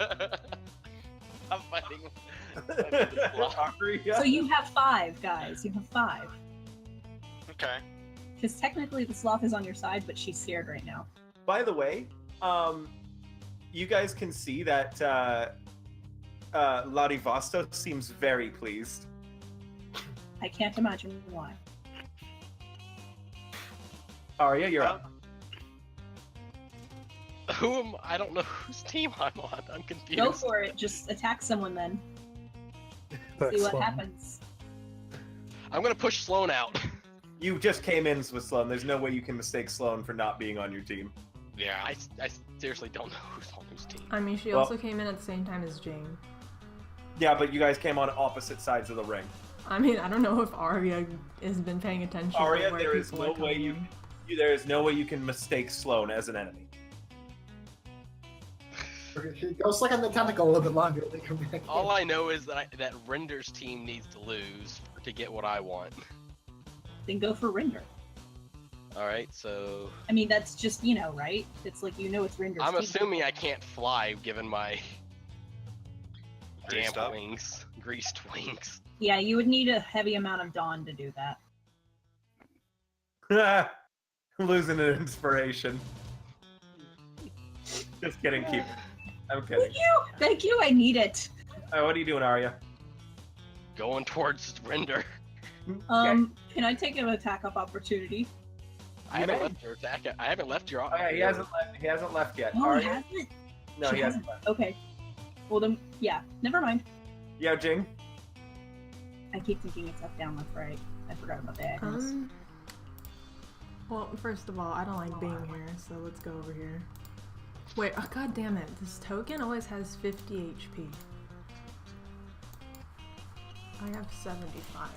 I'm fighting. Aria. So you have 5 guys. You have 5. Okay. Because technically the sloth is on your side, but she's scared right now. By the way, you guys can see that Ladivasto seems very pleased. I can't imagine why. Aria, you're up. Who am I? Don't know whose team I'm on. I'm confused. Go for it. Just attack someone then. That's See what Sloan. happens. I'm gonna push Sloan out. You just came in with Sloan. There's no way you can mistake Sloan for not being on your team. Yeah. I seriously don't know who's on whose team. I mean, she Well- also came in at the same time as Jing. Yeah, but you guys came on opposite sides of the ring. I mean, I don't know if Aria has been paying attention Aria, to where there is people no are way coming you, in. there is no way you can mistake Sloan as an enemy. He goes like on the tentacle a little bit longer. They come back. All I know is that that Rinder's team needs to lose to get what I want. Then go for Rinder. All right, so I mean, that's just, right? It's like, it's Rinder's I'm team. assuming I can't fly given my Greased damn up. wings, greased wings. Yeah, you would need a heavy amount of dawn to do that. Losing an inspiration. Just kidding, keep it. I'm kidding. Thank you! Thank you, I need it. What are you doing, Aria? Going towards Rinder. Can I take an attack up opportunity? I You haven't may. left your attack. I haven't left your. Oh, yeah, he hasn't left. He hasn't left yet. No, he Aria? hasn't? No, She he hasn't left. Okay. Well then, yeah, never mind. Yao Jing. I keep thinking it's up, down, left, right. I forgot about the diagonals. Well, first of all, I don't like being here, so let's go over here. Wait, oh, god damn it. This token always has 50 HP. I have 75.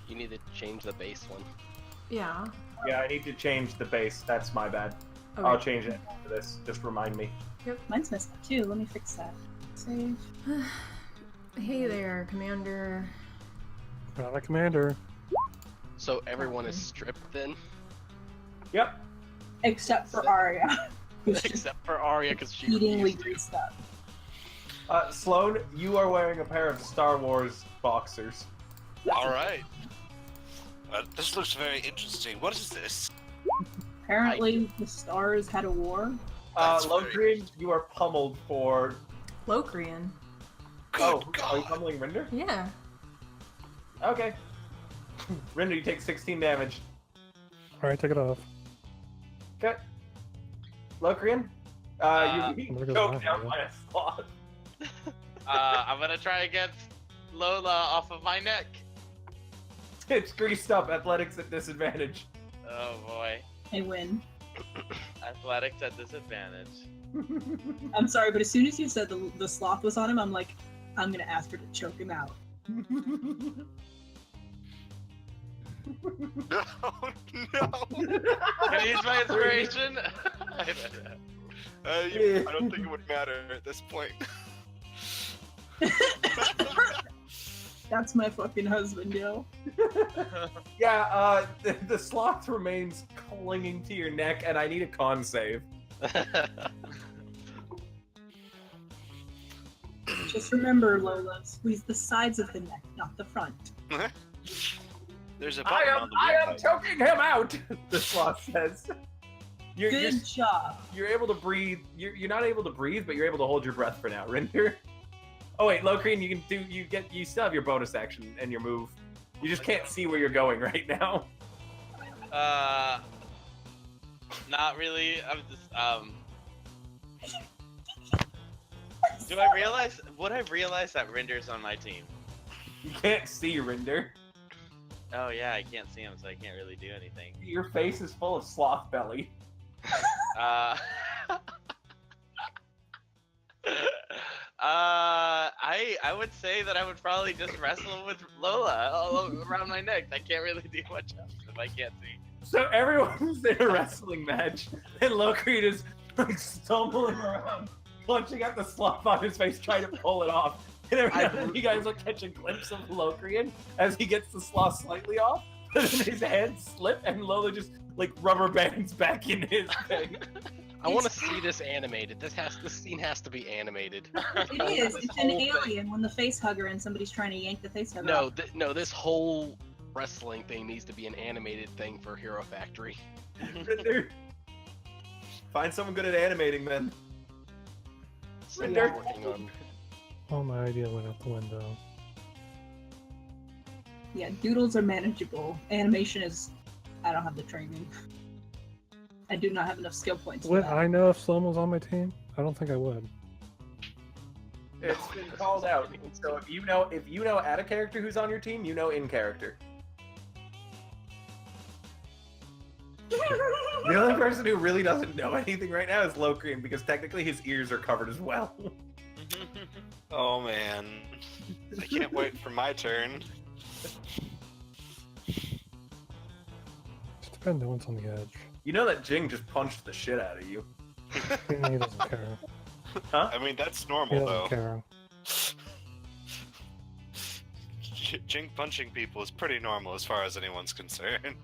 You need to change the base one. Yeah. Yeah, I need to change the base. That's my bad. Okay. I'll change it after this. Just remind me. Mine's messed up too. Let me fix that. Save. Hey there, Commander. Not a commander. So everyone is stripped then, Yep. Except for Aria, who's just except for Aria because she exceedingly refused to. greased up. Sloan, you are wearing a pair of Star Wars boxers. All right. This looks very interesting. What is this? Apparently, the stars had a war. That's Locrian, you are pummeled for... Locrian. Good Are you God. pummeling Rinder? Yeah. Okay. Rinder, you take 16 damage. Alright, take it off. Okay. Locrian, you're being I'm gonna go choked down, out yeah. by a sloth. I'm gonna try and get Lola off of my neck. It's greased up. Athletics at disadvantage. Oh boy. I win. Athletics at disadvantage. I'm sorry, but as soon as you said the sloth was on him, I'm like, I'm gonna ask her to choke him out. No, no. Can I use my inspiration? I don't know. I don't think it would matter at this point. That's my fucking husband, yo. Yeah, the sloth remains clinging to your neck, and I need a con save. Just remember, Lola, squeeze the sides of the neck, not the front. There's a I button on the am windpipe. choking him out. The sloth says. Good job. You're able to breathe. You're not able to breathe, but you're able to hold your breath for now, Rinder. Oh wait, Locrian, you still have your bonus action and your move. You just can't see where you're going right now. Not really. I'm just Do I realize? Would I realize that Rinder's on my team? You can't see Rinder. Oh yeah, I can't see him, so I can't really do anything. Your face is full of sloth belly. I would say that I would probably just wrestle with Lola all around my neck. I can't really do much else if I can't see. So everyone's in a wrestling match, and Locrian is like stumbling around, punching at the sloth on his face, trying to pull it off. And every now and then you guys will catch a glimpse of Locrian as he gets the sloth slightly off, and then his hands slip, and Lola just like rubber bands back in his thing. I want to see this animated. This scene has to be animated. It is. It's an alien when the face hugger and somebody's trying to yank the face hugger No, off. no, this whole wrestling thing needs to be an animated thing for Hero Factory. Rinder. Find someone good at animating, then. Someone's Rinder. working on. All my idea went out the window. Yeah, doodles are manageable. Animation is... I don't have the training. I do not have enough skill points for Would that. I know if Sloan was on my team? I don't think I would. It's been called out. So if you know at a character who's on your team, you know in character. The only person who really doesn't know anything right now is Locrian, because technically his ears are covered as well. Oh man. I can't wait for my turn. Just depends on what's on the edge. You know that Jing just punched the shit out of you. He doesn't care. Huh? I mean, that's He normal doesn't though. care. Jing punching people is pretty normal as far as anyone's concerned.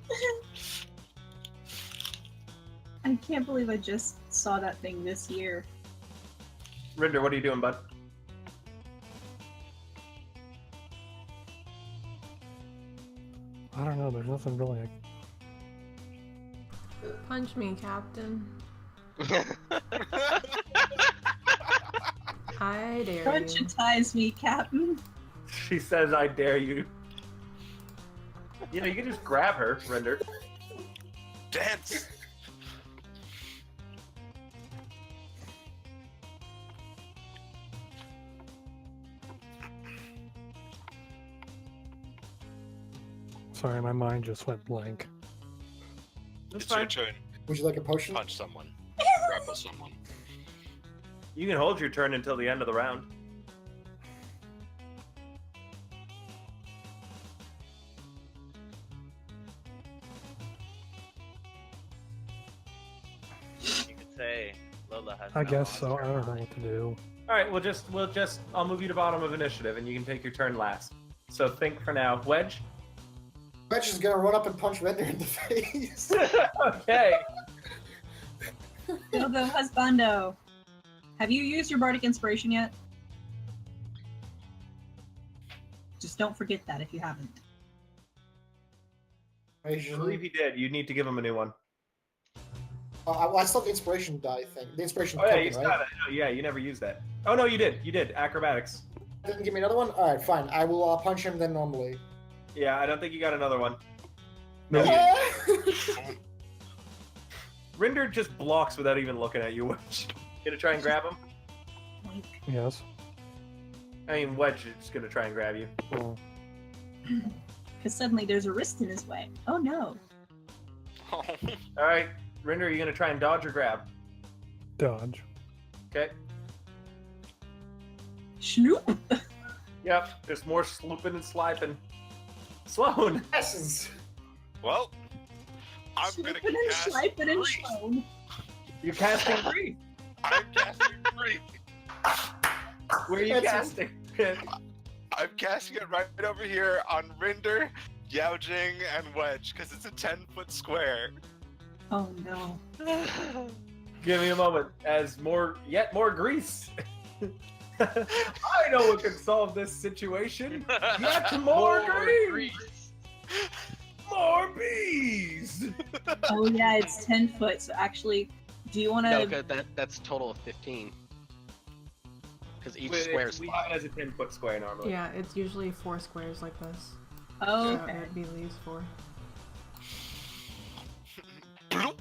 I can't believe I just saw that thing this year. Rinder, what are you doing, bud? I don't know, there's nothing really. Punch me, Captain. I dare you. Crunchitize me, Captain. She says, I dare you. You know, you can just grab her, Rinder. Dance! Sorry, my mind just went blank. That's It's your fine. turn. Would you like a potion? Punch someone. Grapple someone. You can hold your turn until the end of the round. You could say Lola has. I no guess so. monster I don't know mind. what to do. All right, I'll move you to bottom of initiative, and you can take your turn last. So think for now. Wedge? Wedge is gonna run up and punch Rinder in the face. Okay. Go go, husbando. Have you used your bardic inspiration yet? Just don't forget that if you haven't. I believe he did. You need to give him a new one. I still have the inspiration die thing. The inspiration Oh yeah, token, you right? got it. No, yeah, you never used that. Oh no, you did. You did. Acrobatics. Didn't give me another one? Alright, fine. I will punch him then normally. Yeah, I don't think you got another one. No, Rinder just blocks without even looking at you. Wedge. Gonna try and grab him? yes. I mean, Wedge is gonna try and grab you. Oh, Because suddenly there's a wrist in his way. Oh no. Oh. Alright, Rinder, are you gonna try and dodge or grab? dodge. Okay. Schnoop. Yep, there's more slooping and sliping. Sloan! Essence. Well, I'm gonna Snooping and cast swiping and Grief. Sloan. You're casting Grief! I'm casting Grief. Where are you casting? I'm casting it right over here on Rinder, Jing, and Wedge, because it's a 10-foot square. Oh no. Give me a moment, as yet more grease. I know what can solve this situation. Yet more grease. More bees. Oh yeah, it's 10 foot. So actually, do you want to? No, 'cause that's a total of 15. Because each square is We 5. have it as a 10-foot square normally. Yeah, it's usually 4 squares like this. Oh, So okay. it'd be leaves 4. Bloop.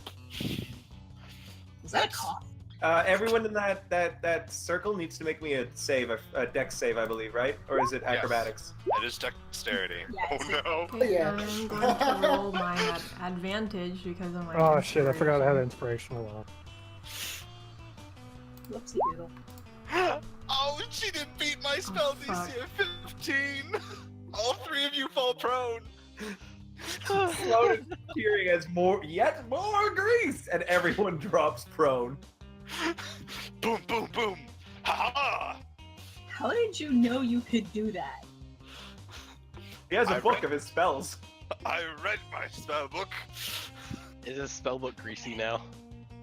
Is that a cough? Everyone in that circle needs to make me a save, a dex save, I believe, right? Or is it Yes. acrobatics? It is dexterity. Yes. Oh no. Okay, Yeah. I'm going to roll my advantage because of my. Oh shit! I forgot I had inspiration. inspirational. Whoopsie doodle. Oh, she didn't beat my spell fuck. DC at 15. All 3 of you fall prone. Sloan is cheering as yet more grease, and everyone drops prone. Boom, boom, boom. Ha ha. How did you know you could do that? He has a I book read- of his spells. I read my spell book. Is this spellbook greasy now?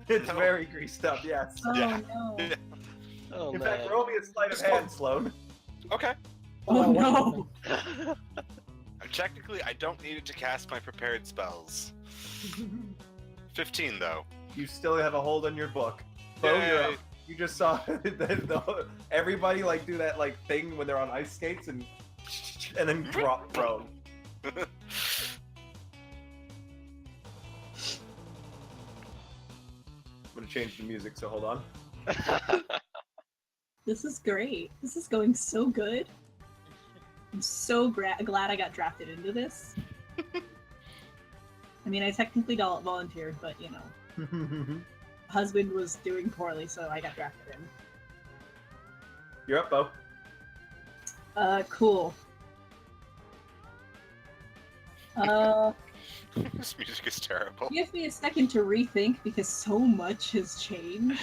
It's No. very greased up, yes. Oh Yeah. no. Yeah. Oh In man. fact, roll me a sleight of hand, Sloan. Okay. Oh no. Technically, I don't need it to cast my prepared spells. 15 though. You still have a hold on your book. Bo, you're up. Yay. You just saw everybody like do that like thing when they're on ice skates and then drop prone. I'm gonna change the music, so hold on. This is great. This is going so good. I'm so glad I got drafted into this. I mean, I technically volunteered, but you know, husband was doing poorly, so I got drafted in. You're up, Bo. Cool. This music is terrible. Give me a second to rethink because so much has changed.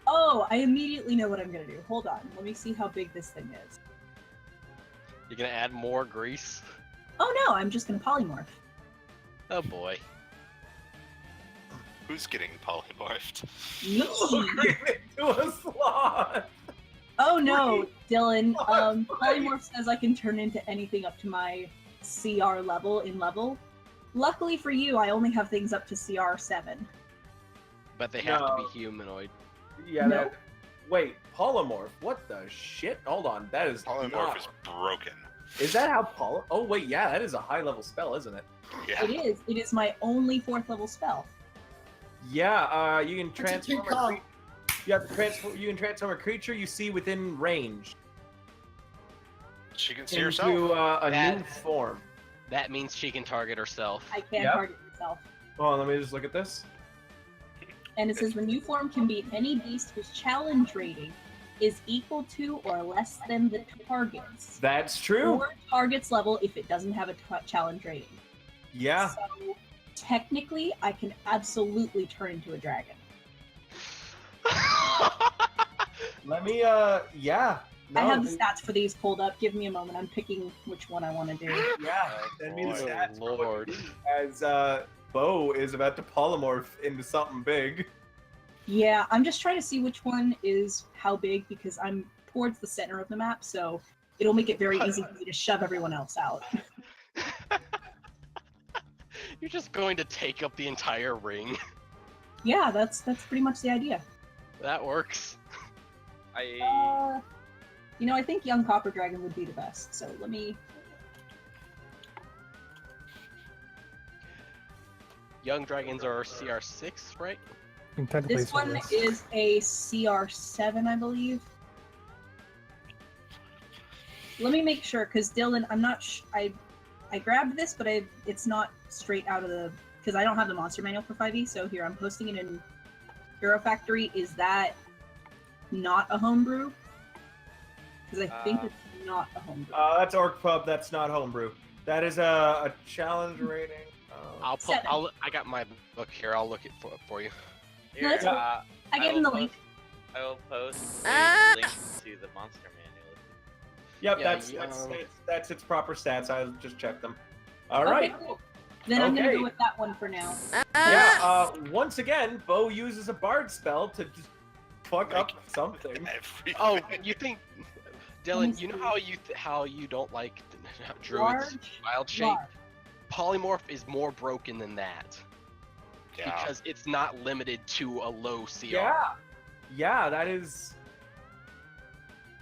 Oh, I immediately know what I'm gonna do. Hold on, let me see how big this thing is. You're gonna add more grease? Oh no, I'm just gonna polymorph. Oh boy. Who's getting polymorphed? Me. To a sloth. Oh no, Dylan. Polymorph says I can turn into anything up to my CR level in level. Luckily for you, I only have things up to CR 7. But they have to No. be humanoid. Yeah. No. That, wait, polymorph? What the shit? Hold on, that is Polymorph not- is broken. Is that how Oh wait, yeah, that is a high level spell, isn't it? Yeah. It is. It is my only 4th level spell. Yeah. You can It's a transform. big call. You have to transform. You can transform a creature you see within range She can see into herself. a new That- form. That means she can target herself. I can't Yep. target myself. Hold on, let me just look at this. And it says the new form can be any beast whose challenge rating is equal to or less than the target's. That's true. Or target's level if it doesn't have a challenge rating. Yeah. So technically, I can absolutely turn into a dragon. Let me. Yeah. No, I have the stats for these pulled up. Give me a moment. I'm picking which one I want to do. Yeah. Send me the Boy, stats. for what Lord. you do, As Bo is about to polymorph into something big. Yeah, I'm just trying to see which one is how big because I'm towards the center of the map, so it'll make it very easy for me to shove everyone else out. You're just going to take up the entire ring. Yeah, that's pretty much the idea. That works. I I think young copper dragon would be the best. So let me. Young dragons are CR6, right? And technically This so, one yes. is a CR7, I believe. Let me make sure, because Dylan, I'm not. I grabbed this, but it's not straight out of the. Because I don't have the monster manual for 5e. So here, I'm posting it in Hero Factory. Is that not a homebrew? Because I think it's not a homebrew. That's Orc Pub. That's not homebrew. That is a challenge rating. I got my book here. I'll look it for you. No, that's cool. I gave him the link. I will post a link to the monster manual. Yep, Yeah, that's its proper stats. I just checked them. All Okay, right. cool. Then I'm gonna Okay. go with that one for now. Yeah. Once again, Bo uses a bard spell to just fuck up something. Everything. Oh, you think, Dylan? You know how you don't like druids Large, wild shape? large. Polymorph is more broken than that Yeah. because it's not limited to a low CR. Yeah, that is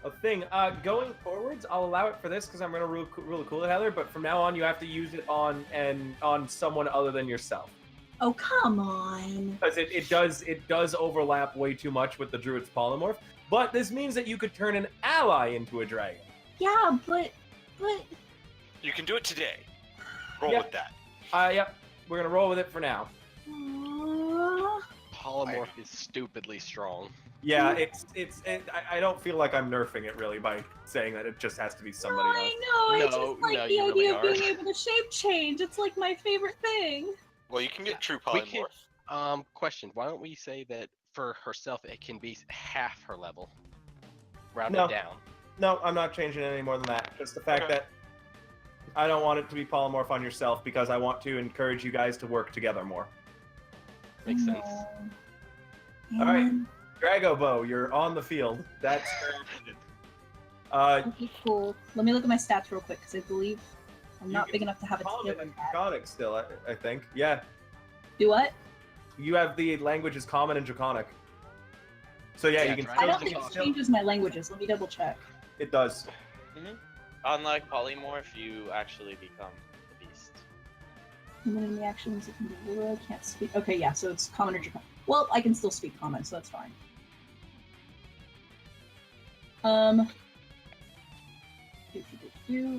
a thing. Going forwards, I'll allow it for this because I'm gonna rule cool it, Heather. But from now on, you have to use it on someone other than yourself Oh, come on. because it does overlap way too much with the druid's polymorph. But this means that you could turn an ally into a dragon. Yeah, but You can do it today. Roll Yeah. with that. Yep, we're gonna roll with it for now. Polymorph is stupidly strong. Yeah, I don't feel like I'm nerfing it really by saying that it just has to be somebody else. I know. I No, just like no, the you idea really of being are. able to shape change. It's like my favorite thing. Well, you can get true We polymorph. can- Question: why don't we say that for herself it can be half her level, rounded No. down? No, I'm not changing it any more than that. Just the fact Okay. that I don't want it to be polymorph on yourself because I want to encourage you guys to work together more. Makes sense. All right. Dragobo, you're on the field. That's Okay, cool. Let me look at my stats real quick because I believe I'm You not can big enough to have a common skill. and draconic still, I think. Yeah, Do what? you have the language is common and draconic. So yeah, Yeah, you can dragon- I don't still, think you it can still changes my languages. Let me double check. it does. Unlike polymorph, you actually become the beast. Human reactions, it can be rural, can't speak. Okay, yeah, so it's common or draconic. Well, I can still speak common, so that's fine.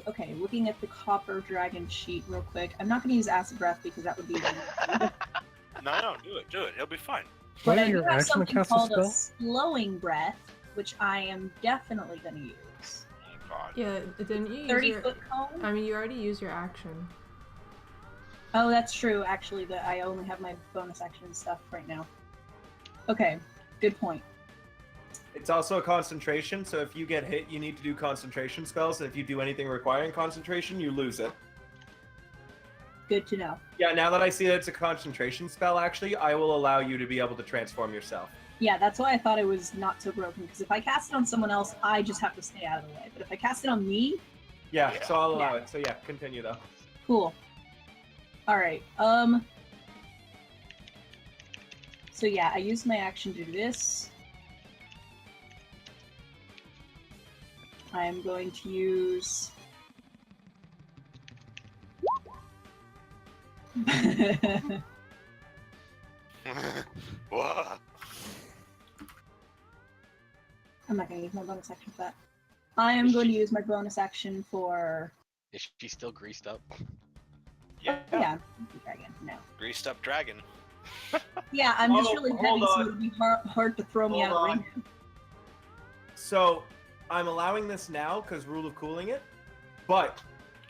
Okay, looking at the copper dragon sheet real quick. I'm not going to use acid breath because that would be. No, do it. He'll be fine. But I Why do your have action to something cast a called a spell? slowing breath, which I am definitely going to use. Oh God. Yeah, didn't you use 30-foot cone? I mean, you already used your action. Oh, that's true. Actually, that I only have my bonus action stuff right now. Okay, good point. It's also a concentration, so if you get hit, you need to do concentration spells. And if you do anything requiring concentration, you lose it. Good to know. Yeah, now that I see that it's a concentration spell, actually, I will allow you to be able to transform yourself. Yeah, that's why I thought it was not so broken. Because if I cast it on someone else, I just have to stay out of the way. But if I cast it on me, Yeah, Yeah. so I'll allow it. So yeah, continue though. cool. All right. So yeah, I used my action to do this. I'm going to use. Whoa. I'm not going to use my bonus action for that. I am going to use my bonus action for. Is she still greased up? Yeah. Yeah, dragon. No. Greased up dragon. Yeah, I'm just Oh, really hold heavy, so on. it would be hard to throw me Hold out of on. ring. So I'm allowing this now because rule of cooling it, but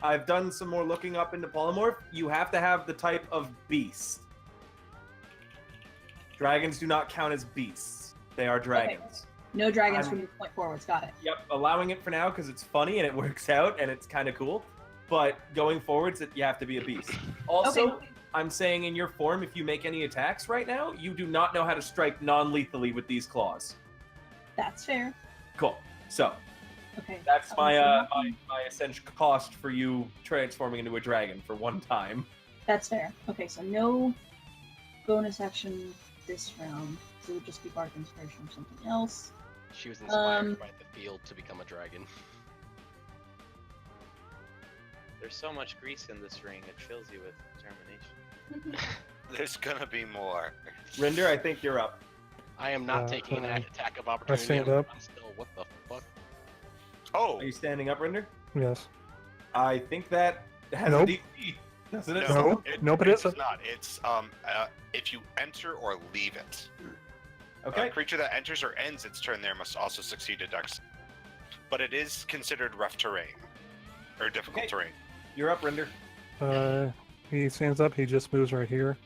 I've done some more looking up into polymorph. You have to have the type of beast. Dragons do not count as beasts. They are dragons. No dragons I'm- from this point forwards. Got it. Yep, allowing it for now because it's funny and it works out and it's kind of cool. But going forwards, you have to be a beast. Also, Okay. I'm saying in your form, if you make any attacks right now, you do not know how to strike non-lethally with these claws. That's fair. Cool. So Okay. that's my so- my essential cost for you transforming into a dragon for one time. That's fair. Okay, so no bonus action this round. So it would just be bark inspiration or something else. She was inspired by the field to become a dragon. There's so much grease in this ring, it fills you with determination. There's gonna be more. Rinder, I think you're up. I am not taking an attack of opportunity. stand up. I'm still, what the fuck? Oh, Are you standing up, Rinder? Yes. I think that has Nope. a DC, doesn't it? No. Nope, it it's isn't. not. It's if you enter or leave it. Okay. A creature that enters or ends its turn there must also succeed a dex. But it is considered rough terrain. Or difficult Okay. terrain. You're up, Rinder. He stands up. He just moves right here.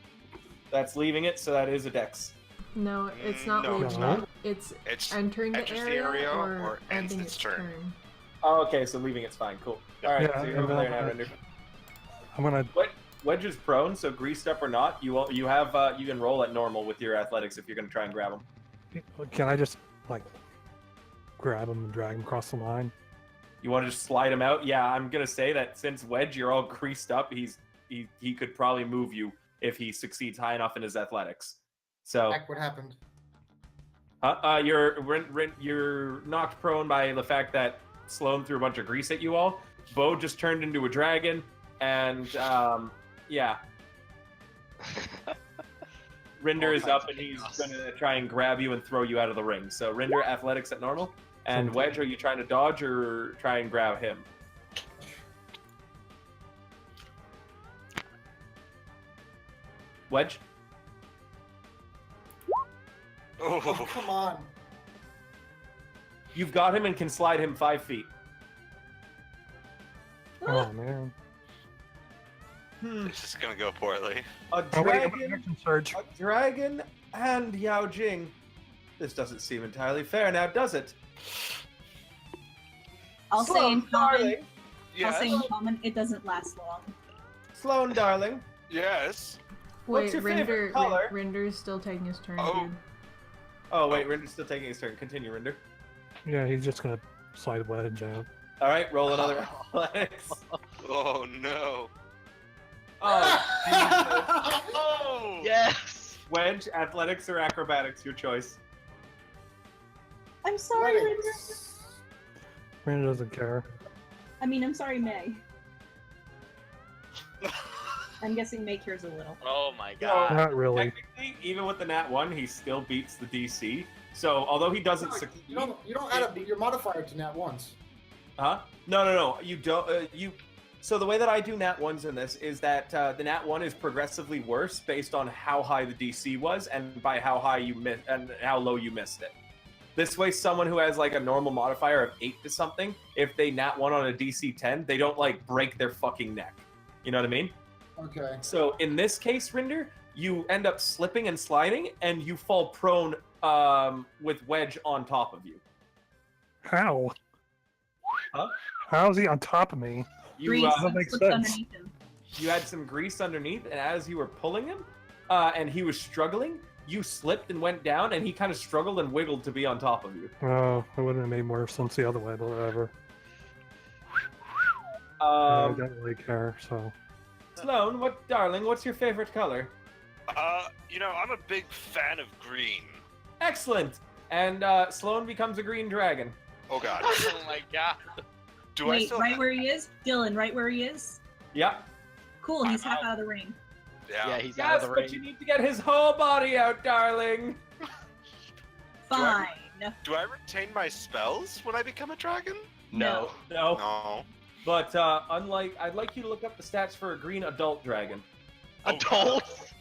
That's leaving it, so that is a dex. No, it's not No, leaving it's it. not. It's It's entering the enters area, or ends ending its turn. Oh, okay, so leaving it's fine. Cool. All right, Yeah, so you're and over there then, now, Rinder. I'm gonna. Wedge is prone, so greased up or not, you can roll at normal with your athletics if you're going to try and grab him. Can I just like grab him and drag him across the line? You want to just slide him out? Yeah, I'm going to say that since Wedge, you're all greased up, he could probably move you if he succeeds high enough in his athletics. So Heck, what happened? you're knocked prone by the fact that Sloan threw a bunch of grease at you all. Bo just turned into a dragon, and yeah. Rinder All is kinds up of and he's chaos. going to try and grab you and throw you out of the ring. So Rinder, athletics at normal. And Wedge, are you trying to dodge or try and grab him? Wedge? Oh, Oh, come on. You've got him and can slide him 5 feet. Oh man. this is gonna go poorly. A Oh wait, I'm dragon, action surge. a dragon and Yao Jing. This doesn't seem entirely fair now, does it? I'll say Sloan, in common. darling. I'll say in Yes. common. It doesn't last long. Sloan, darling. Yes. What's Wait, your favorite Rinder, color? Rinder's still taking his turn, Oh. dude. Oh, wait, Rinder's still taking his turn. Continue, Rinder. Yeah, he's just gonna slide Wedge out. All right, roll another athletics. Oh no. Oh, Oh. Yes! Wedge, athletics or acrobatics, your choice. I'm sorry, Rinder. Athletics. Brandon doesn't care. I mean, I'm sorry, May. I'm guessing May cares a little. Oh my god. Not really. Technically, even with the nat 1, he still beats the DC. So, although he doesn't No, succeed, you don't add your modifier to nat once. huh? No. You don't. So the way that I do nat 1s in this is that the nat 1 is progressively worse based on how high the DC was and by how high you missed and how low you missed it. This way, someone who has like a normal modifier of 8 to something, if they nat 1 on a DC 10, they don't like break their fucking neck. You know what I mean? Okay. So in this case, Rinder, you end up slipping and sliding, and you fall prone with Wedge on top of you. How? Huh? How is he on top of me? You Grease that makes slipped sense. underneath him. you had some grease underneath, and as you were pulling him, and he was struggling, you slipped and went down, and he kind of struggled and wiggled to be on top of you. Oh, it wouldn't have made more sense the other way, but whatever. I Um, don't really care, so. Sloan, darling, what's your favorite color? I'm a big fan of green. Excellent. And Sloan becomes a green dragon. Oh god. Oh my god. Do I Wait, still right where he is? Dylan, right where he is? Yep. Cool, he's I'm half out. out of the ring. Yeah, he's Yes, out of the but ring. you need to get his whole body out, darling. Fine. Do I retain my spells when I become a dragon? No. No. No. But I'd like you to look up the stats for a green adult dragon. Oh, Adults?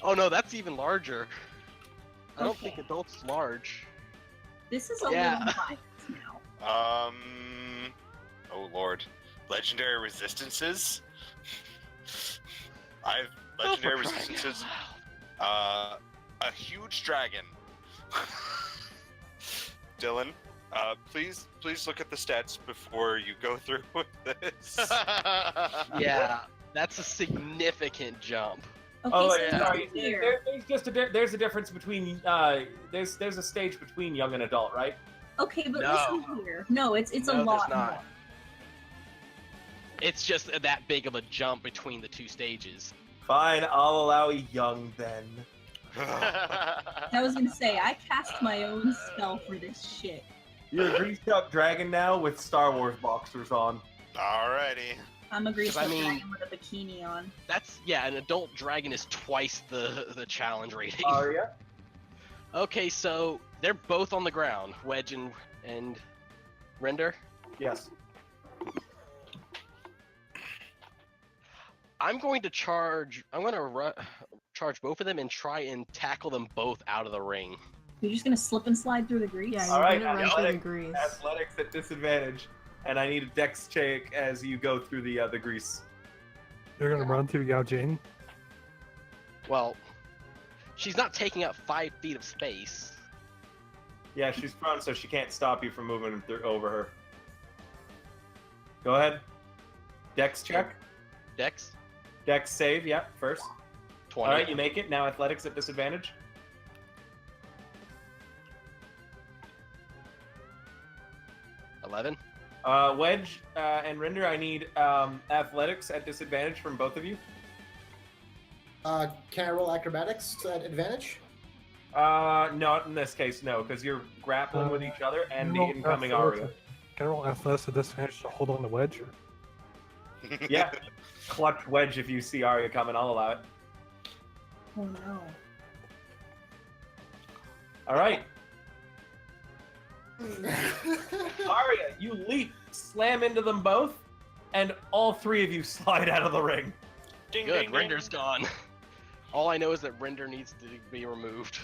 Oh no, that's even larger. I don't Okay. think adult's large. This is a Yeah. little biased now. Oh lord. Legendary resistances? I've Oh, for legendary crying out resistances. loud. A huge dragon. Dylan, please look at the stats before you go through with this. Yeah, that's a significant jump. Okay, Oh, so yeah. to Sorry. be clear, There's a difference between there's a stage between young and adult, right? okay, but No. listen here. No, it's a No, lot there's not. more. It's just that big of a jump between the two stages. Fine, I'll allow young then. I was gonna say, I cast my own spell for this shit. You're a greased up dragon now with Star Wars boxers on. Alrighty. I'm a greased I up mean- dragon with a bikini on. That's an adult dragon is twice the challenge rating. Aria? Okay, so they're both on the ground, Wedge and Rinder. Yes. I'm going to charge. I'm going to charge both of them and try and tackle them both out of the ring. You're just gonna slip and slide through the grease? Yeah, All you're right, gonna run through the athletics. grease. Athletics at disadvantage, and I need a dex check as you go through the grease. You're gonna run through Yao Jing. Well, she's not taking up 5 feet of space. Yeah, she's prone, so she can't stop you from moving over her. Go ahead. Dex check. Dex Dex save, yeah, first. 20. Alright, you make it. Now athletics at disadvantage. $11. Wedge and Rinder, I need athletics at disadvantage from both of you. Can I roll acrobatics at advantage? Not in this case, no, because you're grappling with each other and the Roll incoming athletics- Aria. Can I roll athletics at disadvantage to hold on to Wedge? Yeah, clutch Wedge if you see Aria coming, I'll allow it. Oh no. Alright. Aria, you leap, slam into them both, and all 3 of you slide out of the ring. Ding, Good, ding, ding. Rinder's gone. All I know is that Rinder needs to be removed.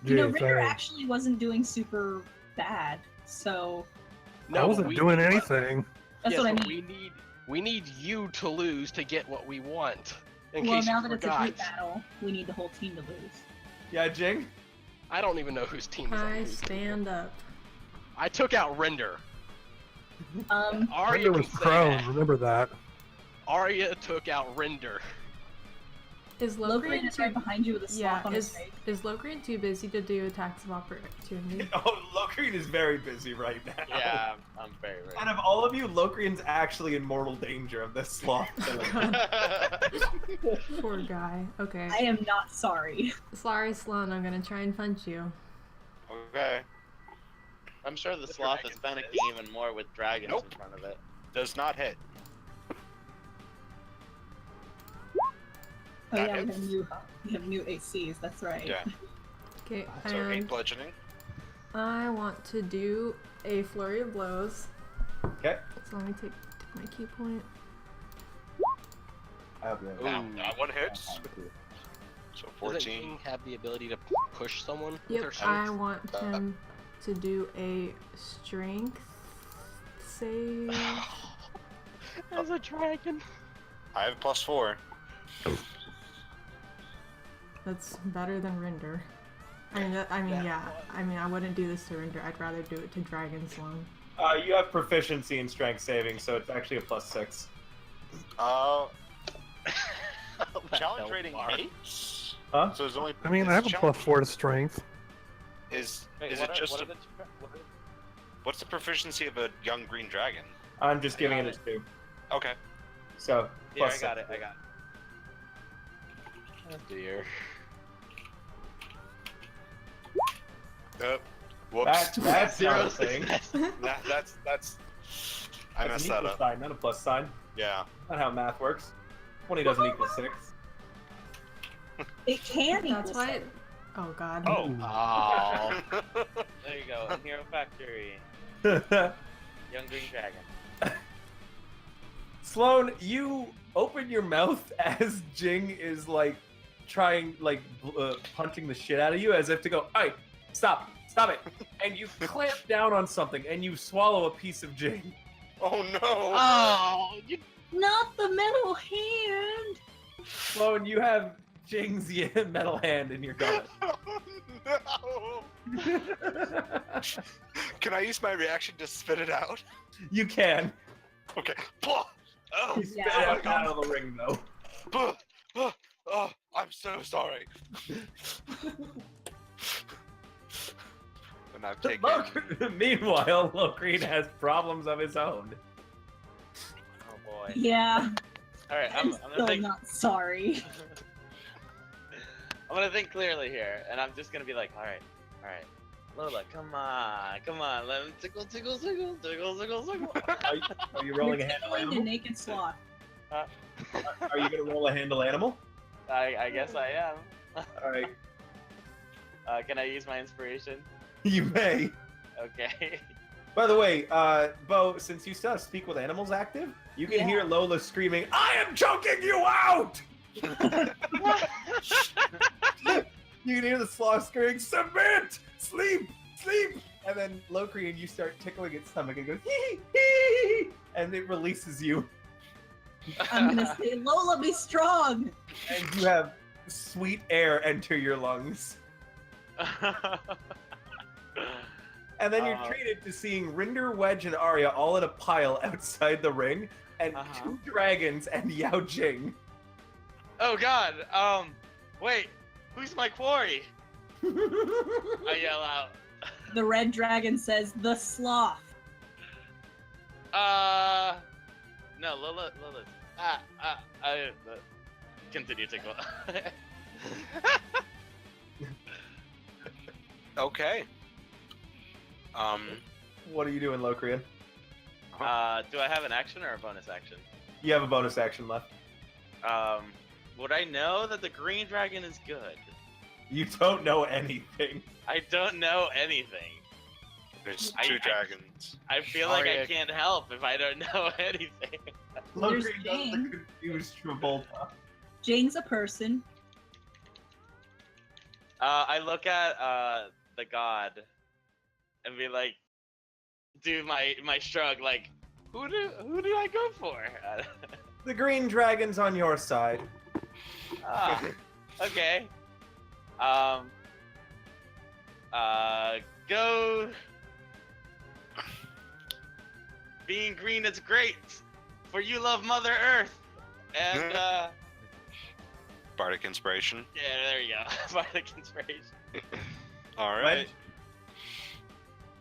You know, Jeez, Rinder I- actually wasn't doing super bad, so I wasn't we- doing anything. that's yes, what I but mean. we need you to lose to get what we want. In Well, case now you that it's a forgot. group battle, we need the whole team to lose. Yeah, Jing? I don't even know whose team is on I whose team. stand up. I took out Rinder. Aria Rinder was can say prone, that. remember that. Arya took out Rinder. Is Locrian Locrian is right too? behind you with a slap on his is face. is Locrian too busy to do attacks of opportunity? Oh, Locrian is very busy right now. Yeah, I'm very ready. Out of all of you, Locrian's actually in mortal danger of this sloth. Poor guy. Okay. I am not sorry. Sorry, Sloan. I'm gonna try and punch you. Okay. I'm sure the sloth is panicking even more with dragons Nope. in front of it. Does not hit. Oh That yeah, hits. we have new ACs. That's right. Yeah. Okay. So 8 And bludgeoning. I want to do a flurry of blows. Okay. So let me take my key point. Now, that one hits. So Doesn't 14. Jing have the ability to push someone with Yep. her I strength? want him to do a strength save. As a dragon. I have +4. That's better than Rinder. I wouldn't do this to Rinder. I'd rather do it to Dragon Sloan. You have proficiency in strength saving, so it's actually a +6. Challenge rating bar. 8? Huh? So it's only. I mean, is I have a challenge- +4 to strength. Is Wait, is what it are- just what a, are the two- what are- what's the proficiency of a young green dragon? I'm just giving got it a 2. Okay. So, Yeah, I +6. got it. I got it. Oh dear. Whoops. That's Zero not a thing. success. That's. I That's messed an that equal up. sign, not a plus sign. Yeah. Not how math works. 20 doesn't equal 6. It can That's equal why. seven. Oh God. Oh. Oh. There you go. Hero Factory. Young Green Dragon. Sloan, you open your mouth as Jing is like trying, like punching the shit out of you, as if to go, "Hey, stop it!" And you clamp down on something, and you swallow a piece of Jing. Oh no. Oh, you Not the metal hand. Sloan, you have Jing's metal hand in your gullet. Oh, no. Can I use my reaction to spit it out? You can. Okay. Oh, You spit Yeah. it out of the ring, though. oh, I'm so sorry. And I've taken. Meanwhile, Locrian has problems of his own. Oh boy. Yeah. All right, I'm I'm gonna still think. not sorry. I'm gonna think clearly here, and I'm just gonna be like, all right, Lola, come on, let him tickle. Are you rolling a handle Tickling a animal? naked sloth. Are you gonna roll a handle animal? I guess I am. All right. Can I use my inspiration? You may. Okay. By the way, Bo, since you still have Speak with Animals active, you can hear Lola screaming, "I am choking you out!" You can hear the sloth screaming, "Submit! Sleep! Sleep!" And then Locrian, you start tickling its stomach and goes, "Hee hee!" And it releases you. I'm gonna say, Lola, be strong! And you have sweet air enter your lungs. And then you're treated to seeing Rinder, Wedge, and Aria all in a pile outside the ring, and 2 dragons and Yao Jing. Oh God. Wait. Who's my quarry? I yell out. The red dragon says, the sloth. No, Lola. Continue, Tickle. Okay. What are you doing, Locrian? Do I have an action or a bonus action? You have a bonus action left. Would I know that the green dragon is good? You don't know anything. I don't know anything. There's 2 dragons. I feel like I Aria- can't help if I don't know anything. There's Locrian Jing. does the confused Travolta. Jing's a person. I look at the god and be like, do my shrug, like, who do I go for? The green dragon's on your side. Okay. Go. Being green is great, for you love Mother Earth, and Bardic inspiration. yeah, there you go, Bardic inspiration. All right.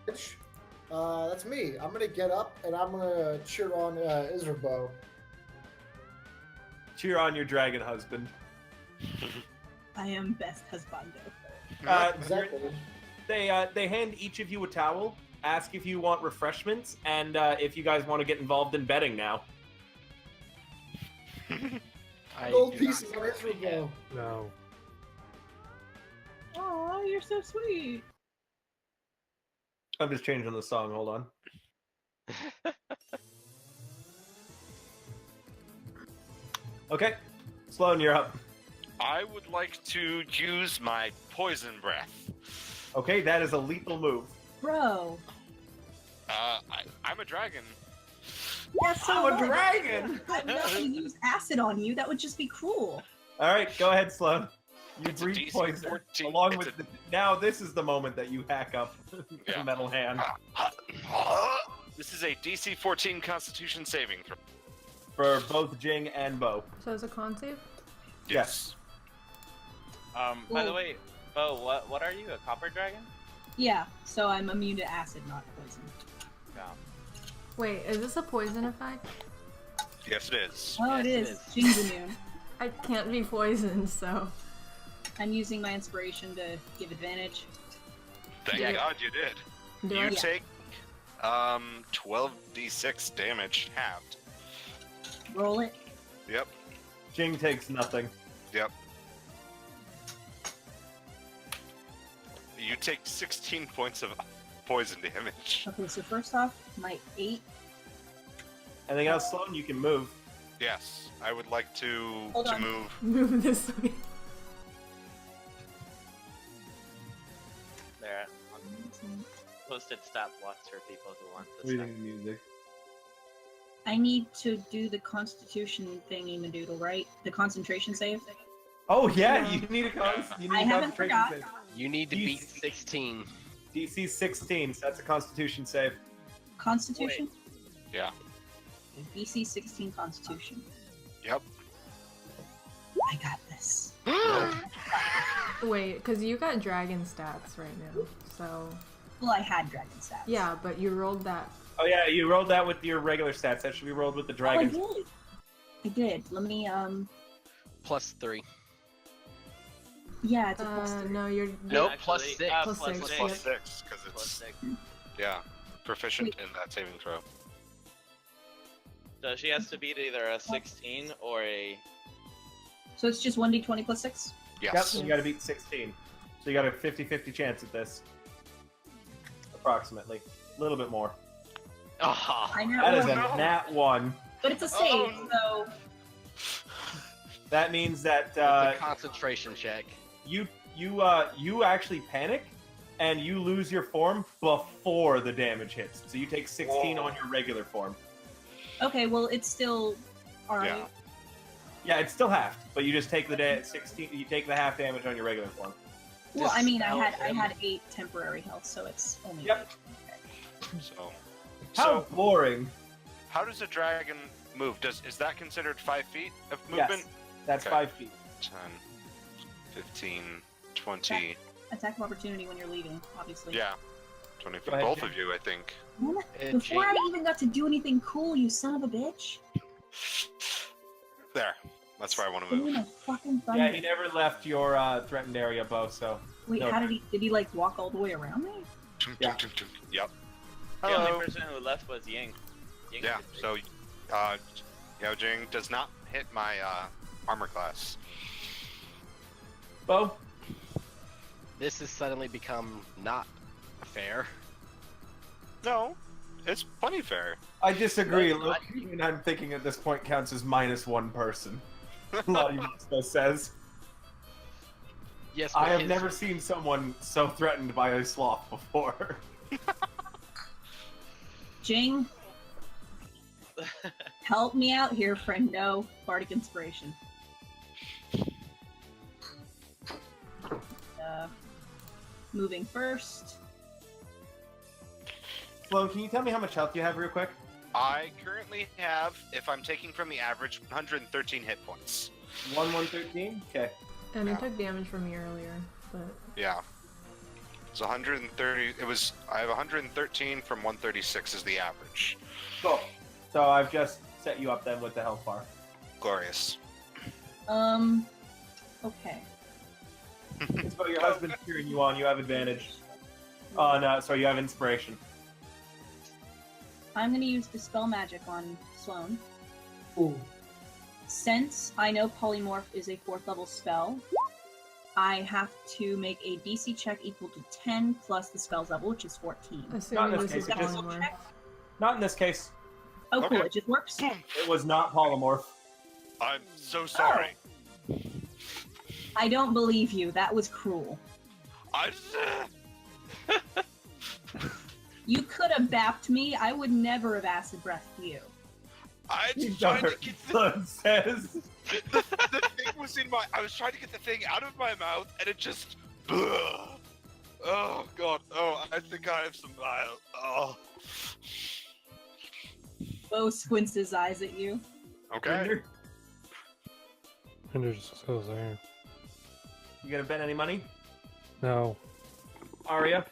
Which, that's me. I'm gonna get up and I'm gonna cheer on Isribeau. Cheer on your dragon husband. I am best husbando. Exactly. They hand each of you a towel, ask if you want refreshments, and if you guys want to get involved in betting now. Gold pieces on Isribeau. No. Oh, you're so sweet. I'm just changing the song, hold on. Okay, Sloan, you're up. I would like to use my poison breath. Okay, that is a lethal move. Bro. I'm a dragon. That's so I'm a what? dragon! I'd never use acid on you. That would just be cruel. Alright, go ahead, Sloan. You It's a breathe DC poison. 14. Along It's with now this is the moment that you hack up Yeah. the metal hand. This is a DC 14 Constitution saving throw. For both Jing and Bo. So it's a con save? Yes. By the way, Bo, what are you? A copper dragon? Yeah, so I'm immune to acid, not poison. Yeah. Wait, is this a poison effect? Yes, it is. Oh, Yes, it it is. is. Jing's immune. I can't be poisoned, so. I'm using my inspiration to give advantage. Thank Yeah. God you did. Do You I? take 12d6 damage halved. Roll it. Yep. Jing takes nothing. Yep. You take 16 points of poison damage. Okay, so first off, my 8. Anything else, Sloan? You can move. Yes, I would like to Hold on. move. Move this way. There. Posted stopwatch for people who want this. Reading the music. I need to do the constitution thingy madoodle, right? The concentration save? Oh yeah, Yeah. you need a you need I a haven't concentration forgot. save. You need to You- beat 16. DC 16, so that's a Constitution save. Constitution? Yeah. DC 16 Constitution. Yep. I got this. Wait, because you got dragon stats right now, so. Well, I had dragon stats. Yeah, but you rolled that Oh yeah, you rolled that with your regular stats. That should be rolled with the dragon. Oh, I did. Let me +3. Yeah, it's a plus 3. No, you're Nope, Actually, +6. Plus plus six, six. Plus yep. 6, because Plus it's 6. yeah proficient in that saving throw. So she has to beat either a 16 or a. So it's just 1d20 plus 6? Yes. Yep, you got to beat 16. So you got a 50-50 chance at this. Approximately. A little bit more. Ah, I know. That is Oh, a no. nat 1. But it's a save, Oh, so That means that it's a concentration check. you actually panic, and you lose your form before the damage hits. So you take 16 Whoa. on your regular form. okay. Well, it's still alright. Yeah. Yeah, it's still halved, but you just take the 16. You take the half damage on your regular form. Well, I mean, I Dispel had 8 temporary health, so it's only. Yep. So How boring. how does a dragon move? Is that considered 5 feet of movement? Yes, that's Okay. 5 feet. 10, 15, 20. Attack of opportunity when you're leaving, obviously. Yeah. 20 Go feet. ahead, Both Jing. of you, I think. And Before Jing. I even got to do anything cool, you son of a bitch. There. That's where I want to Give me move. my fucking thunder. Yeah, he never left your threatened area, Bo. So Wait, no. how did he like walk all the way around me? Yeah. Yep. The Hello. only person who left was Ying. Ying Yeah. did So, Yao Jing does not hit my armor class. Bo. This has suddenly become not fair. No, it's plenty fair. I disagree. That's not- Locrian, I'm thinking at this point counts as -1 person. Ladivasto says. Yes, I but have his- never seen someone so threatened by a sloth before. Jing, help me out here, friendo. Bardic inspiration. Moving first. Sloan, can you tell me how much health you have real quick? I currently have, if I'm taking from the average, 113 hit points. 113? Okay. And Yeah. he took damage from me earlier, but Yeah. It's 130. I have 113 from 136 is the average. Cool. So I've just set you up then with the health bar. Glorious. Okay. So your husband's cheering you on. You have advantage. Oh no, sorry, you have inspiration. I'm gonna use Dispel Magic on Sloan. Ooh. Since I know Polymorph is a 4th level spell, I have to make a DC check equal to 10 plus the spell's level, which is 14. assuming this this case, is it just- polymorph. Not in this case. Oh, cool, Okay. it just works. It was not polymorph. I'm so sorry. I don't believe you. That was cruel. I You could have bapped me. I would never have acid breathed you. just tried to get Sloan says. the thing was in my. I was trying to get the thing out of my mouth, and it just. Oh god. Oh, I think I have some bile. Oh. Bo squints his eyes at you. Okay. Rinder just goes there. You gonna bet any money? No. Aria?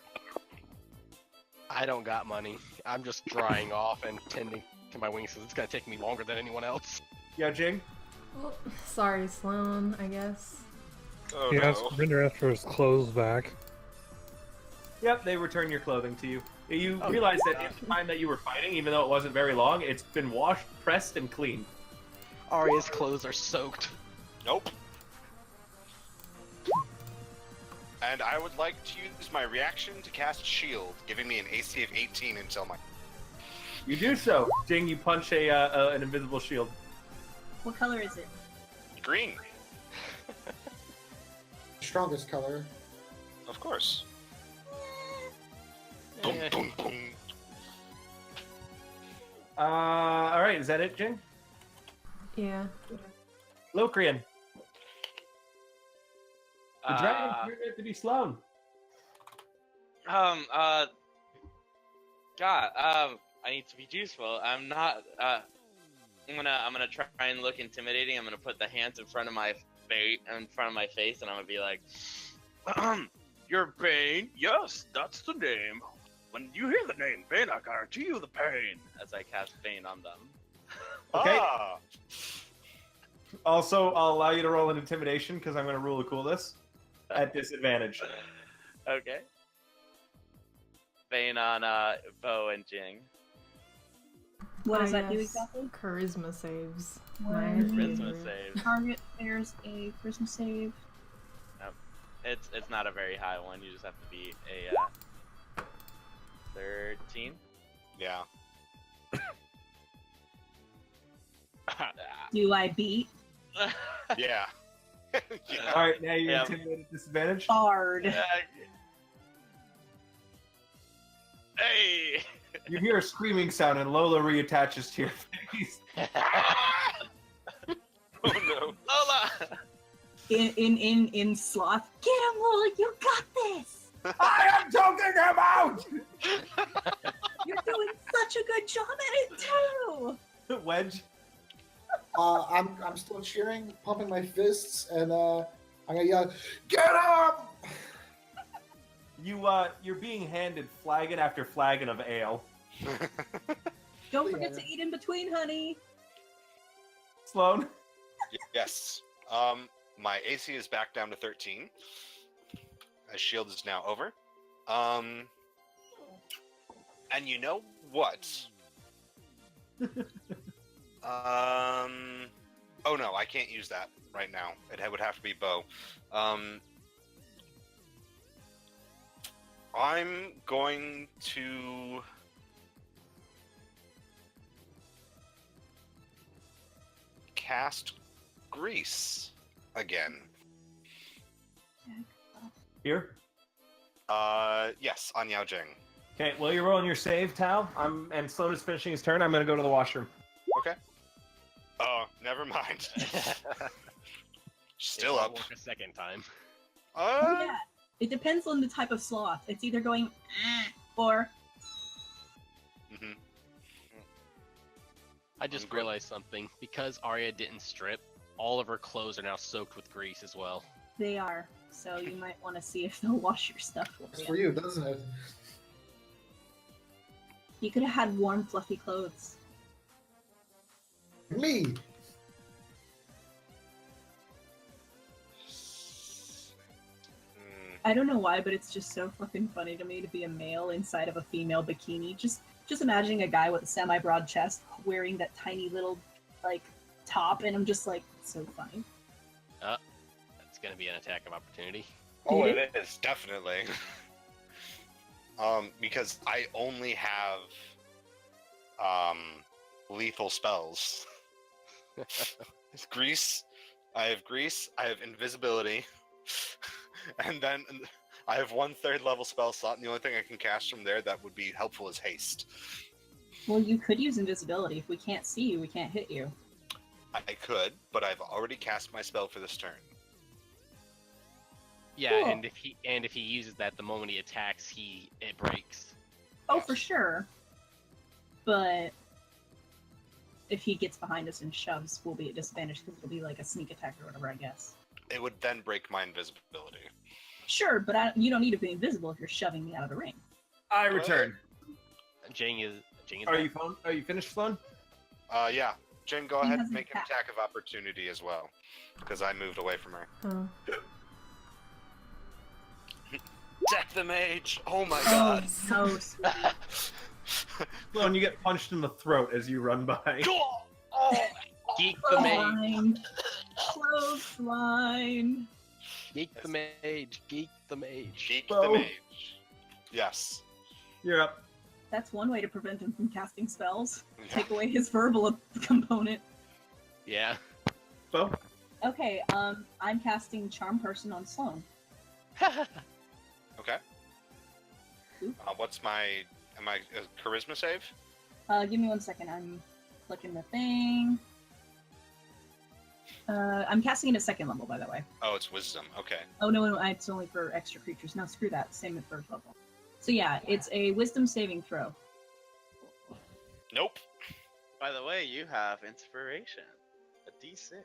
I don't got money. I'm just drying off and tending to my wings because it's gonna take me longer than anyone else. Yo, Jing? Well, sorry, Sloan, I guess. Oh He asked, no. Rinder asked for his clothes back. Yep, they return your clothing to you. You Oh, realize that in the time that you were fighting, even though it wasn't very long, it's been washed, pressed, and cleaned. Aria's clothes are soaked. Nope. And I would like to use my reaction to cast Shield, giving me an AC of 18 until my. You do so. Jing, you punch an invisible shield. What color is it? Green, Strongest color. of course. Boom, Eh, boom, boom. Alright, is that it, Jing? Yeah. Locrian. The dragon Uh, turned out to be Sloan. God, I need to be useful. I'm not, I'm gonna try and look intimidating. I'm gonna put the hands in front of my face, and I'm gonna be like, "You're Bane? Yes, that's the name." when you hear the name Bane, I guarantee you the pain. As I cast Bane on them. Okay. Ah! Also, I'll allow you to roll an intimidation because I'm going to rule a cool this at disadvantage. Okay. Bane on Bo and Jing. What does I that do guess exactly? Charisma saves. What? My Charisma favorite. save. Target bears a charisma save. It's not a very high one. You just have to be a 13. Yeah. Do I beat? Yeah. Yeah. All right, now you're Yeah. intimidated at disadvantage. Bard. Hey! You hear a screaming sound, and Lola reattaches to your face. Oh no. Lola! In sloth. Get him, Lola. You got this. I am choking him out. You're doing such a good job at it too. Wedge. I'm still cheering, pumping my fists, and I'm gonna yell, "Get up!" You're being handed flagon after flagon of ale. Don't forget to eat in between, honey. Sloan. Yes. My AC is back down to 13. My shield is now over. And you know what? Oh no, I can't use that right now. It would have to be bow. I'm going to cast Grease again. Here. Yes, on Yao Jing. Okay, well, you're rolling your save, Tao. And Sloan is finishing his turn. I'm going to go to the washroom. Okay. Oh, never mind. Still It won't up. work a second time. Oh, yeah. It depends on the type of sloth. It's either going or Mhm. I just I'm good. realized something. Because Aria didn't strip, all of her clothes are now soaked with grease as well. they are. So you might want to see if they'll wash your stuff for It's you. for you, doesn't it? You could have had warm, fluffy clothes. Me. I don't know why, but it's just so fucking funny to me to be a male inside of a female bikini. Just imagining a guy with a semi-broad chest wearing that tiny little like top, and I'm just like, so funny. That's gonna be an attack of opportunity. Oh, it is definitely. Because I only have lethal spells. It's grease. I have grease. I have invisibility, and then I have 1/3 level spell slot. And the only thing I can cast from there that would be helpful is haste. Well, you could use invisibility. If we can't see you, we can't hit you. I could, but I've already cast my spell for this turn. Yeah, Cool. and if he uses that the moment he attacks, it breaks. Oh, for sure. But if he gets behind us and shoves, we'll be at disadvantage because it'll be like a sneak attack or whatever, I guess. It would then break my invisibility. Sure, but you don't need to be invisible if you're shoving me out of the ring. I return. Jing is Are you finished, Sloan? Yeah. Jing, go He ahead has and an make an attack of opportunity as well, because I moved away from her. Oh. Deck the mage! Oh my Oh, god! so sweet. Sloan, you get punched in the throat as you run by. Geek the mage. Clothesline. Clothesline. Geek the mage. Geek the mage. Geek Bo. the mage. Yes. You're up. That's one way to prevent him from casting spells. Yeah. Take away his verbal component. Yeah. Bo. Okay, I'm casting Charm Person on Sloan. Okay. Ooh. What's my... Am I a charisma save? Give me 1 second. I'm clicking the thing. I'm casting it at 2nd level, by the way. Oh, it's wisdom. Okay. Oh, no, it's only for extra creatures. No, screw that. Same at 3rd level. So yeah, it's a wisdom saving throw. Nope. By the way, you have inspiration. A D6.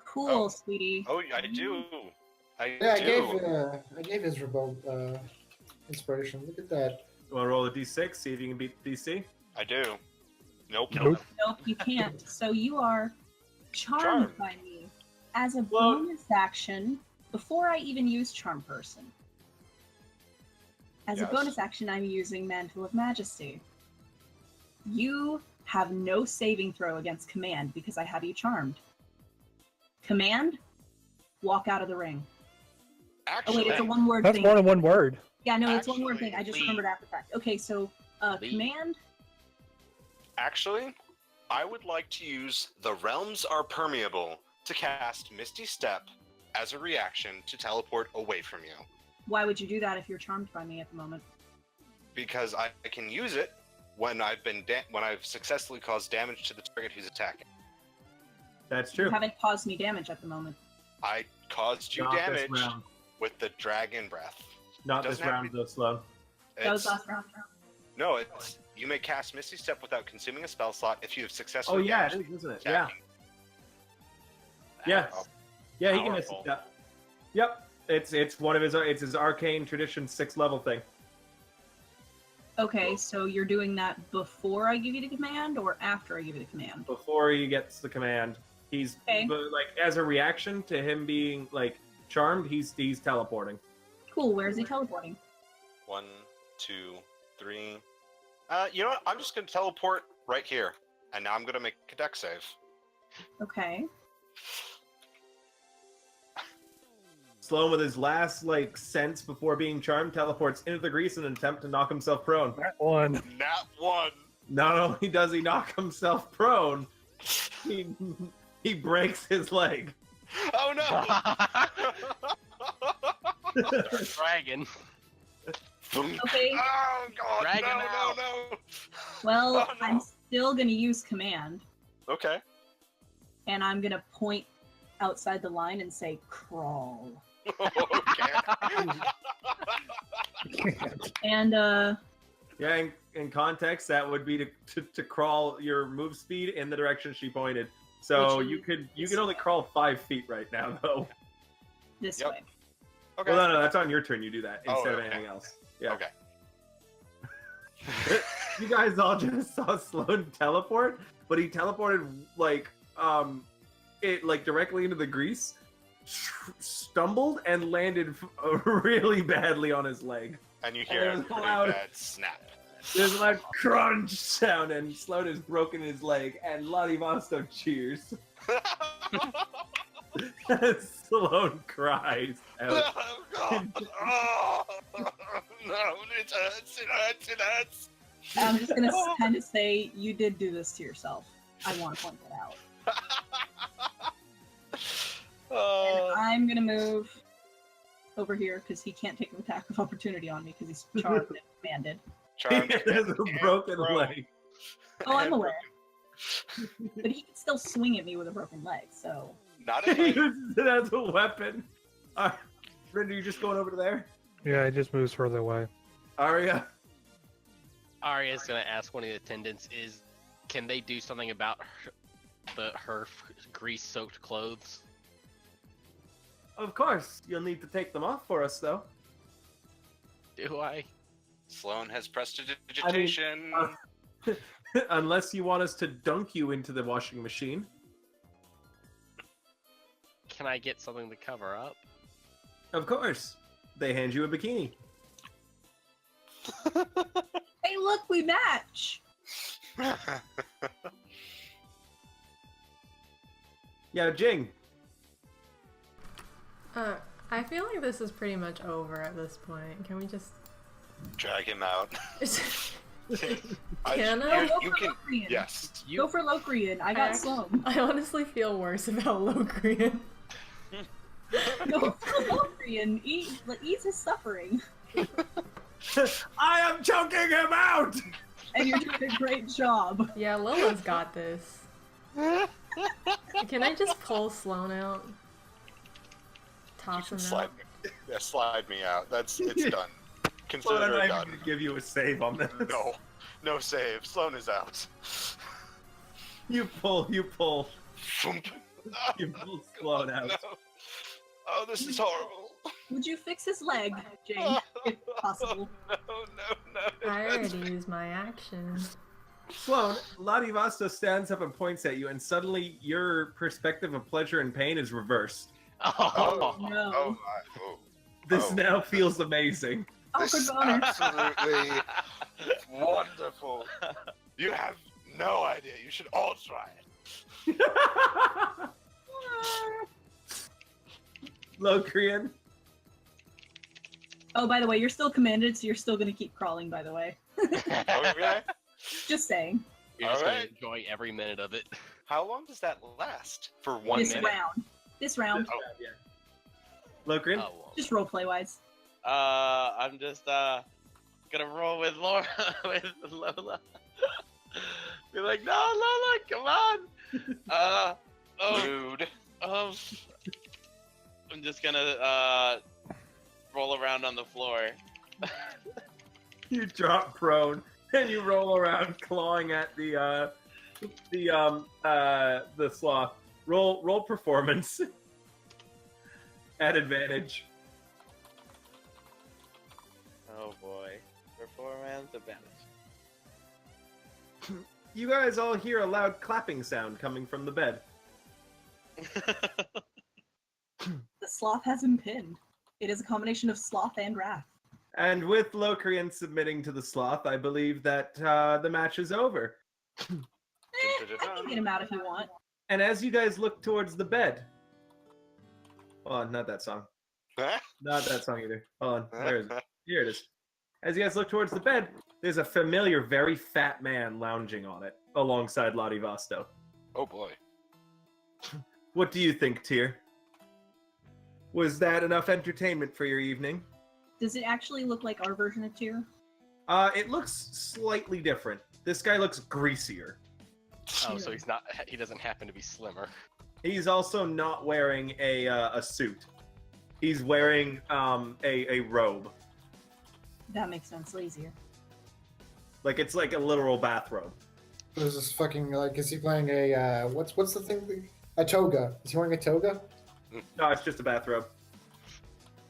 Cool, Oh. sweetie. Oh, I do. Yeah, do. I gave Isribeau inspiration. Look at that. Want to roll a d6, see if you can beat the DC? I do. Nope. Nope. Nope, you can't. So you are charmed Charmed. by me. As a Well- bonus action, before I even use Charm Person. As Yes. a bonus action, I'm using Mantle of Majesty. You have no saving throw against command because I have you charmed. Command, walk out of the ring. Oh Actually, wait, it's a one-word That's thing. more than one word. Yeah, no, it's one word Actually, thing. I just leave. remembered after the fact. Okay, so Leave. command. actually, I would like to use The Realms Are Permeable to cast Misty Step as a reaction to teleport away from you. Why would you do that if you're charmed by me at the moment? Because I can use it when I've successfully caused damage to the target who's attacking. That's You true. haven't caused me damage at the moment. I caused you Not this damage round. with the Dragon Breath. Not this Doesn't have round, to though, Sloan. That was It's- last round. No, it's you may cast Misty Step without consuming a spell slot if you have Oh, successfully yeah, it damaged is, isn't it? the Yeah. attacking. Yes. Yeah, he can miss Powerful. that. Yep. It's one of his arcane tradition 6th level thing. Okay, so you're doing that before I give you the command or after I give you the command? Before he gets the command, he's Okay. but, like as a reaction to him being like charmed, he's teleporting. Cool, where's he teleporting? 1, 2, 3. You know what? I'm just gonna teleport right here, and now I'm gonna make a deck save. Okay. Sloan, with his last like sense before being charmed, teleports into the grease in an attempt to knock himself prone. That one. Nat 1. Not only does he knock himself prone, he breaks his leg. Oh no! Dragon. Okay, Oh god! Dragon no, out. no, well, Oh, no. I'm still gonna use command, no! Okay. and I'm gonna point outside the line and say, crawl. Okay. And, Yeah, in context, that would be to crawl your move speed in the direction she pointed. So Which you is- can only crawl 5 feet right now, though. this Yep. way. Okay. Well, no, that's on your turn. You do that Oh, instead of okay. anything else. Yeah. Okay. You guys all just saw Sloan teleport, but he teleported it like directly into the grease, stumbled and landed really badly on his leg. And you hear And a it's pretty loud. bad snap. There's a loud crunch sound, and Sloan has broken his leg, and Ladivasto cheers. Sloan cries out. Oh god! Oh, no, it hurts! It hurts! It hurts! I'm just gonna kind of say, you did do this to yourself. I want to point that out. Oh. And I'm gonna move over here because he can't take an attack of opportunity on me because he's charmed and commanded. Charmed He has a and broken prone. leg. Oh, I'm And aware. But he can still swing at me with a broken leg, so. Not He if I uses it as a weapon. Rinder, you just going over to there? Yeah, it just moves further away. Aria? Aria's gonna ask one of the attendants can they do something about her grease-soaked clothes? Of course. You'll need to take them off for us, though. Do I? Sloan has prestidigitation. Unless you want us to dunk you into the washing machine. Can I get something to cover up? Of course. They hand you a bikini. Hey, look, we match! Yeah, Jing. I feel like this is pretty much over at this point. Can we just? Drag him out. Can I? Go You for can. Locrian. Yes. Go for Locrian. I got I- Sloan. I honestly feel worse about Locrian. Go for Locrian. Ease his suffering. I am choking him out! And you're doing a great job. Yeah, Lila's got this. Can I just pull Sloan out? You Toss can him slide out. me. Yeah, slide me out. It's done. Sloan, Consider I'm not it even done. going to give you a save on this. No. No save. Sloan is out. You pull. Thump. You pull Sloan out. No. Oh, this is horrible. Would you fix his leg, Jing, if possible? No. I already used my action. Sloan, Ladivasto stands up and points at you, and suddenly your perspective of pleasure and pain is reversed. Oh, No. Oh my. Oh. This Oh. now feels amazing. Awkward This is boner. absolutely wonderful. You have no idea. You should all try it. Locrian. Oh, by the way, you're still commanded, so you're still gonna keep crawling, by the way. Okay. Just saying. You're just gonna Alright. enjoy every minute of it. How long does that last? For 1 This minute? round. This round. Oh. Locrian. Oh, well. Just roleplay wise. I'm just gonna roll with Laura with Lola. Be like, no, Lola, come on. Rude. I'm just gonna roll around on the floor. You drop prone and you roll around, clawing at the sloth. Roll performance at advantage. Oh boy, performance advantage. You guys all hear a loud clapping sound coming from the bed. The sloth has him pinned. It is a combination of sloth and wrath. And with Locrian submitting to the sloth, I believe that the match is over. I can get him out if you want. And as you guys look towards the bed, hold on, not that song. Not that song either. Hold on, where is it? Here it is. As you guys look towards the bed, there's a familiar, very fat man lounging on it, alongside Ladivasto. Oh boy. What do you think, Tyr? Was that enough entertainment for your evening? Does it actually look like our version of Tyr? It looks slightly different. This guy looks greasier. Oh, so he doesn't happen to be slimmer. He's also not wearing a suit. He's wearing a robe. That makes sense. Lazier. Like it's like a literal bathrobe. What is this fucking like? Is he wearing a what's the thing? A toga? Is he wearing a toga? No, it's just a bathrobe.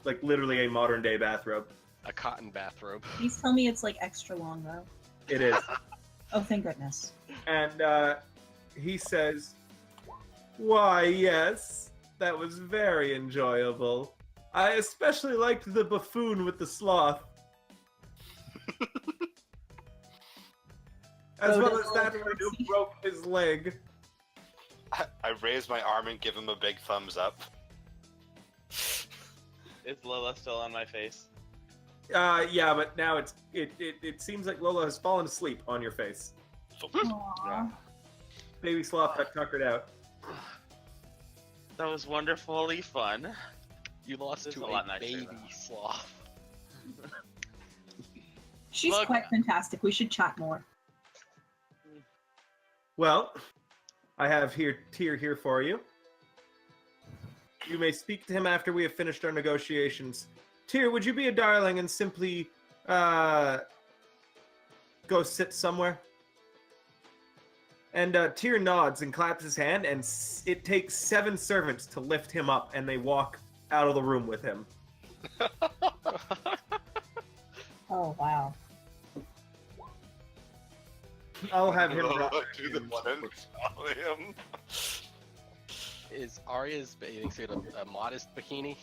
Like literally a modern day bathrobe. A cotton bathrobe. Please tell me it's like extra long though. It is. Oh, thank goodness. And he says, "Why, yes, that was very enjoyable. I especially liked the buffoon with the sloth. As Oh, well does as the that little one who dwarf- broke his leg." I raise my arm and give him a big thumbs up. Is Lola still on my face? Yeah, but now it seems like Lola has fallen asleep on your face. Aww. Baby sloth got tuckered out. That was wonderfully fun. You lost This is to a lot a nicer baby than- sloth. She's Look. quite fantastic. We should chat more. Well, I have Tyr here for you. You may speak to him after we have finished our negotiations. Tyr, would you be a darling and simply go sit somewhere? And Tyr nods and claps his hand, and it takes 7 servants to lift him up, and they walk out of the room with him. Oh wow. I'll have him. Do the volume. Is Aria's bathing suit a modest bikini?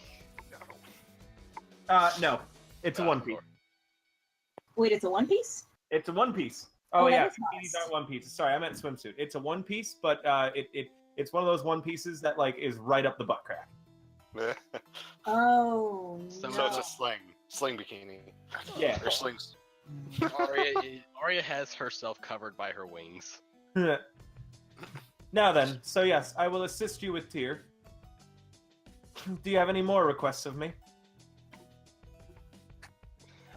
No, it's a one piece. Wait, it's a one piece? It's a one piece. Oh Oh, yeah, that is bikinis nice. aren't one pieces. Sorry, I meant swimsuit. It's a one piece, but it's one of those one pieces that like is right up the butt crack. Oh. So- So it's no. a sling bikini. Yeah. Or slings. Aria has herself covered by her wings. Now then, so yes, I will assist you with Tyr. Do you have any more requests of me?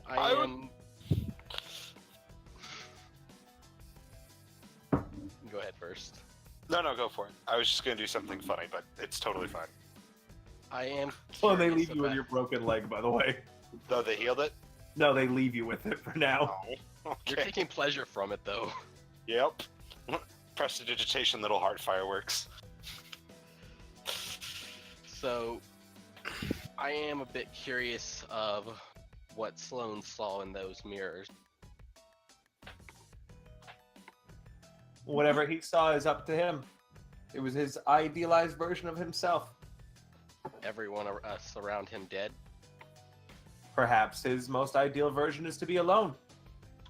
I am. Go ahead first. No, go for it. I was just gonna do something funny, but it's totally fine. I am. Oh, they curious leave you with about- your broken leg, by the way. Though they healed it. No, they leave you with it for now. Oh, You're okay. taking pleasure from it, though. Yep. Prestidigitation, little heart fireworks. So, I am a bit curious of what Sloan saw in those mirrors. Whatever he saw is up to him. It was his idealized version of himself. Everyone us around him dead. Perhaps his most ideal version is to be alone.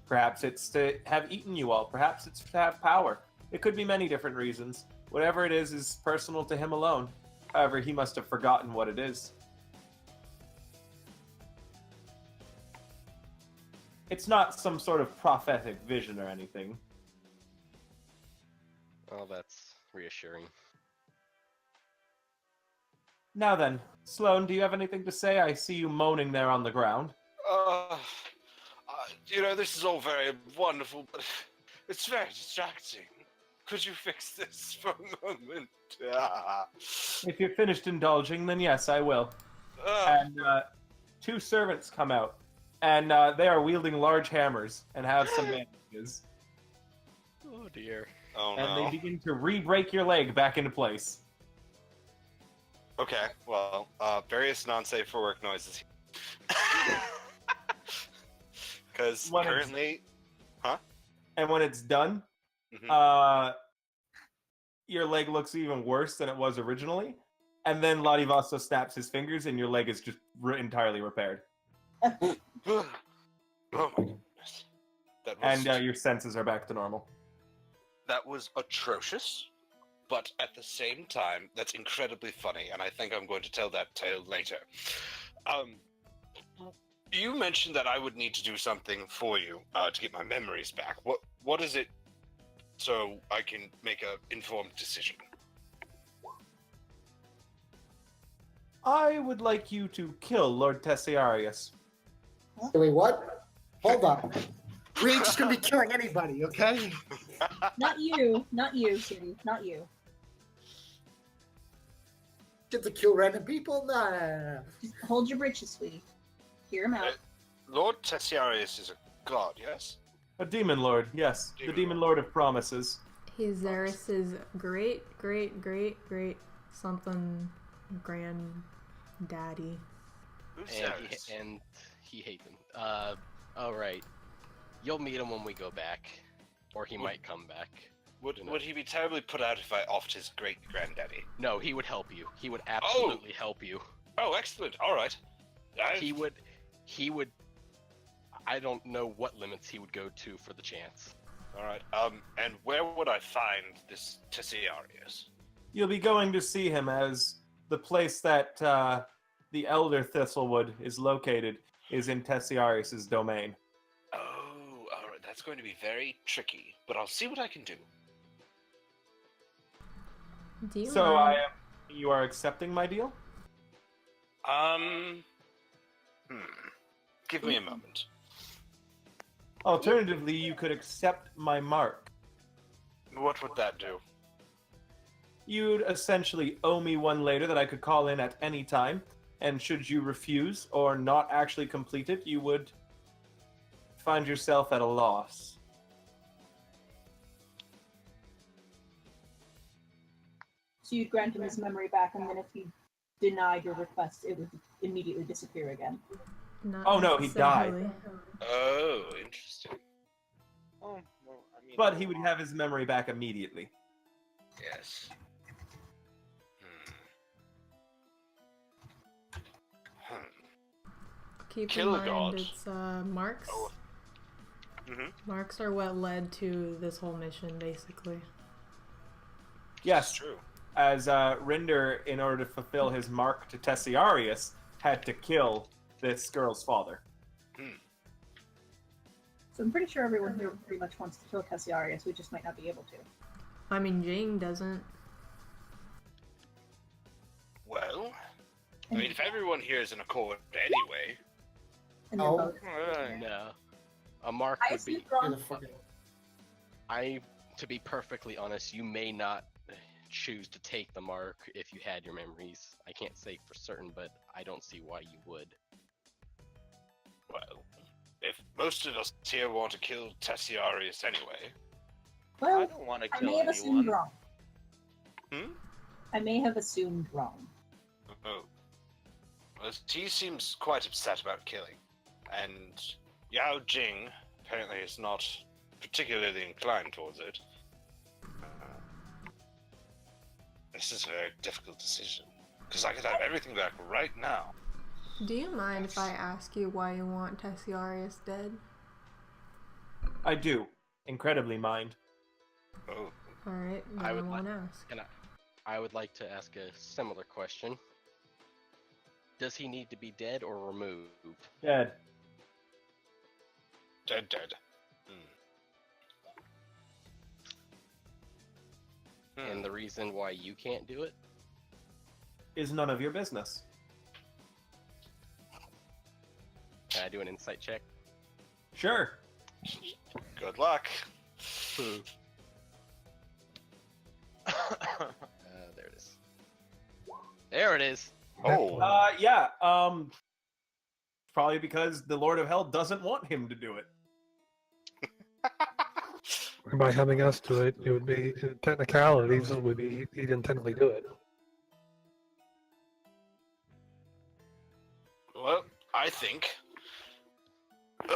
Perhaps it's to have eaten you all. Perhaps it's to have power. It could be many different reasons. Whatever it is personal to him alone. However, he must have forgotten what it is. It's not some sort of prophetic vision or anything. Well, that's reassuring. Now then, Sloan, do you have anything to say? I see you moaning there on the ground. This is all very wonderful, but it's very distracting. Could you fix this for a moment? If you're finished indulging, then yes, I will. And two servants come out, and they are wielding large hammers and have some bandages. Oh dear. Oh And no. they begin to re-break your leg back into place. Okay, well, various non-safe for work noises. Because When it's- currently... And when it's done, Mhm. Your leg looks even worse than it was originally. And then Ladivasto snaps his fingers and your leg is just entirely repaired. Oh my goodness. That was, And your senses are back to normal. that was atrocious, but at the same time, that's incredibly funny, and I think I'm going to tell that tale later. You mentioned that I would need to do something for you to get my memories back. What is it so I can make an informed decision? I would like you to kill Lord Tessiarius. Wait, what? Hold on. We ain't just gonna be killing anybody, okay? Not you, City, not you. Get to kill random people? No. Just hold your britches, sweetie. Hear him out. Lord Tessiarius is a god, yes? A demon lord, yes. The demon lord of promises. He's Xeris' great something granddaddy. Who's And Xeris? he hates him. Alright. You'll meet him when we go back. Or he might come back. Would he be terribly put out if I offed his great-granddaddy? No, he would help you. He would absolutely help you. Oh, excellent. All right. He would I don't know what limits he would go to for the chance. All right. And where would I find this Tessiarius? You'll be going to see him as the place that the Elder Thistlewood is located is in Tessiarius' domain. Oh, all right. That's going to be very tricky, but I'll see what I can do. Do you So mind? you are accepting my deal? Give me a moment. Alternatively, you could accept my mark. What would that do? You'd essentially owe me one later that I could call in at any time, and should you refuse or not actually complete it, you would find yourself at a loss. So you'd grant him his memory back, and then if he denied your request, it would immediately disappear again. Not Oh, no, he died. necessarily. Oh, interesting. Oh, well, I mean, But he would have his memory back immediately. Yes. Keep Kill in a mind god. it's marks. Oh. Mhm. Marks are what led to this whole mission, basically. Yes, True. as Rinder, in order to fulfill his mark to Tessiarius, had to kill this girl's father. So I'm pretty sure everyone here pretty much wants to kill Tessiarius, we just might not be able to. I mean, Jing doesn't. Well, I mean, if everyone here is in accord anyway. And they're Oh. both. No. A mark I would be assumed wrong. You're the fucking- to be perfectly honest, you may not choose to take the mark if you had your memories. I can't say for certain, but I don't see why you would. Well, if most of us here want to kill Tessiarius anyway. I Well, don't want to I kill may have assumed anyone. wrong. I may have assumed wrong. Oh. Well, he seems quite upset about killing, and Yao Jing apparently is not particularly inclined towards it. This is a very difficult decision, because I could have everything back right now. Do you mind if I ask you why you want Tessiarius dead? I do. Incredibly mind. Oh, Alright, then I won't ask. And I would like to ask a similar question. Does he need to be dead or removed? Dead. dead. And the reason why you can't do it? Is none of your business. Can I do an insight check? Sure. Good luck. There it is. There it is. Oh. Yeah. Probably because the Lord of Hell doesn't want him to do it. By having us do it, it would be technicalities. It would be he didn't technically do it. Well, I think.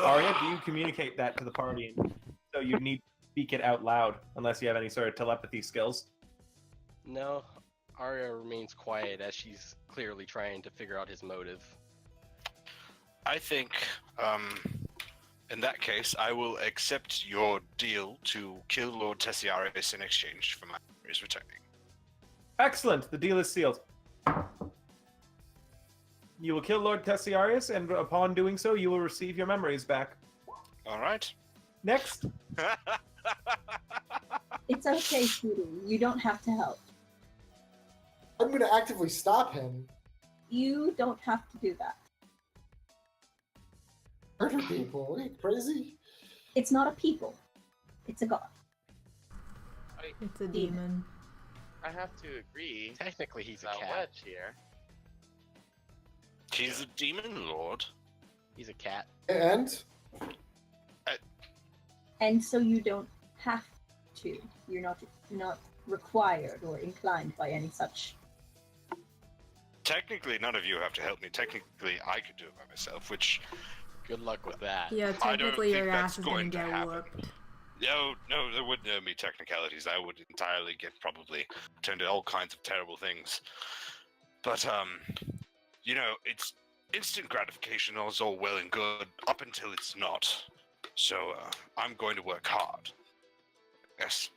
Aria, do you communicate that to the party? So you need to speak it out loud, unless you have any sort of telepathy skills. No, Aria remains quiet as she's clearly trying to figure out his motive. I think, in that case, I will accept your deal to kill Lord Tessiarius in exchange for my memories returning. Excellent. The deal is sealed. You will kill Lord Tessiarius, and upon doing so, you will receive your memories back. All right. Next. It's okay, sweetie. You don't have to help. I'm going to actively stop him. You don't have to do that. Murder people. Are you crazy? It's not a people. It's a god. It's a demon. I have to agree. Technically, he's a That cat. Wedge here. He's a demon lord. He's a cat. And? And so you don't have to. You're not required or inclined by any such. Technically, none of you have to help me. Technically, I could do it by myself, which... Good luck with that. Yeah, I don't technically your think ass that's is gonna going to get happen. whooped. No, there wouldn't be technicalities. I would entirely get probably turned to all kinds of terrible things. But, it's instant gratification is all well and good up until it's not. So, I'm going to work hard. Yes.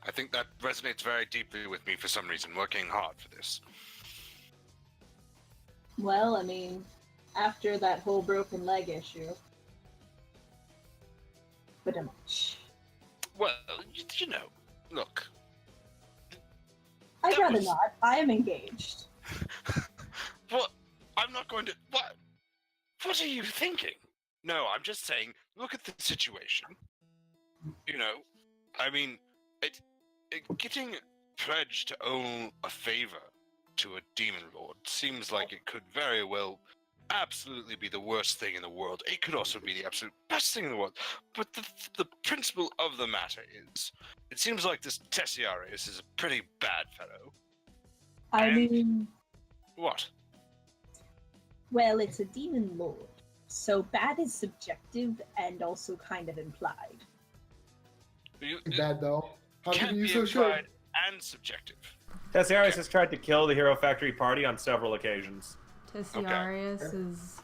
I think that resonates very deeply with me for some reason, working hard for this. Well, I mean, after that whole broken leg issue. But Well, look. I'd That rather was- not. I am engaged. What? I'm not going to... What? What are you thinking? No, I'm just saying, look at the situation. Getting pledged to owe a favor to a demon lord seems like it could very well absolutely be the worst thing in the world. It could also be the absolute best thing in the world. But the principle of the matter is, it seems like this Tessiarius is a pretty bad fellow. I And- mean, What? well, it's a demon lord. So bad is subjective and also kind of implied. You, Too bad, though. How can't can you be so sure? implied and subjective. Tessiarius has tried to kill the Hero Factory party on several occasions. Tessiarius is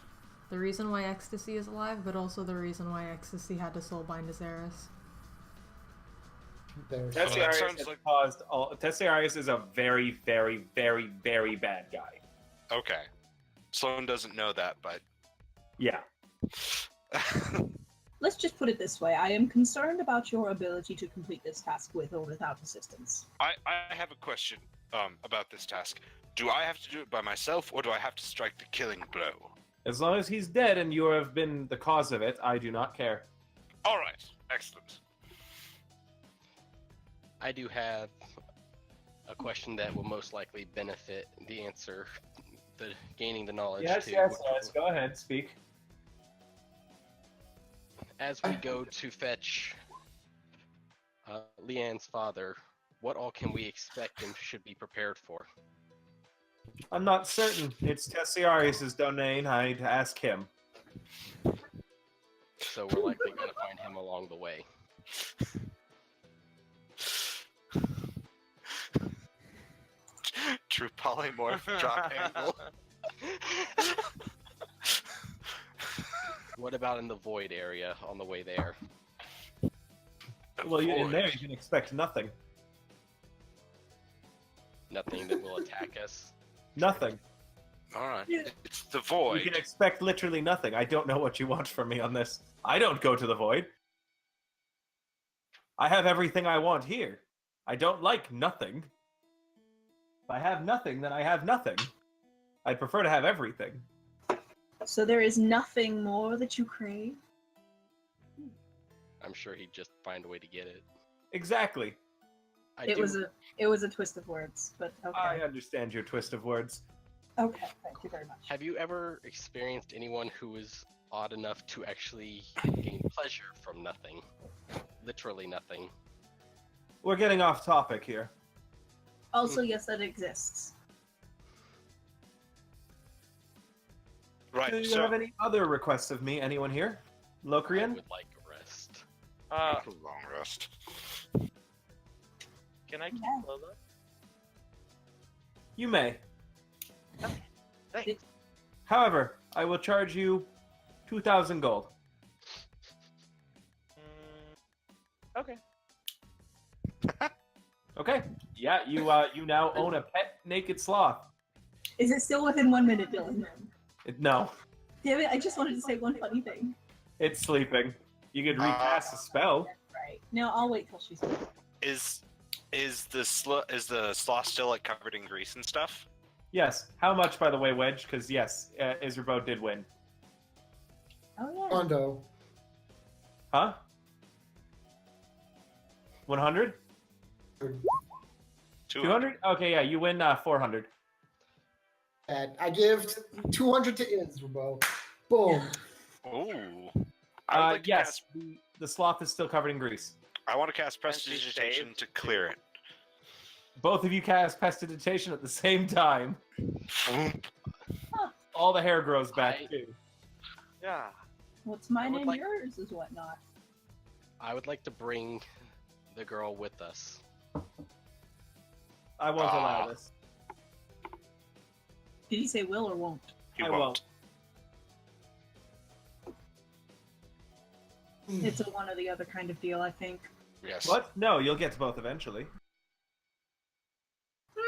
the reason why Ecstasy is alive, but also the reason why Ecstasy had to soulbind Azaris. There's that Tessiarius sounds has like- caused all. Tessiarius is a very, very, very, very bad guy. Okay. Sloan doesn't know that, but... Yeah. Let's just put it this way. I am concerned about your ability to complete this task with or without assistance. I have a question about this task. Do I have to do it by myself, or do I have to strike the killing blow? As long as he's dead and you have been the cause of it, I do not care. All right. Excellent. I do have a question that will most likely benefit the answer, gaining the knowledge to. Go ahead, speak. As we go to fetch Leanne's father, what all can we expect and should be prepared for? I'm not certain. It's Tessiarius' domain. I'd ask him. So we're likely gonna find him along the way. True polymorph drop handle. What about in the void area on the way there? Well, in there you can expect nothing. Nothing that will attack us. Nothing. Alright. Yeah. It's the void. You can expect literally nothing. I don't know what you want from me on this. I don't go to the void. I have everything I want here. I don't like nothing. If I have nothing, then I have nothing. I'd prefer to have everything. So there is nothing more that you crave? I'm sure he'd just find a way to get it. Exactly. It was a twist of words, but okay. I understand your twist of words. Okay, thank you very much. Have you ever experienced anyone who is odd enough to actually gain pleasure from nothing? Literally nothing. We're getting off topic here. Also, yes, that exists. Right, Do you so have any other requests of me? Anyone here? I Locrian? would like a rest. long rest. Can I keep Yeah. Lola? You may. Thanks. However, I will charge you 2,000 gold. Okay. Okay. Yeah, you now own a pet naked sloth. Is it still within 1 minute, Dylan? No, Damn it, I just wanted to say one funny thing. it's sleeping. You could recast a spell. Right. No, I'll wait till she's Is the sloth still like covered in grease and stuff? Yes. How much, by the way, Wedge? Because yes, Isribeau did win. Oh yeah. Hondo. Huh? 100? 200? Okay, yeah, you win 400. I give 200 to Isribeau. Boom. Ooh. I would like to Yes, the sloth is still covered in grease. I want to cast And she Prestidigitation saved to clear it. Both of you cast Prestidigitation at the same time. All the hair grows back, too. Yeah. What's mine would and like- yours is whatnot. I would like to bring the girl with us. I won't allow this. Did he say will or won't? He I won't. won't. It's a one or the other kind of deal, I think. Yes. What? No, you'll get to both eventually.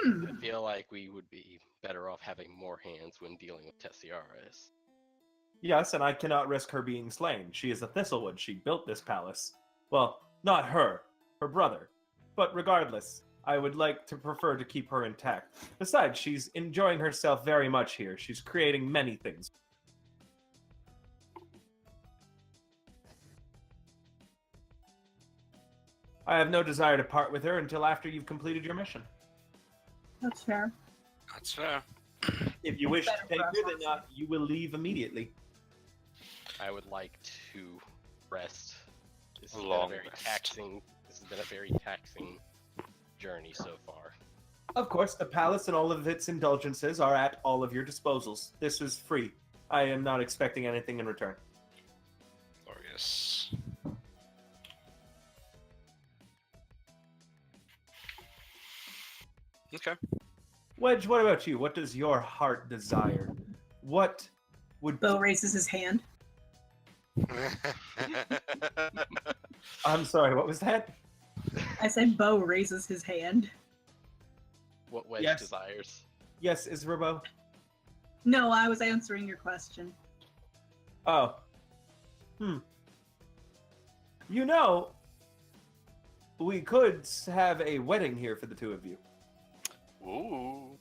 I feel like we would be better off having more hands when dealing with Tessiarius. Yes, and I cannot risk her being slain. She is a Thistlewood. She built this palace. Well, not her. Her brother. But regardless, I would like to prefer to keep her intact. Besides, she's enjoying herself very much here. She's creating many things. I have no desire to part with her until after you've completed your mission. That's fair. That's fair. If you wish to better take for her, us then also. you will leave immediately. I would like to rest. This has Long been a very rest. taxing. This has been a very taxing journey so far. Of course, the palace and all of its indulgences are at all of your disposals. This is free. I am not expecting anything in return. Glorious. Okay. Wedge, what about you? What does your heart desire? What would... Bo raises his hand. I'm sorry, what was that? I said Bo raises his hand. What Wedge Yes. desires. Yes, Isribeau? No, I was answering your question. Oh. You know, we could have a wedding here for the two of you. Ooh.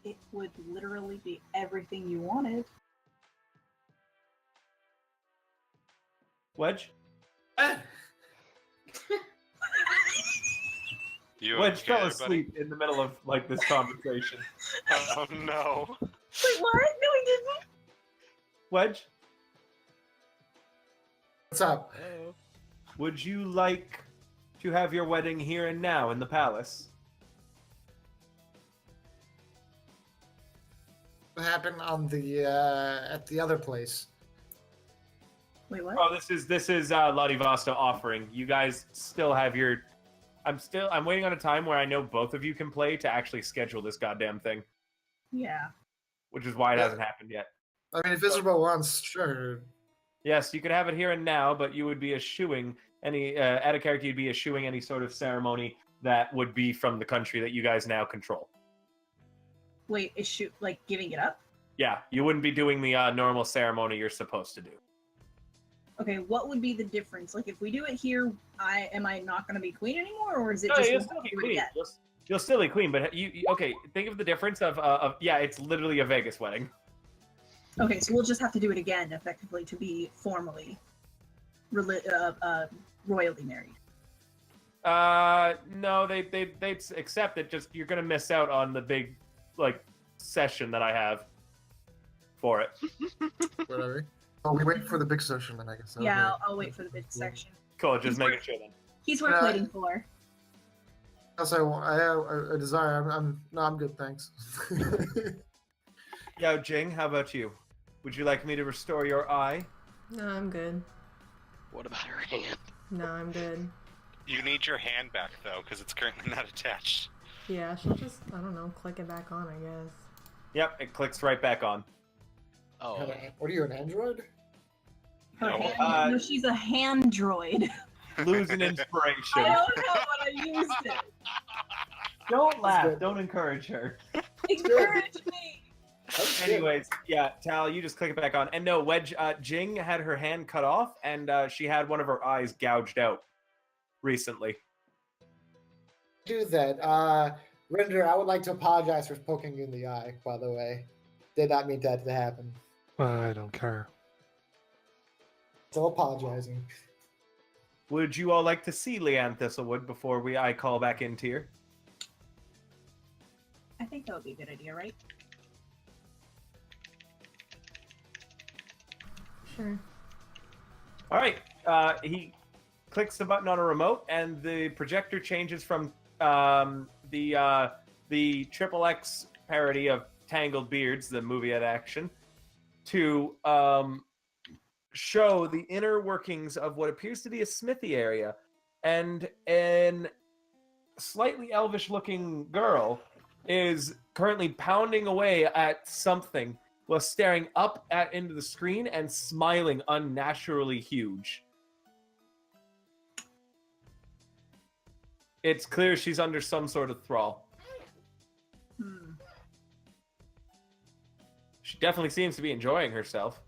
It would literally be everything you wanted. Wedge? You Wedge okay, fell everybody? asleep in the middle of, like, this conversation. Oh no. Wait, what? No, he didn't. Wedge, What's up? would you like to have your wedding here and now in the palace? What happened on the at the other place? Wait, what? Oh, this is Ladivasto offering. You guys still have your. I'm waiting on a time where I know both of you can play to actually schedule this goddamn thing, Yeah. which is why it Yeah. hasn't happened yet. I mean, if Isribeau wants, sure. Yes, you could have it here and now, but you would be eschewing any at a character. You'd be eschewing any sort of ceremony that would be from the country that you guys now control. Wait, is shoot like giving it up? Yeah, you wouldn't be doing the normal ceremony you're supposed to do. Okay, what would be the difference? Like, if we do it here, am I not going to be queen anymore, or is it No, just you'll we'll still be do it queen. again? You'll still be queen, but you okay? Think of the difference of yeah, it's literally a Vegas wedding. Okay, so we'll just have to do it again, effectively, to be formally royally married. No, they'd accept it. Just you're gonna miss out on the big session that I have for it. Whatever. Oh, we wait for the big session then, I guess. Yeah, I'll wait for the big section. Cool, just making sure then. He's worth waiting for. Also, I have a desire. I'm good, thanks. Yo, Jing, how about you? Would you like me to restore your eye? No, I'm good. What about her hand? No, I'm good. You need your hand back, though, because it's currently not attached. Yeah, she'll just, I don't know, click it back on, I guess. Yep, it clicks right back on. Oh, What are you, an android? Her No, hand, no, she's a hand droid. Lose an inspiration. I don't know what I used it. Don't laugh. good. Don't encourage her. Encourage me. Anyways, yeah, Tal, you just click it back on. And no, Wedge, Jing had her hand cut off, and she had one of her eyes gouged out recently. Do that. Rinder, I would like to apologize for poking you in the eye, by the way. Did not mean that to happen. I don't care. Still apologizing. Would you all like to see Leanne Thistlewood before I call back in tier? I think that would be a good idea, right? Sure. All right. He clicks the button on a remote, and the projector changes from the Triple X parody of Tangled Beards, the movie at action, to show the inner workings of what appears to be a smithy area, and an slightly elvish-looking girl is currently pounding away at something while staring up into the screen and smiling unnaturally huge. It's clear she's under some sort of thrall. She definitely seems to be enjoying herself.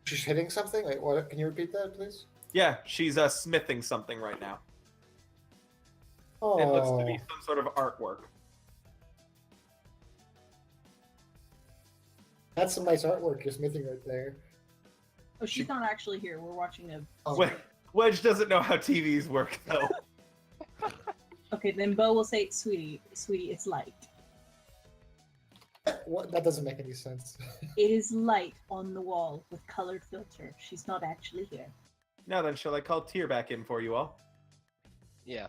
She's hitting something? Like, what? Can you repeat that, please? Yeah, she's smithing something right now. Oh. It looks to be some sort of artwork. That's some nice artwork you're smithing right there. Oh, she's not actually here. We're watching a. Oh. Wedge doesn't know how TVs work, though. Okay, then Bo will say, "Sweetie, it's light. What? That doesn't make any sense. It is light on the wall with colored filter. She's not actually here." Now then, shall I call Tyr back in for you all? yeah.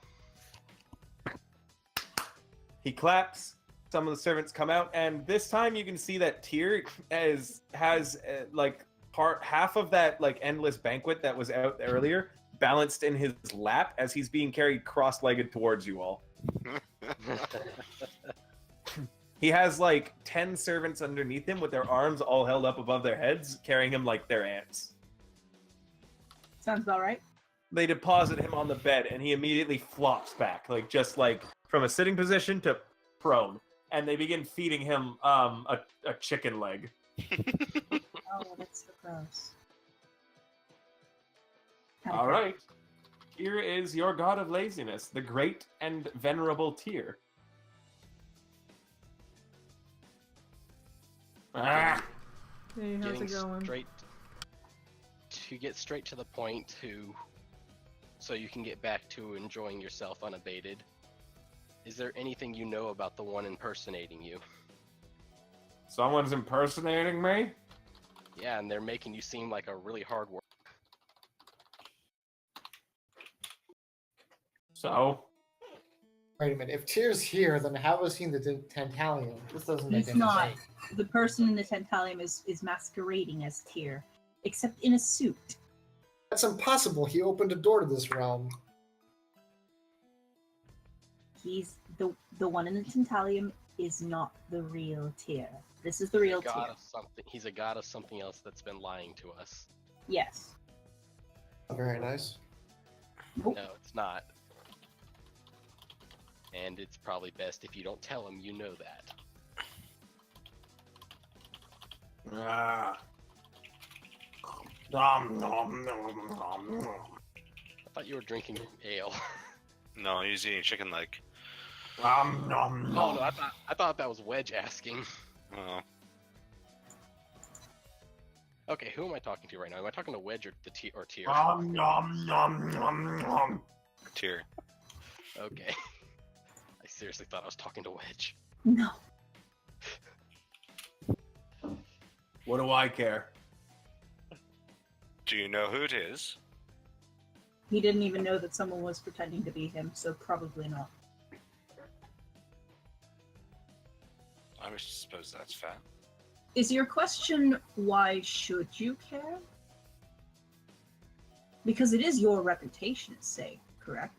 He claps. Some of the servants come out, and this time you can see that Tyr has half of that endless banquet that was out earlier balanced in his lap as he's being carried cross-legged towards you all. He has 10 servants underneath him with their arms all held up above their heads, carrying him like they're ants. Sounds about right. They deposit him on the bed, and he immediately flops back, from a sitting position to prone. And they begin feeding him a chicken leg. Oh, that's so gross. All right. Here is your god of laziness, the great and venerable Tyr. Ah! Hey, how's it going? Get straight to the point so you can get back to enjoying yourself unabated. Is there anything you know about the one impersonating you? Someone's impersonating me? Yeah, and they're making you seem like a really hard worker. So? Wait a minute. If Tyr's here, then how is he in the Tantalium? This doesn't make He's any not. sense. The person in the Tantalium is masquerading as Tyr, except in a suit. That's impossible. He opened a door to this realm. He's the one in the Tantalium is not the real Tyr. This is the real God Tyr. of something. He's a god of something else that's been lying to us. Yes. Very nice. Nope. No, it's not. And it's probably best if you don't tell him you know that. Ah. Nom, nom, nom, nom, nom. I thought you were drinking ale. No, he's eating chicken leg. Nom, nom, Oh nom. no, I thought that was Wedge asking. Oh, Okay, who am I talking to right now? Am I talking to Wedge or or Tyr? Nom, nom, nom, nom, nom. tear. Okay. I seriously thought I was talking to Wedge. No. What do I care? Do you know who it is? He didn't even know that someone was pretending to be him, so probably not. I suppose that's fair. Is your question, why should you care? Because it is your reputation at stake, correct?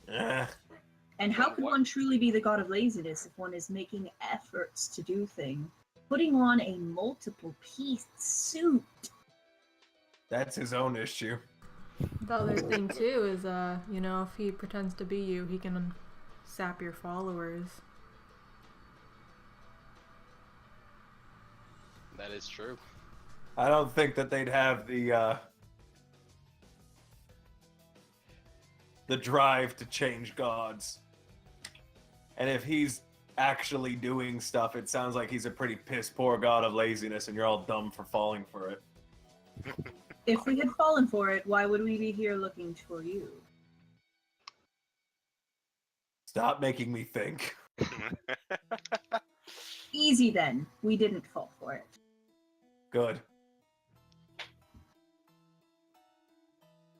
And how could one truly be the god of laziness if one is making efforts to do things? Putting on a multiple-piece suit. That's his own issue. The other thing too is, you know, if he pretends to be you, he can sap your followers. That is true. I don't think that they'd have the drive to change gods. And if he's actually doing stuff, it sounds like he's a pretty piss poor god of laziness, and you're all dumb for falling for it. If we had fallen for it, why would we be here looking for you? Stop making me think. Easy then. We didn't fall for it. Good.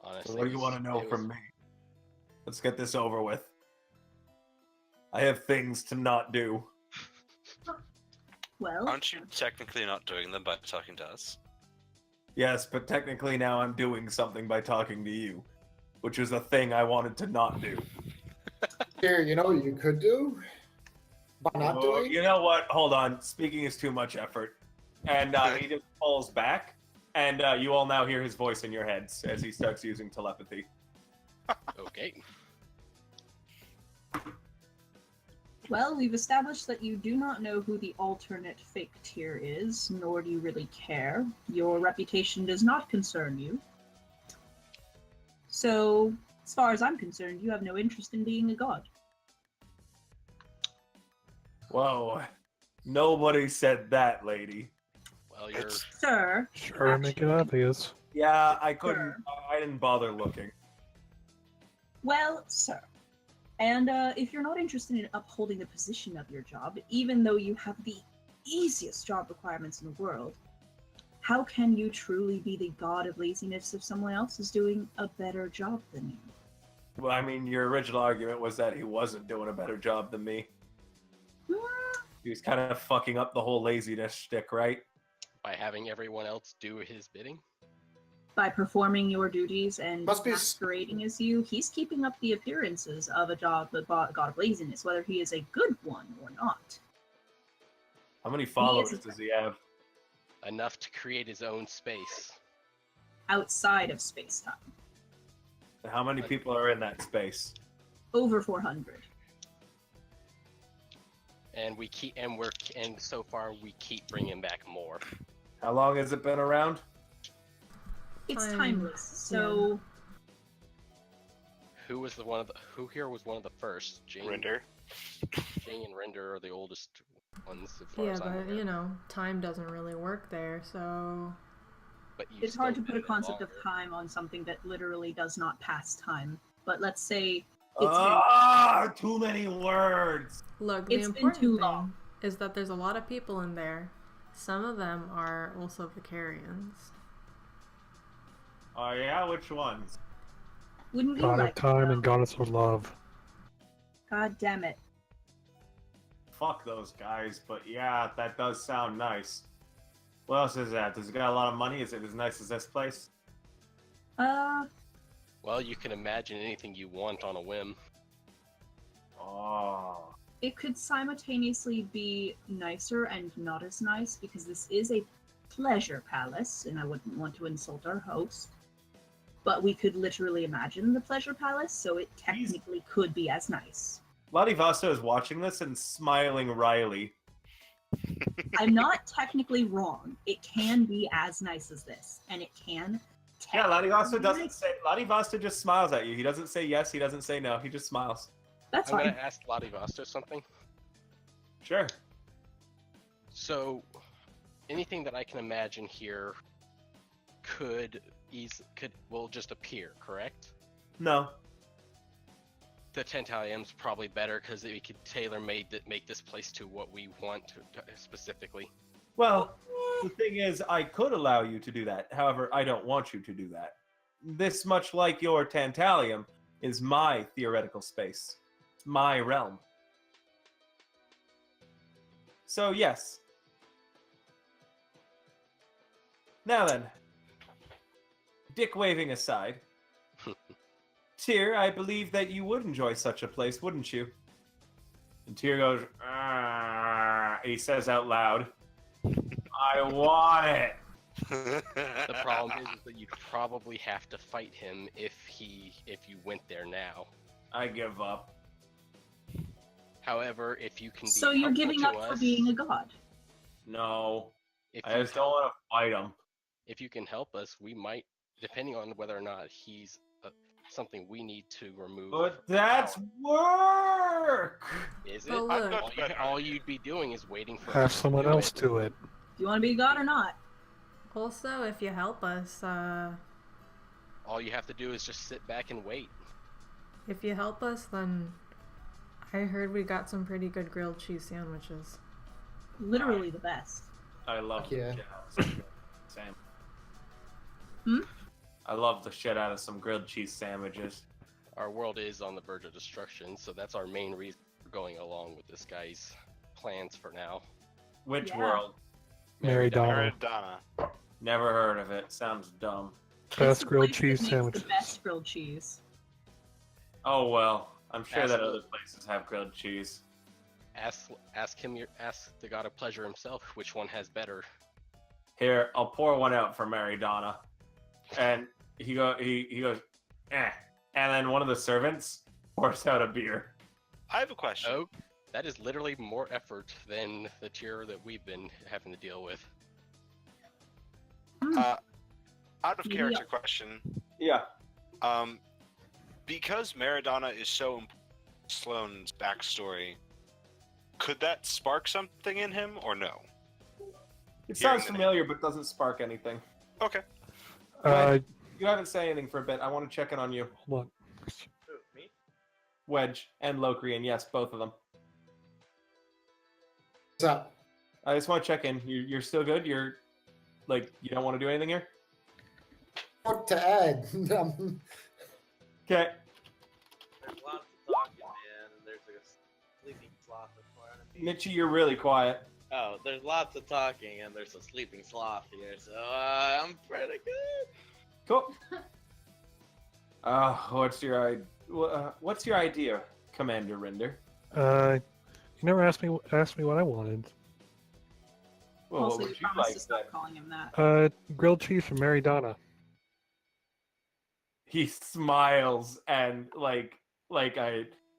Honestly. So what do you want to know it was- from me? Let's get this over with. I have things to not do. Well, Aren't you technically not doing them by talking to us? Yes, but technically now I'm doing something by talking to you, which is a thing I wanted to not do. Here, you know what you could do? By not Oh, doing? you know what? Hold on. Speaking is too much effort. And he just pulls back, and you all now hear his voice in your heads as he starts using telepathy. Okay. well, we've established that you do not know who the alternate fake Tyr is, nor do you really care. Your reputation does not concern you. So, as far as I'm concerned, you have no interest in being a god. Whoa. Nobody said that, lady. Well, you're. Sir, Sure, make it obvious. Yeah, I couldn't. Sure. I didn't bother looking. well, sir. And if you're not interested in upholding the position of your job, even though you have the easiest job requirements in the world, how can you truly be the god of laziness if someone else is doing a better job than you? Well, I mean, your original argument was that he wasn't doing a better job than me. He was kind of fucking up the whole laziness shtick, right? By having everyone else do his bidding? By performing your duties and Must be masquerading as you, he's keeping up the appearances of a god of laziness, whether he is a good one or not. How many followers does he have? Enough to create his own space. Outside of space-time. And how many people are in that space? Over 400. And we keep, and so far we keep bringing back more. How long has it been around? It's Time- timeless, so Who here was one of the first? Jing, Rinder. Jing and Rinder are the oldest ones, as far Yeah, as I'm but aware. you know, time doesn't really work there, so But you've it's hard to still put a been concept of longer. time on something that literally does not pass time. But let's say Too many words. look, It's the been important too thing long. is that there's a lot of people in there. Some of them are also Vicarians. Oh yeah, which ones? wouldn't you God of like to time know? and goddess of love. God damn it. Fuck those guys, but yeah, that does sound nice. What else is that? Does it got a lot of money? Is it as nice as this place? Well, you can imagine anything you want on a whim. Oh. It could simultaneously be nicer and not as nice because this is a pleasure palace, and I wouldn't want to insult our host. But we could literally imagine the pleasure palace, so it technically could be as nice. Ladivasto is watching this and smiling wryly. I'm not technically wrong. It can be as nice as this, and it can. Yeah, Ladivasto doesn't say. Ladivasto just smiles at you. He doesn't say yes. He doesn't say no. He just smiles. That's I'm fine. gonna ask Ladivasto something. Sure. So, anything that I can imagine here will just appear, correct? No. The Tantalium's probably better because we could make this place to what we want to specifically. Well, the thing is, I could allow you to do that. However, I don't want you to do that. This, much like your Tantalium, is my theoretical space. It's my realm. So, yes. Now then, dick waving aside, Tyr, I believe that you would enjoy such a place, wouldn't you? And Tyr goes, "Ah," he says out loud, I want it. The problem is that you'd probably have to fight him if you went there now. I give up. However, if you can be So you're helpful giving to up for us, being a god? No. if I you just don't want to fight him. if you can help us, we might, depending on whether or not he's something we need to remove. But from that's power. work! Is it? But look- All you'd be doing is waiting for Have us to someone do else it. do it. Do you want to be a god or not? Also, if you help us, All you have to do is just sit back and wait. then I heard we got some pretty good grilled cheese sandwiches. Literally the best. I love Yeah. the shit out of some Sam. Hmm? I love the shit out of some grilled cheese sandwiches. Our world is on the verge of destruction, so that's our main reason for going along with this guy's plans for now. Which Yeah. world? Mary Donna. Donna. Never heard of it. Sounds dumb. Best It's the grilled place that cheese makes sandwiches. The best grilled cheese. Oh well. I'm sure Ask that the- other places have grilled cheese. Ask the god of pleasure himself which one has better. Here, I'll pour one out for Mary Donna. And he goes, eh. And then one of the servants pours out a beer. I have a question. Oh, that is literally more effort than the tier that we've been having to deal with. Out of Yeah. character question. Yeah. Because Maradona is so important to Sloan's backstory, could that spark something in him or no? It Hearing sounds the familiar, but doesn't spark anything. Okay. You haven't said anything for a bit. I want to check in on you. Hold on. Me? Wedge and Locrian, yes, both of them. What's up? I just want to check in. You're still good? You're, like, you don't want to do anything here? What to add? Okay. There's lots of talking, man, and there's like a sleeping sloth in front of me. Mitchie, you're really quiet. Oh, there's lots of talking, and there's a sleeping sloth here, so I'm pretty good. Cool. What's your idea, Commander Rinder? You never asked me what I wanted. Well, also, what you would you promised like to stop then? calling him that. Grilled cheese from Mary Donna. He smiles and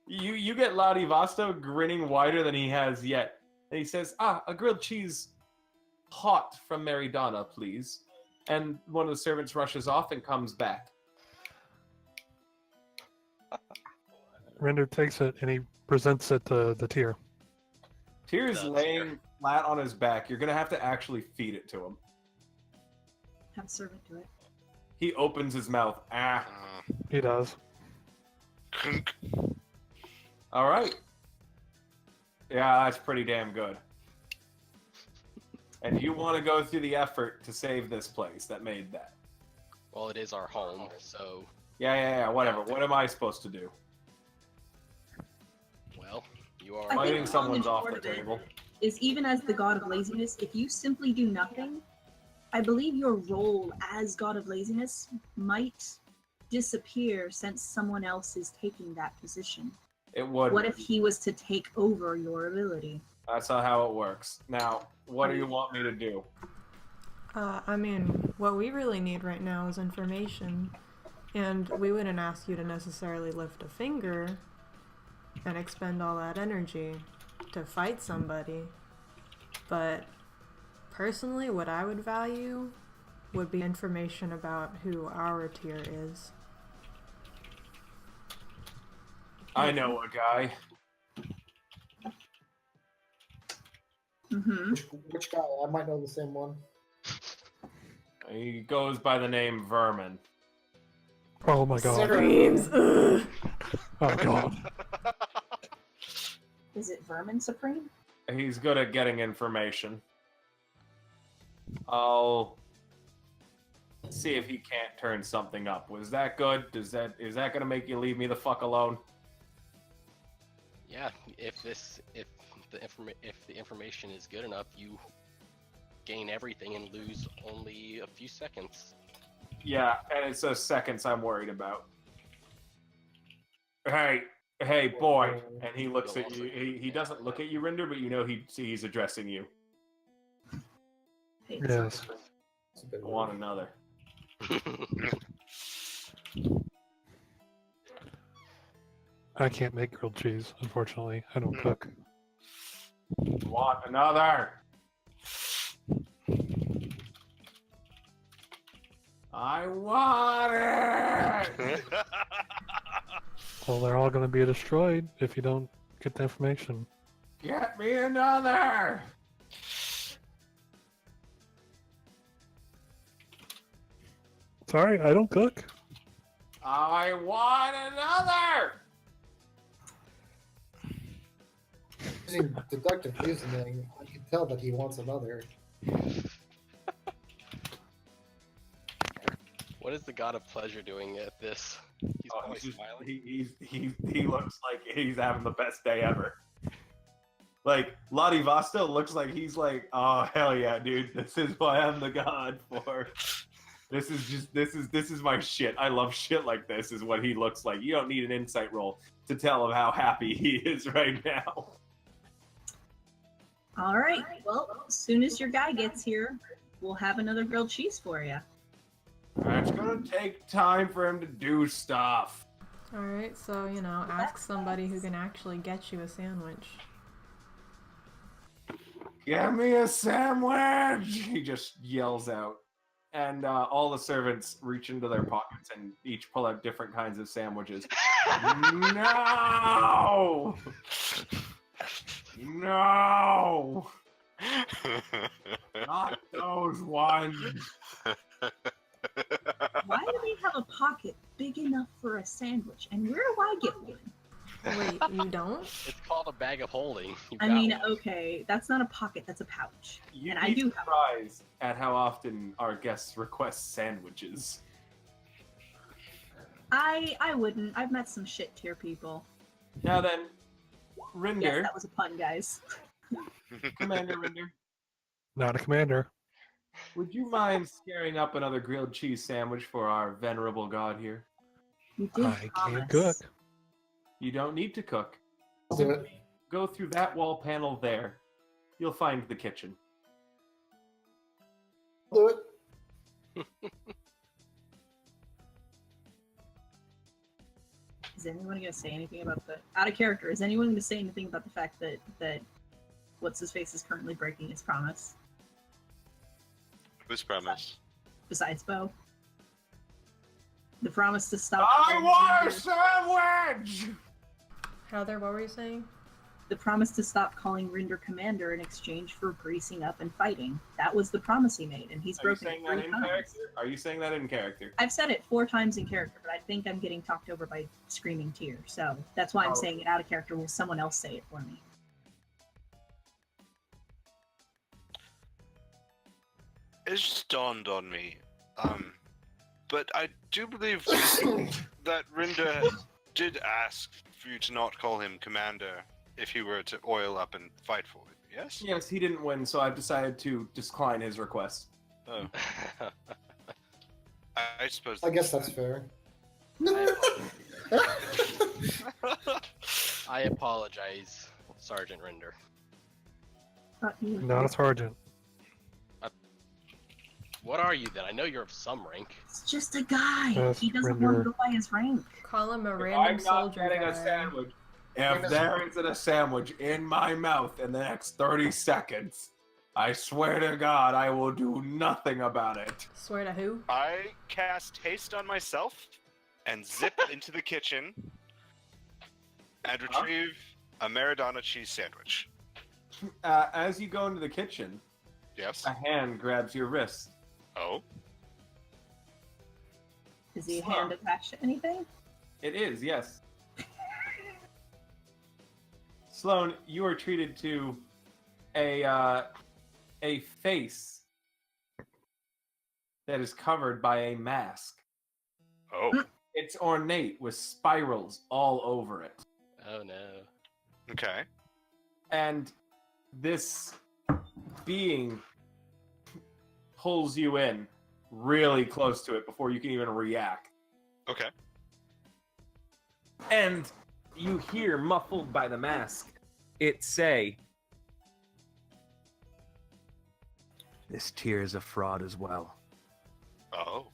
you get Ladivasto grinning wider than he has yet. And he says, a grilled cheese hot from Mary Donna, please. And one of the servants rushes off and comes back. Rinder takes it and he presents it to the tier. Tyr's That's laying fair. flat on his back. You're gonna have to actually feed it to him. Have a servant do it. He opens his mouth. He does. All right. Yeah, that's pretty damn good. And you want to go through the effort to save this place that made that. Well, it is our home, so Yeah, whatever. What am I supposed to do? You are I think Fighting the someone's long off and the short of it table. is even as the god of laziness, if you simply do nothing, I believe your role as god of laziness might disappear since someone else is taking that position. It would. What if he was to take over your ability? That's not how it works. Now, what do you want me to do? I mean, what we really need right now is information. And we wouldn't ask you to necessarily lift a finger and expend all that energy to fight somebody. But personally, what I would value would be information about who our tier is. I know a guy. Mm-hmm. Which guy? I might know the same one. He goes by the name Vermin. Oh my god. Screams! Ugh. Oh god. Is it Vermin Supreme? He's good at getting information. I'll see if he can't turn something up. Was that good? Is that gonna make you leave me the fuck alone? Yeah, if the information is good enough, you gain everything and lose only a few seconds. Yeah, and it's those seconds I'm worried about. Hey, boy. And he looks at you. He doesn't look at you, Rinder, but you know he's addressing you. Hey, Yes. It's a bit I want another. I can't make grilled cheese, unfortunately. I don't cook. Want another? I want it! Well, they're all going to be destroyed if you don't get the information. Get me another! Sorry, I don't cook. I want another! using deductive reasoning. I can tell that he wants another. What is the god of pleasure doing at this? He's Oh, probably he's just- smiling. he looks like he's having the best day ever. Like, Ladivasto looks like he's like, oh hell yeah, dude, this is what I'm the god for. This is my shit. I love shit like this, is what he looks like. You don't need an insight roll to tell him how happy he is right now. All right. Well, as soon as your guy gets here, we'll have another grilled cheese for you. It's gonna take time for him to do stuff. Alright, so, ask somebody who can actually get you a sandwich. Get me a sandwich! He just yells out. And all the servants reach into their pockets and each pull out different kinds of sandwiches. No! No! Not those ones! Why do they have a pocket big enough for a sandwich? And where do I get one? Wait, you don't? It's called a bag of holding. You I got mean, one. okay, that's not a pocket, that's a pouch. You'd And I be do have surprised at how often our guests request sandwiches. I wouldn't. I've met some shit tier people. Now then, Rinder, Yes, that was a pun, guys. Commander Rinder, Not a commander. would you mind scaring up another grilled cheese sandwich for our venerable god here? You did I promise. can't cook. You don't need to cook. I'll do it. Go through that wall panel there. You'll find the kitchen. I'll do it. Is anyone gonna say anything about the out of character? Is anyone gonna say anything about the fact that what's his face is currently breaking his promise? Whose promise? Besides Bo, the promise to stop. I want a sandwich! Heather, what were you saying? The promise to stop calling Rinder commander in exchange for greasing up and fighting. That was the promise he made, and he's Are you broken it saying that 3 in times. character? Are you saying that in character? I've said it 4 times in character, but I think I'm getting talked over by screaming tear. So that's why I'm Oh. saying it out of character. Will someone else say it for me? It just dawned on me. But I do believe that Rinder did ask for you to not call him commander if he were to oil up and fight for it. Yes. Yes, he didn't win, so I've decided to decline his request. Oh. I suppose. I guess that's fair. I apologize, Sergeant Rinder. Not a sergeant. What are you then? I know you're of some rank. It's just a guy. Yes, He doesn't want to Rinder. go by his rank. Call him a If random I'm not soldier getting guy. a sandwich, if there isn't a sandwich in my mouth in the next 30 seconds, I swear to God, I will do nothing about it. Swear to who? I cast haste on myself and zip into the kitchen and retrieve a Maradona cheese sandwich. As you go into the kitchen, Yes. a hand grabs your wrist. Oh. Is the Sloan. hand attached to anything? It is, yes. Sloan, you are treated to a face that is covered by a mask. Oh. It's ornate with spirals all over it. Oh no. Okay. And this being pulls you in really close to it before you can even react. Okay. And you hear, muffled by the mask, it say, "This tier is a fraud as well. Oh.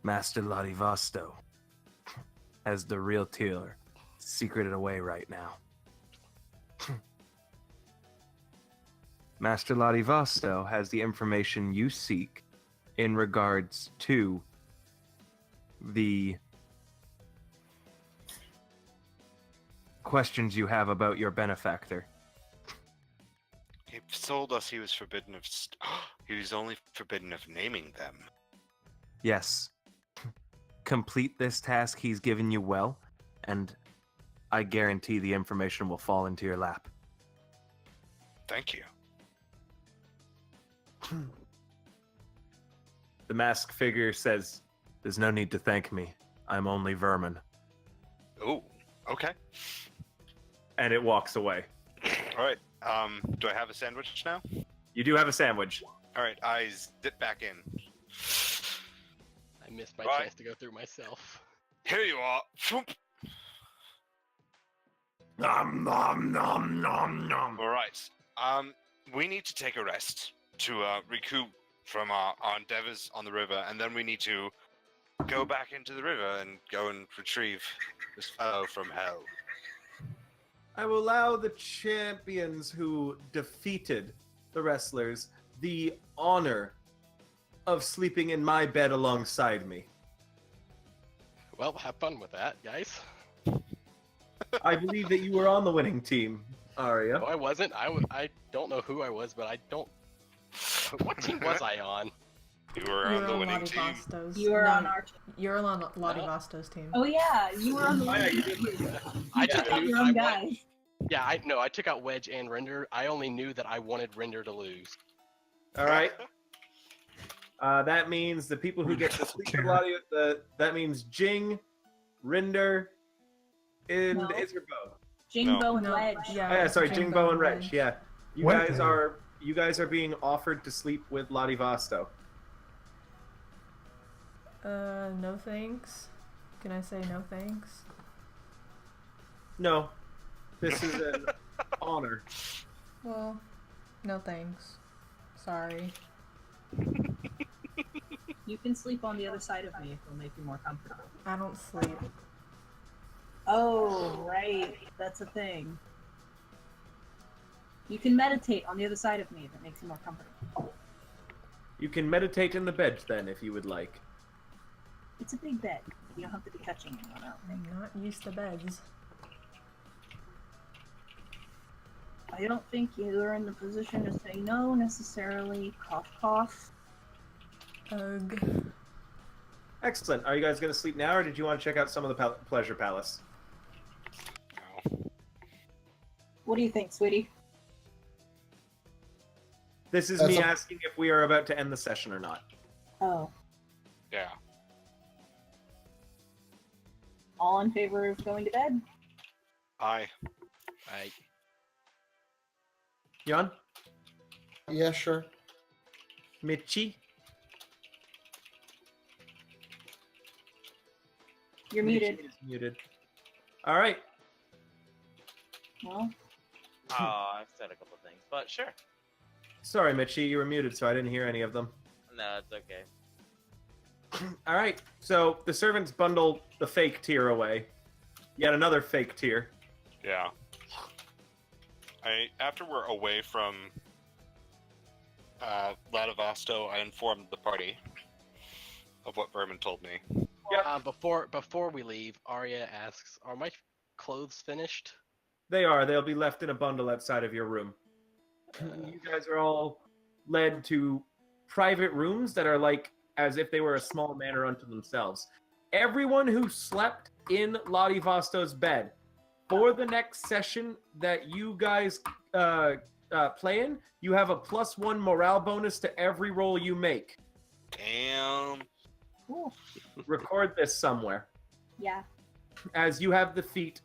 Master Ladivasto has the real tier secreted away right now. Master Ladivasto has the information you seek in regards to the questions you have about your benefactor. He told us he was forbidden of. He was only forbidden of naming them. Yes. Complete this task he's given you well, and I guarantee the information will fall into your lap." Thank you. The masked figure says, "There's no need to thank me. I'm only vermin." Oh. Okay. And it walks away. All right. Do I have a sandwich now? You do have a sandwich. All right. I zip back in. I missed my Right. chance to go through myself. Here you are. Thwomp. Nom nom nom nom nom. All right. We need to take a rest to recoup from our endeavors on the river, and then we need to go back into the river and go and retrieve this fellow from hell. I will allow the champions who defeated the wrestlers the honor of sleeping in my bed alongside me. Well, have fun with that, guys. I believe that you were on the winning team, Aria. No, I wasn't. I don't know who I was, but I don't. What team was I on? You were on the winning team. Ladivasto's. You were No, on our team. You're on Ladivasto's team. Oh yeah, you were on the yeah, you team. I You just took out knew your I own went. guys. Yeah, I took out Wedge and Rinder. I only knew that I wanted Rinder to lose. All right. That means the people who get to sleep with Lottie, that means Jing, Rinder, and No. Isribeau. Jingbo and No, Wedge. yeah. Oh, yeah, sorry, Jingbo Jingbo and and Reg. Wedge. Yeah, you What? guys are being offered to sleep with Ladivasto. No thanks. Can I say no thanks? No, this is an honor. Well, no thanks. Sorry. You can sleep on the other side of me if it'll make you more comfortable. I don't sleep. Oh, right. That's a thing. You can meditate on the other side of me if it makes you more comfortable. You can meditate in the bed then, if you would like. It's a big bed. You don't have to be touching anyone else. I'm not used to beds. I don't think you're in the position to say no necessarily. Cough, cough. Ugh. Excellent. Are you guys going to sleep now, or did you want to check out some of the Pleasure Palace? What do you think, sweetie? This is That's me a- asking if we are about to end the session or not. Oh, Yeah. all in favor of going to bed? Aye. I Jan? Yeah, sure. Michi? You're muted. Michi is muted. All right. Well, Oh, I've said a couple things, but sure. Sorry, Michi, you were muted, so I didn't hear any of them. No, it's okay. All right. So the servants bundle the fake tear away. Yet another fake tear. Yeah. After we're away from Ladivasto, I informed the party of what Vermin told me. before we leave, Aria asks, "Are my clothes finished?" They are. They'll be left in a bundle outside of your room. You guys are all led to private rooms that are like as if they were a small manor unto themselves. Everyone who slept in Ladivasto's bed for the next session that you guys play in, you have a +1 morale bonus to every roll you make. Damn. cool. Record this somewhere. Yeah. As you have the feat,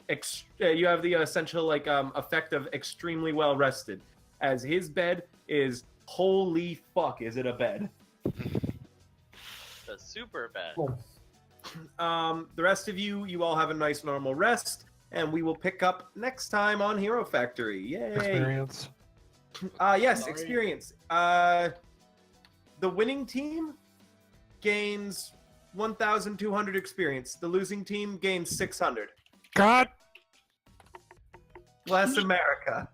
you have the essential effect of extremely well rested. As his bed is holy fuck, is it a bed? The super bad. The rest of you all have a nice normal rest, and we will pick up next time on Hero Factory. Yay! Experience. Yes, Sorry. experience. The winning team gains 1,200 experience. The losing team gains 600. God! Bless America.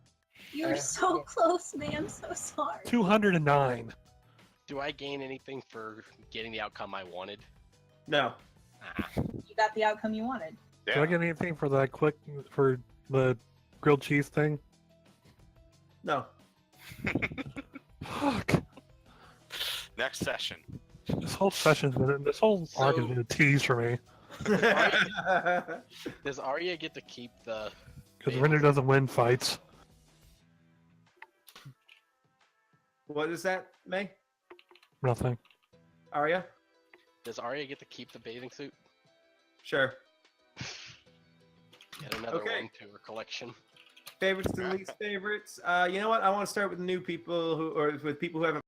You were so close, man. I'm so sorry. 209. Do I gain anything for getting the outcome I wanted? No. You got the outcome you wanted. Do I get anything for that for the grilled cheese thing? No. Fuck. Next session. This whole arc has been a tease for me. Does Aria get to keep the? Because Rinder doesn't win fights. What is that, May? Nothing. Aria? Does Aria get to keep the bathing suit? Sure. Yet another Okay. one to her collection. Favorites and least favorites. You know what? I want to start with new people with people who haven't